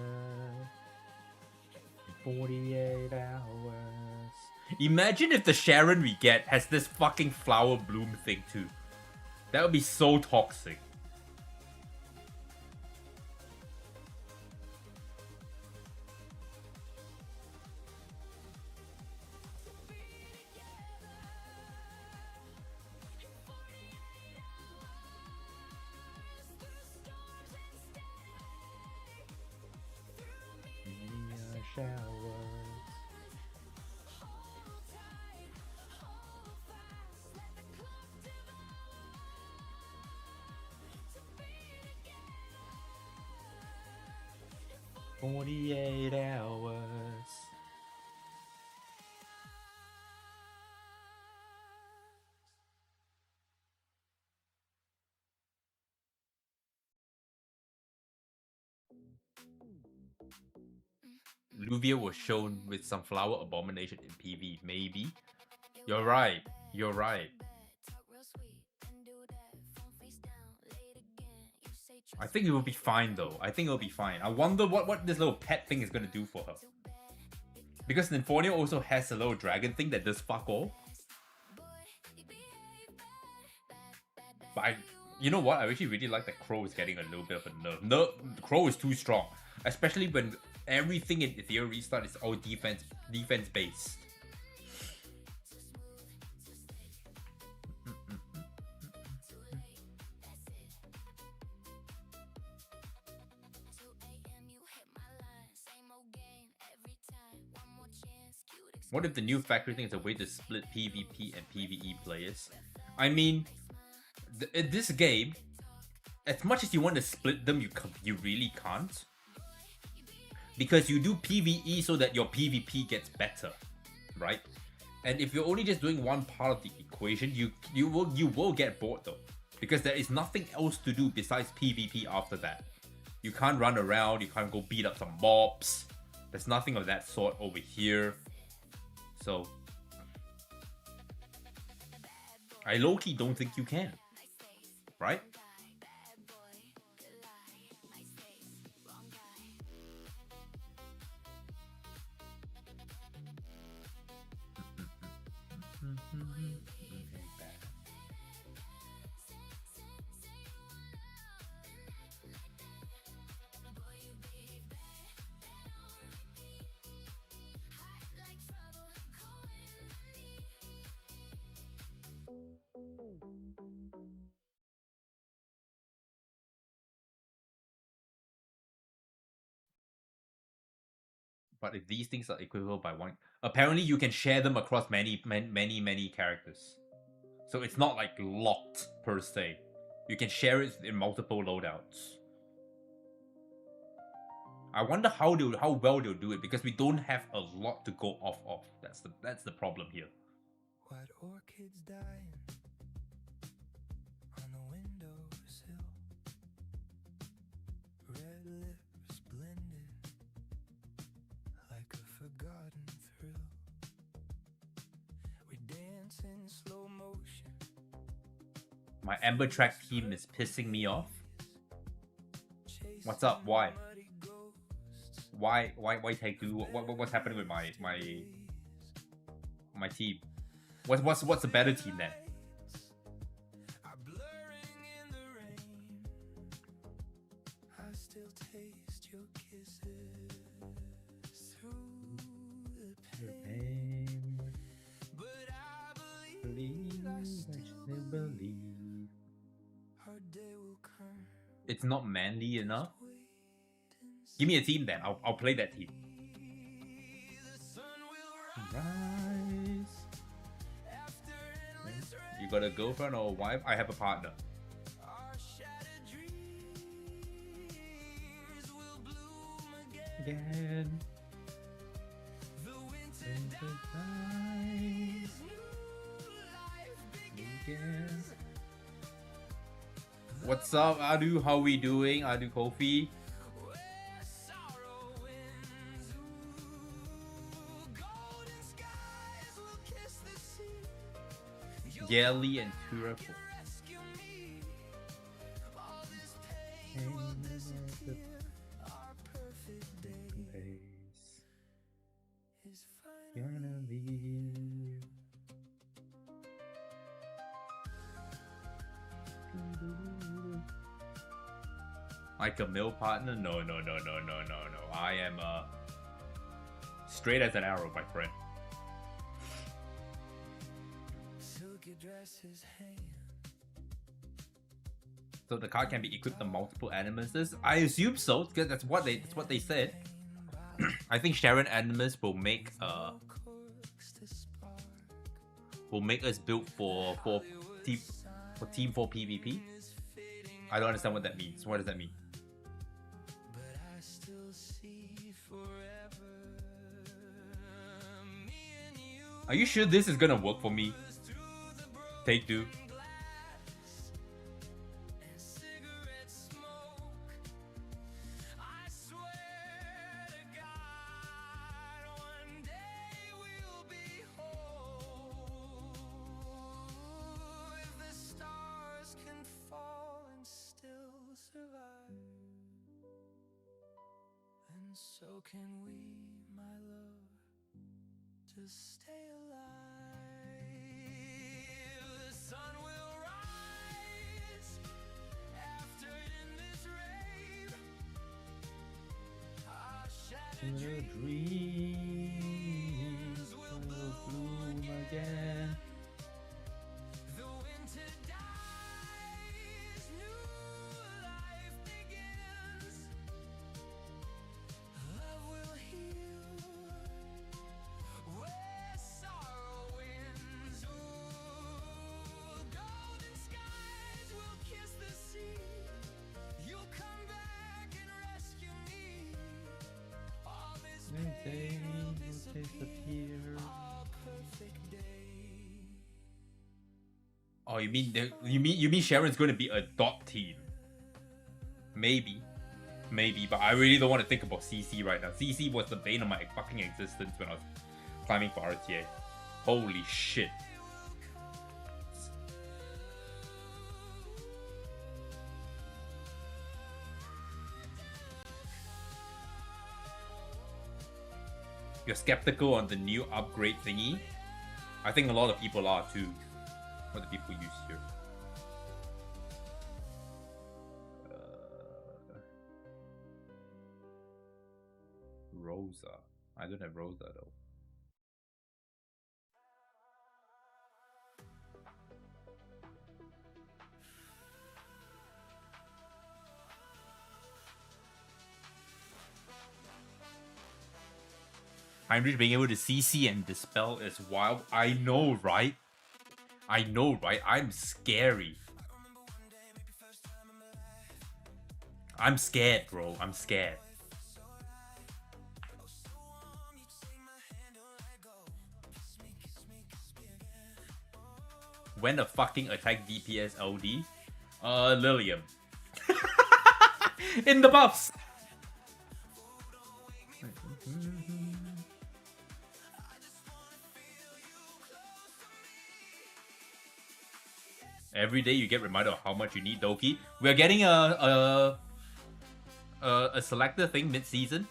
Speaker 2: in 48 hours. Imagine if the Sharon we get has this fucking flower bloom thing too. That would be so toxic. Luvia was shown with some flower abomination in PV. Maybe. You're right. You're right. I think it will be fine though. I think it'll be fine. I wonder what this little pet thing is gonna do for her. Because Nymphonia also has a little dragon thing that does fuck all. But you know what? I actually really like that Crow is getting a little bit of a nerf. No, Crow is too strong. Especially when everything in Etheria restart is all defense based. What if the new factory thing is a way to split PvP and PvE players? I mean, in this game, as much as you want to split them, you really can't. Because you do PvE so that your PvP gets better, right? And if you're only just doing one part of the equation, you will get bored though. Because there is nothing else to do besides PvP after that. You can't run around, you can't go beat up some mobs. There's nothing of that sort over here. So, I low-key don't think you can, right? But if these things are equivalent by one, apparently you can share them across many characters. So it's not like locked per se. You can share it in multiple loadouts. I wonder how well they'll do it because we don't have a lot to go off of. That's the problem here.
Speaker 12: White orchids dying on the windowsill. Red lips blended like a forgotten thrill. We dance in slow motion.
Speaker 2: My Amber Track team is pissing me off. What's up? Why? Why take two? What's happening with my team? What's a better team then?
Speaker 12: I still taste your kisses through the pain. But I believe I still
Speaker 2: believe.
Speaker 12: our day will come.
Speaker 2: It's not manly enough. Give me a team then. I'll play that team. Rise. You got a girlfriend or a wife? I have a partner. Again. Again. What's up, Adu? How we doing? Adu Kofi. Yelly and Turafo. Gonna leave. Like a male partner? No. I am straight as an arrow, my friend. So the card can be equipped on multiple animuses. I assume so, because that's what they said. I think Sharon Animus will make us build for team 4 PvP. I don't understand what that means. What does that mean? Are you sure this is gonna work for me? Take two.
Speaker 12: so can we, my love, just stay alive. The sun will rise after endless rave. Our shattered
Speaker 2: dreams will bloom again.
Speaker 12: The winter dies, new life begins. Love will heal where sorrow wins. Ooh, golden skies will kiss the sea. You'll come back and rescue me. All this pain will disappear. All perfect day.
Speaker 2: Oh, you mean Sharon's going to be a dot team? Maybe, but I really don't want to think about CC right now. CC was the bane of my fucking existence when I was climbing for RTA. Holy shit. You're skeptical on the new upgrade thingy? I think a lot of people are too. What do people use here? Rosa. I don't have Rosa though. Heinrich being able to CC and dispel is wild. I know, right? I know, right? I'm scary. I'm scared, bro. I'm scared. When the fucking attack DPS LD? Lilium. In the buffs! Every day you get reminded of how much you need Doki. We're getting a selector thing mid-season.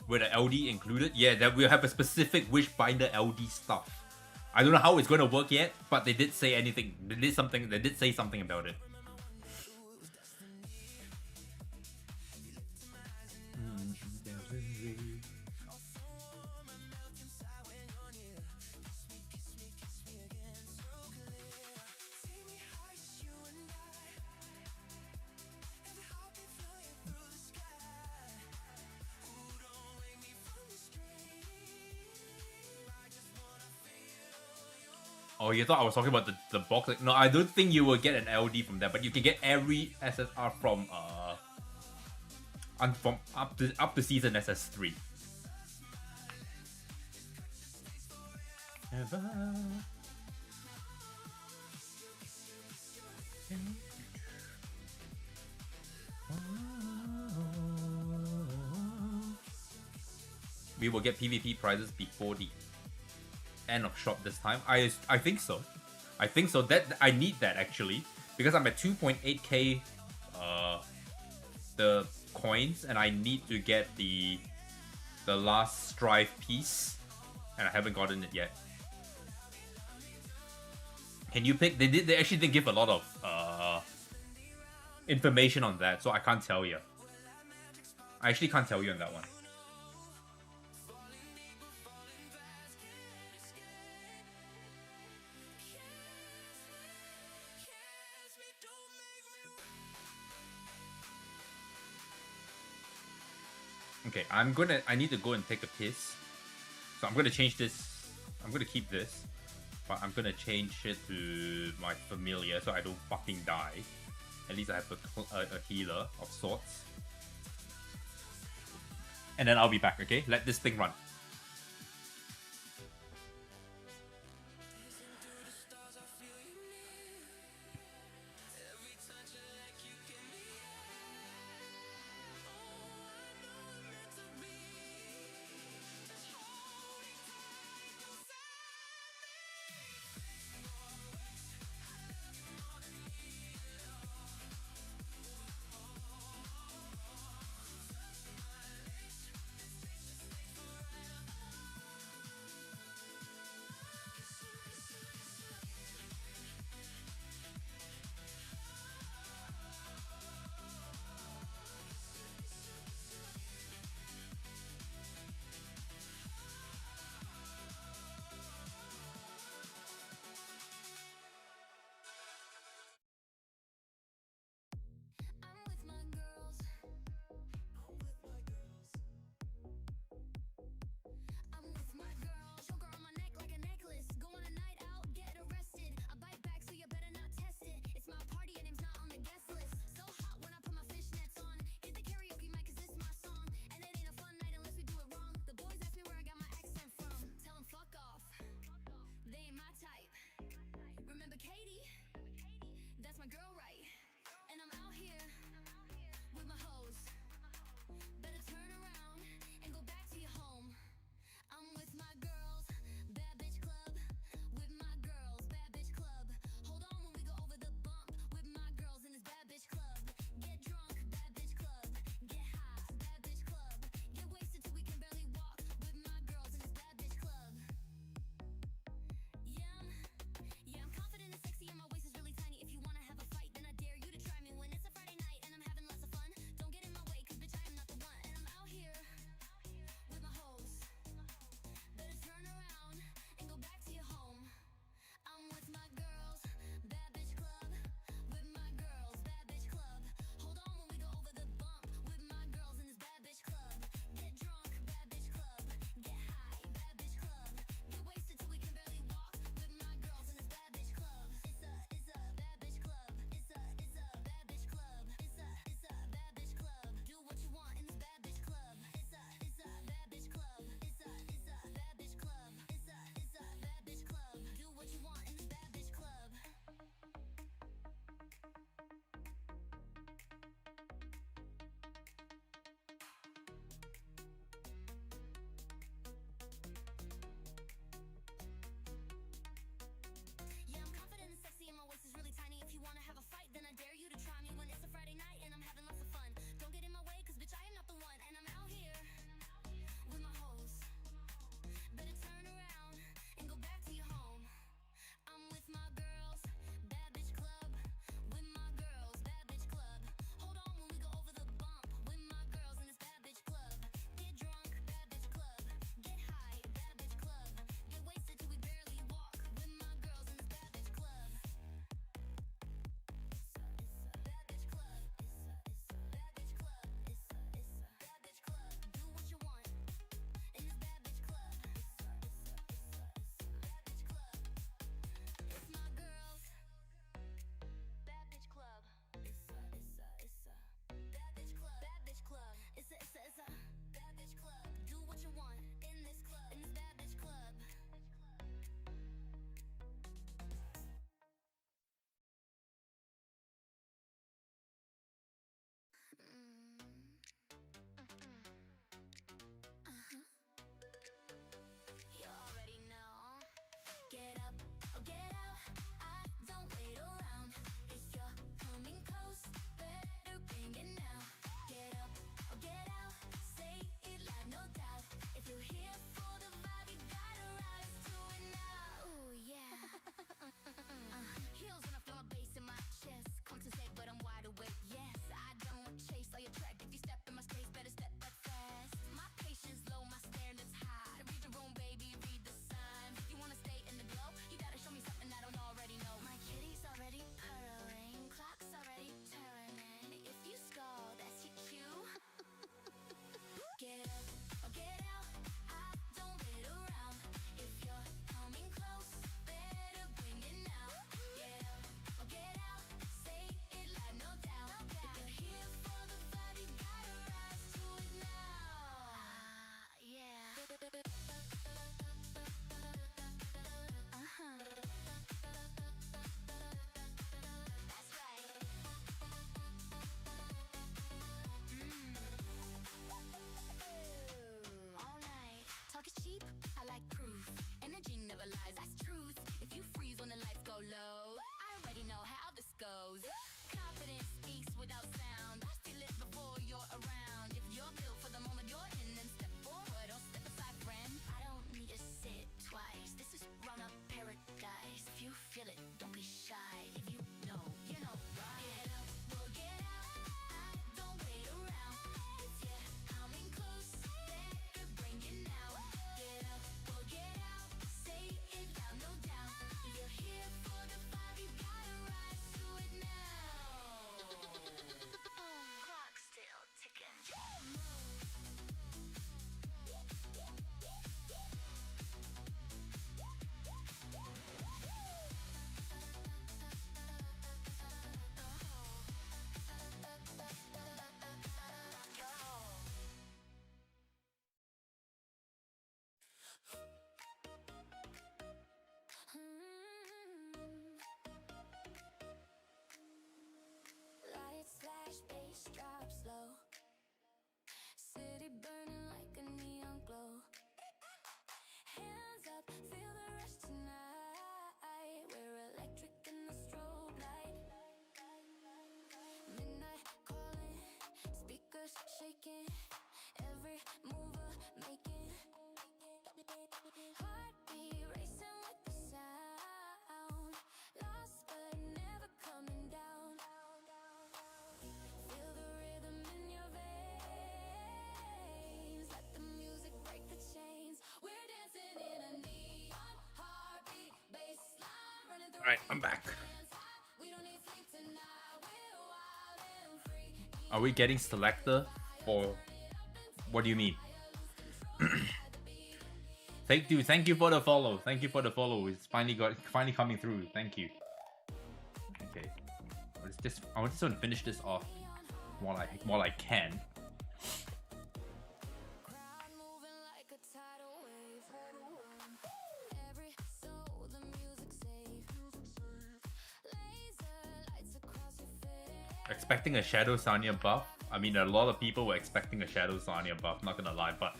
Speaker 2: With the LD included? Yeah, that will have a specific Wishbinder LD stuff. I don't know how it's going to work yet, but they did say anything. They did say something about it. Oh, you thought I was talking about the box? No, I don't think you will get an LD from that, but you can get every SSR from up to season SS3. We will get PvP prizes before the end of shop this time. I think so. I think so. That I need that actually because I'm at 2.8k the coins and I need to get the last strive piece and I haven't gotten it yet. Can you pick? They actually didn't give a lot of information on that, so I can't tell you. I actually can't tell you on that one. Okay, I need to go and take a piss. So I'm gonna change this. I'm gonna keep this, but I'm gonna change it to my familiar so I don't fucking die. At least I have a healer of sorts. and then I'll be back, okay? Let this thing run. Alright, I'm back. Are we getting selector for... What do you mean? Thank you for the follow. Thank you for the follow. It's finally coming through. Thank you. Okay. I just want to finish this off while I can. Expecting a Shadow Sanya buff. I mean, a lot of people were expecting a Shadow Sanya buff, not gonna lie, but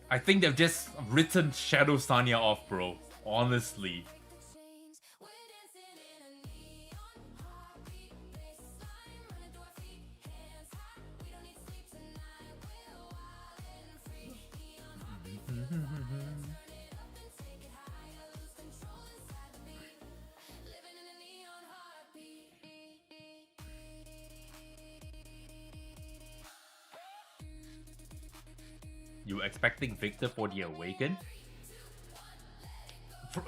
Speaker 2: I think they've just written Shadow Sanya off, bro. Honestly. You were expecting Victor for the Awaken?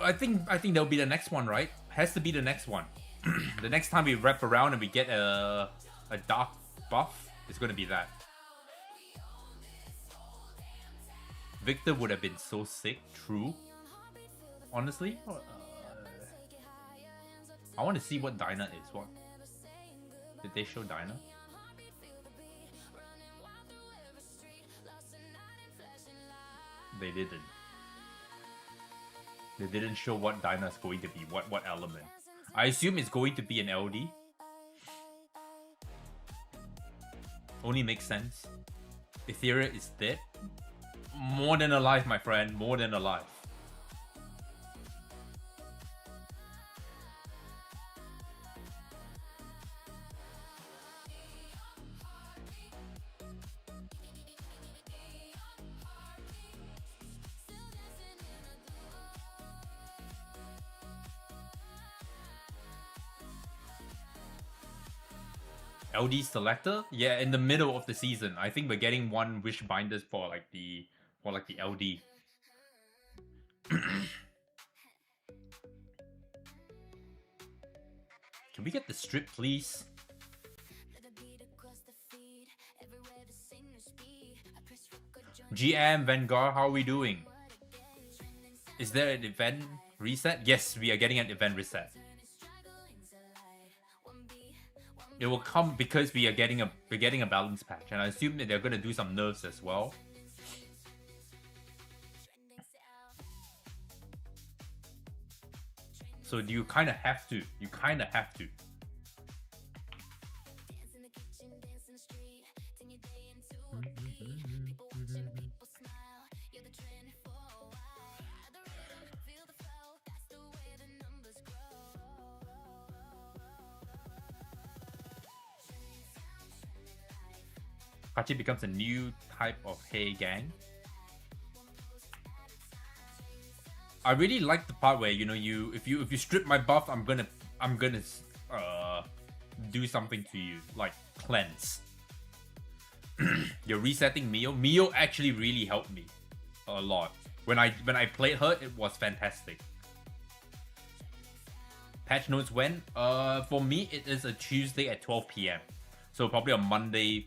Speaker 2: I think that'll be the next one, right? Has to be the next one. The next time we wrap around and we get a dark buff, it's gonna be that. Victor would have been so sick, true. Honestly, I want to see what Dinah is. What did they show Dinah? They didn't. They didn't show what Dinah's going to be. What element? I assume it's going to be an LD. Only makes sense. Etheria is dead. More than alive, my friend. More than alive. LD selector? Yeah, in the middle of the season. I think we're getting one wish binders for like the LD. Can we get the strip, please? GM Vanguard, how are we doing? Is there an event reset? Yes, we are getting an event reset. It will come because we're getting a balance patch, and I assume that they're gonna do some nerfs as well. So you kind of have to. You kind of have to. Hachi becomes a new type of Hey Gang. I really like the part where, you know, if you strip my buff, I'm gonna do something to you, like cleanse. You're resetting Mio. Mio actually really helped me a lot. When I played her, it was fantastic. Patch notes when? For me, it is a Tuesday at 12 PM. So probably on Monday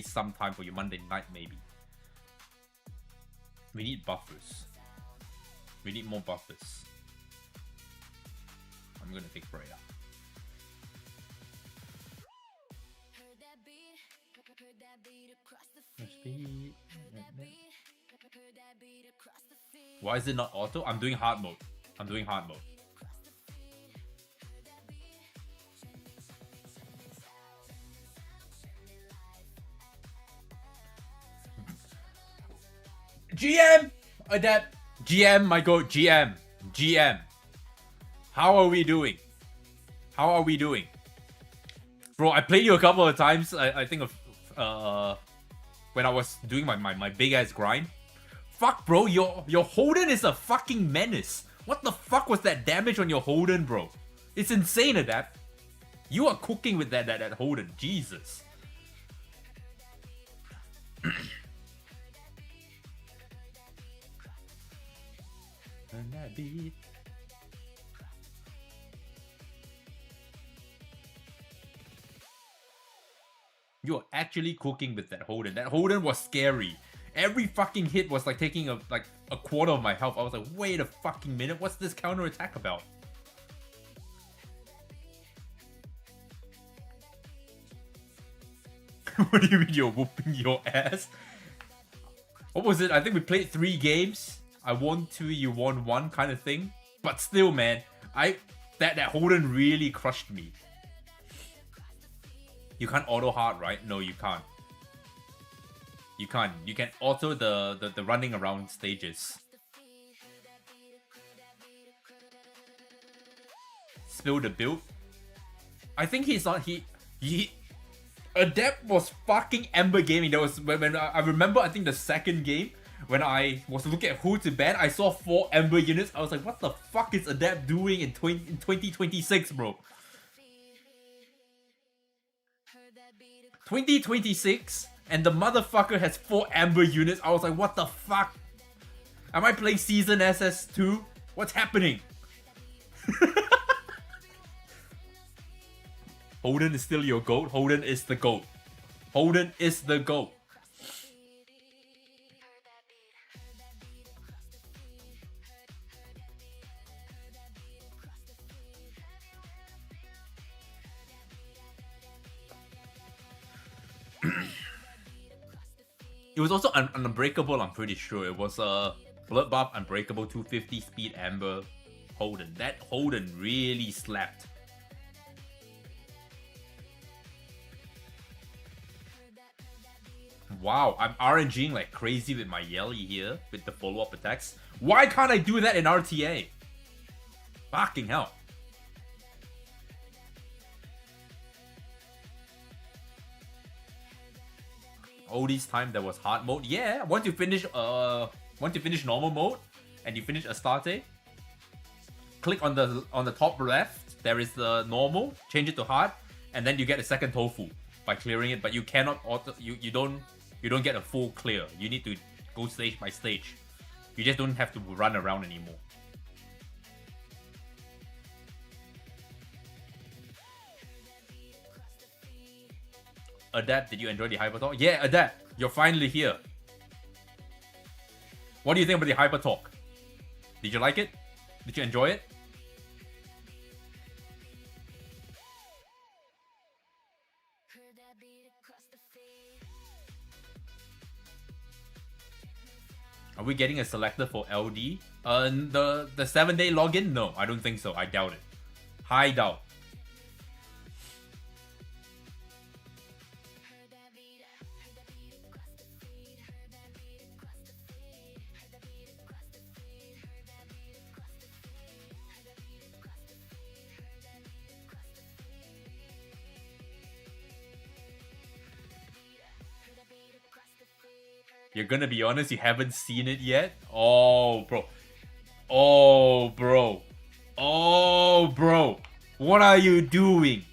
Speaker 2: sometime for you, Monday night maybe. We need buffers. We need more buffers. I'm gonna take Freya. Why is it not auto? I'm doing hard mode. I'm doing hard mode. GM! Adapt! GM, my god, GM! GM! How are we doing? How are we doing? Bro, I played you a couple of times, I think of, when I was doing my big ass grind. Fuck, bro, your Holden is a fucking menace. What the fuck was that damage on your Holden, bro? It's insane, Adapt. You are cooking with that Holden, Jesus. You're actually cooking with that Holden. That Holden was scary. Every fucking hit was like taking a quarter of my health. I was like, wait a fucking minute, what's this counter attack about? What do you mean you're whooping your ass? What was it? I think we played 3 games. I won 2, you won 1 kind of thing. But still, man, that Holden really crushed me. You can't auto hard, right? No, you can't. You can't. You can auto the running around stages. Spill the build. I think he's not. He Adept was fucking Ember gaming. That was when I remember. I think the second game when I was looking at who to ban, I saw 4 Ember units. I was like, what the fuck is Adept doing in 2026, bro? 2026 and the motherfucker has 4 Ember units. I was like, what the fuck? Am I playing Season SS2? What's happening? Holden is still your GOAT. Holden is the GOAT. Holden is the GOAT. It was also unbreakable, I'm pretty sure. It was a Bloodbath Unbreakable 250 speed Amber Holden. That Holden really slapped. Wow, I'm RNGing like crazy with my Yelly here with the follow-up attacks. Why can't I do that in RTA? Fucking hell. All this time there was hard mode. Yeah, once you finish normal mode and you finish Astarte, click on the top left. There is the normal, change it to hard, and then you get a second tofu by clearing it. But you cannot auto. You don't get a full clear. You need to go stage by stage. You just don't have to run around anymore. Adapt, did you enjoy the HYPERTALK? Yeah, Adapt, you're finally here. What do you think about the HYPERTALK? Did you like it? Did you enjoy it? Are we getting a selector for LD? The 7-day login? No, I don't think so. I doubt it. High doubt. You're gonna be honest, you haven't seen it yet? Oh, bro. Oh, bro. Oh, bro. What are you doing?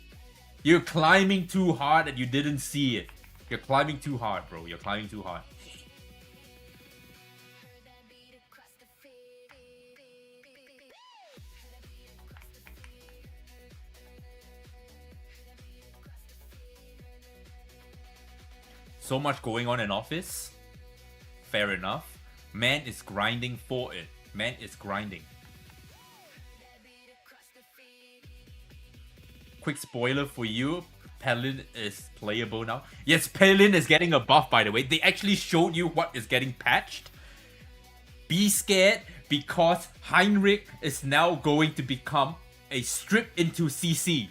Speaker 2: You're climbing too hard and you didn't see it. You're climbing too hard, bro. You're climbing too hard. So much going on in office. Fair enough. Man is grinding for it. Man is grinding. Quick spoiler for you. Pelin is playable now. Yes, Pelin is getting a buff, by the way. They actually showed you what is getting patched. Be scared because Heinrich is now going to become a strip into CC.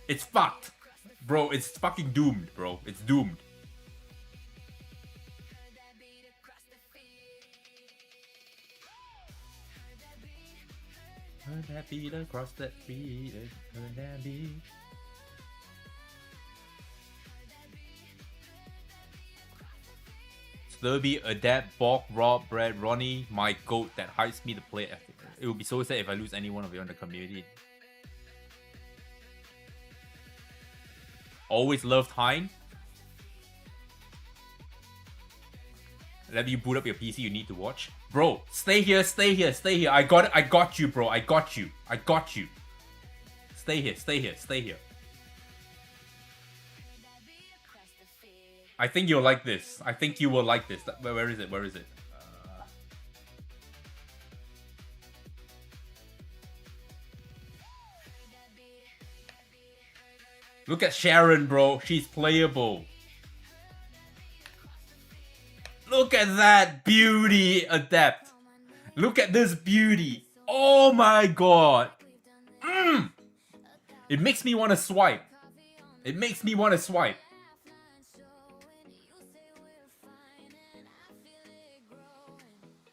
Speaker 2: It's fucked. Bro, it's fucking doomed, bro. It's doomed. Heard that beat across that beat, heard that beat. Sterby, Adapt, Bog, Rob, Brad, Ronnie, my GOAT that hypes me to play. It would be so sad if I lose any one of you in the community. Always loved Hein. Let me boot up your PC, you need to watch. Bro, stay here, stay here, stay here. I got you, bro. I got you. I got you. Stay here, stay here, stay here. I think you'll like this. I think you will like this. Where is it? Where is it? Look at Sharon, bro. She's playable. Look at that beauty, Adept. Look at this beauty. Oh my god. It makes me want to swipe. It makes me want to swipe.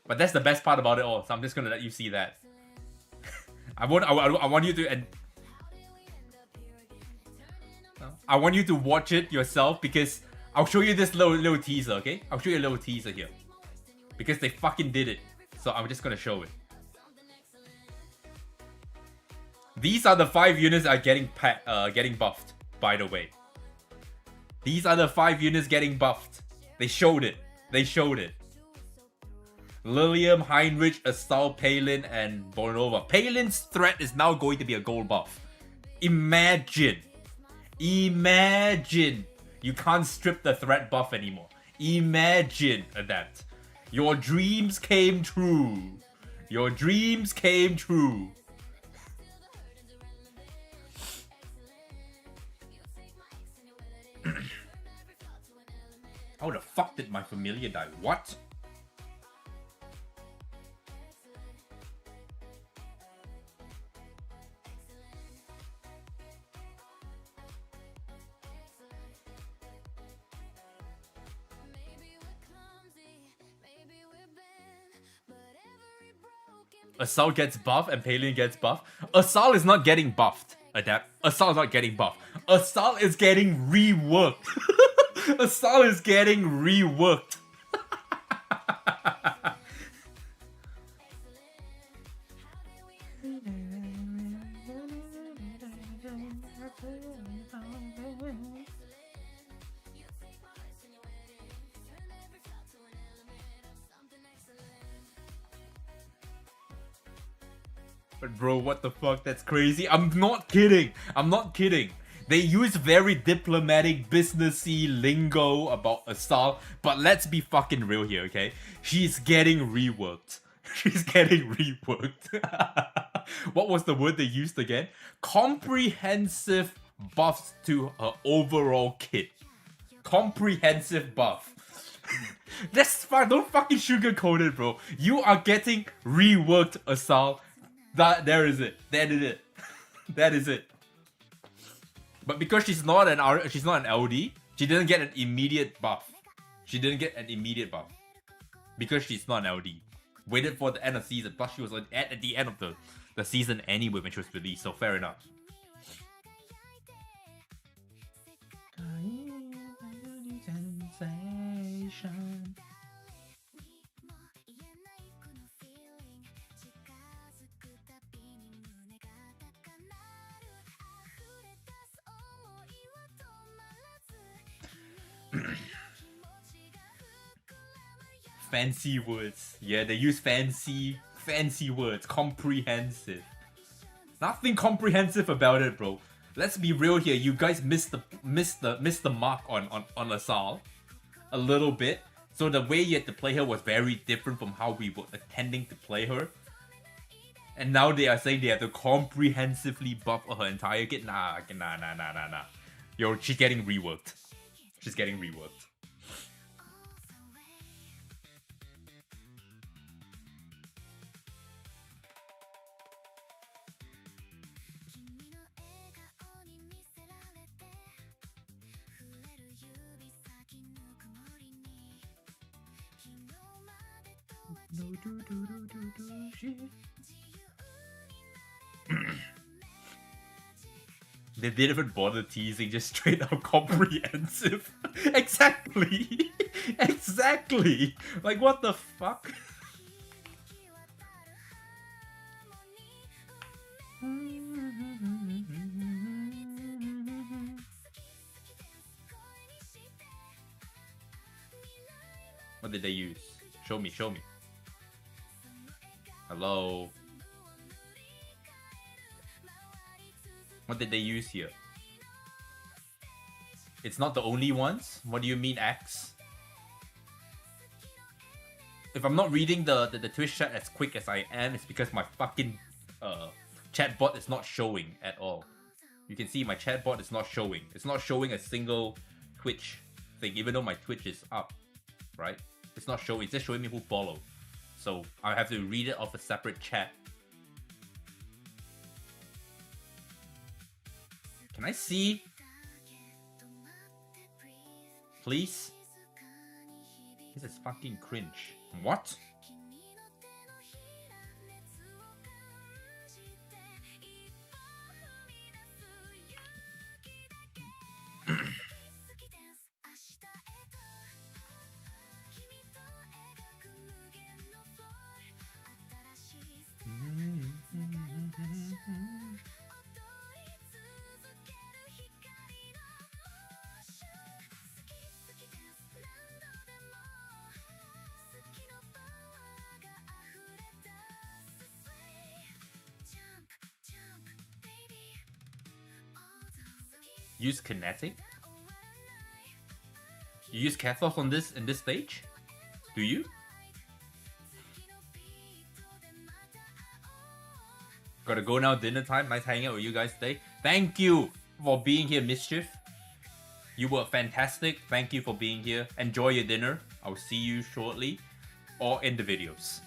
Speaker 2: But that's the best part about it all, so I'm just gonna let you see that. I want you to I want you to watch it yourself because I'll show you this little teaser, okay? I'll show you a little teaser here. Because they fucking did it. So I'm just gonna show it. These are the 5 units that are getting buffed, by the way. These are the 5 units getting buffed. They showed it. They showed it. Lilium, Heinrich, Assault, Palin, and Bornova. Palin's threat is now going to be a gold buff. Imagine. Imagine. You can't strip the threat buff anymore. Imagine that. Your dreams came true. Your dreams came true. How the fuck did my familiar die? What? Assault gets buffed and Palin gets buffed. Assault is not getting buffed. Adapt. Assault is not getting buffed. Assault is getting reworked. Assault is getting reworked. But bro, what the fuck? That's crazy. I'm not kidding. I'm not kidding. They use very diplomatic, businessy lingo about Assault, but let's be fucking real here, okay? She's getting reworked. She's getting reworked. What was the word they used again? Comprehensive buffs to her overall kit. Comprehensive buff. That's fine. Don't fucking sugarcoat it, bro. You are getting reworked, Assault. There is it. That is it. That is it. But because she's not an LD, she didn't get an immediate buff. She didn't get an immediate buff because she's not an LD. Waited for the end of season. Plus, she was at the end of the season anyway when she was released. So fair enough. Fancy words. Yeah, they use fancy words. Comprehensive. Nothing comprehensive about it, bro. Let's be real here. You guys missed the mark on Assault a little bit. So the way you had to play her was very different from how we were intending to play her. And now they are saying they have to comprehensively buff her entire kit. Nah. Yo, she's getting reworked. She's getting reworked. They didn't even bother teasing, just straight up comprehensive. Exactly. Exactly. Like, what the fuck? What did they use? Show me. Hello? What did they use here? It's not the only ones? What do you mean, X? If I'm not reading the Twitch chat as quick as I am, it's because my fucking chat bot is not showing at all. You can see my chat bot is not showing. It's not showing a single Twitch thing, even though my Twitch is up, right? It's not showing, it's just showing me who followed. So I have to read it off a separate chat. Can I see? Please? This is fucking cringe. What? Use kinetic? You use Kathos on this in this stage? Do you? Gotta go now, dinner time. Nice hanging out with you guys today. Thank you for being here, Mischief. You were fantastic. Thank you for being here. Enjoy your dinner. I'll see you shortly or in the videos.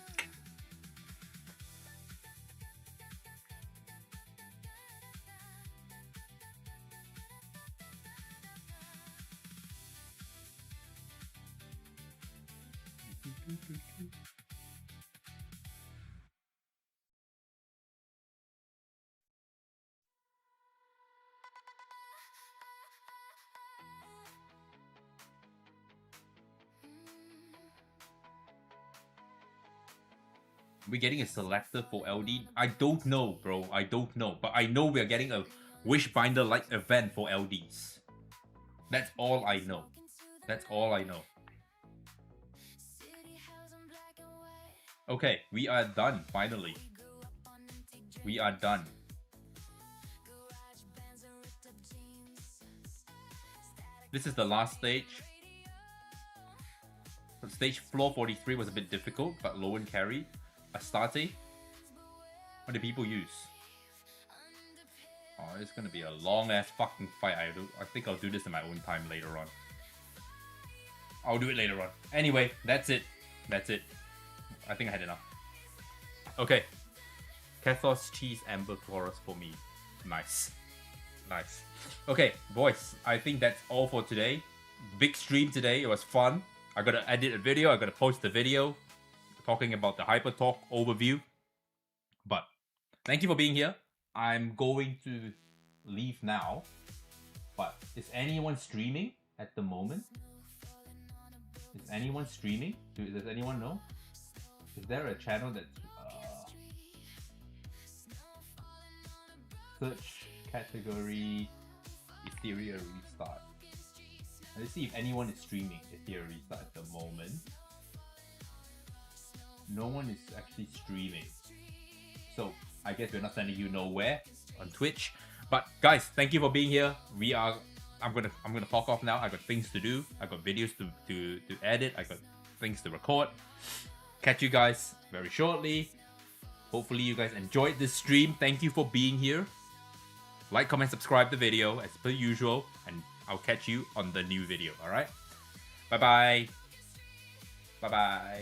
Speaker 2: We're getting a selector for LD? I don't know, bro. I don't know. But I know we're getting a Wishbinder-like event for LDs. That's all I know. That's all I know. Okay, we are done, finally. We are done. This is the last stage. Stage floor 43 was a bit difficult, but low and carry. Astarte. What do people use? Oh, it's gonna be a long ass fucking fight. I think I'll do this in my own time later on. I'll do it later on. Anyway, that's it. That's it. I think I had enough. Okay. Kathos cheese amber chorus for me. Nice. Nice. Okay, boys. I think that's all for today. Big stream today. It was fun. I gotta edit a video. I gotta post the video talking about the HYPERTALK overview. But thank you for being here. I'm going to leave now. But is anyone streaming at the moment? Is anyone streaming? Does anyone know? Is there a channel that's search category Etheria restart? Let's see if anyone is streaming Etheria restart at the moment. No one is actually streaming, so I guess we're not sending you nowhere on Twitch. But guys, thank you for being here. I'm gonna fuck off now. I got things to do. I got videos to edit. I got things to record. Catch you guys very shortly. Hopefully you guys enjoyed this stream. Thank you for being here. Like, comment, subscribe the video as per usual, and I'll catch you on the new video. All right. Bye bye. Bye bye.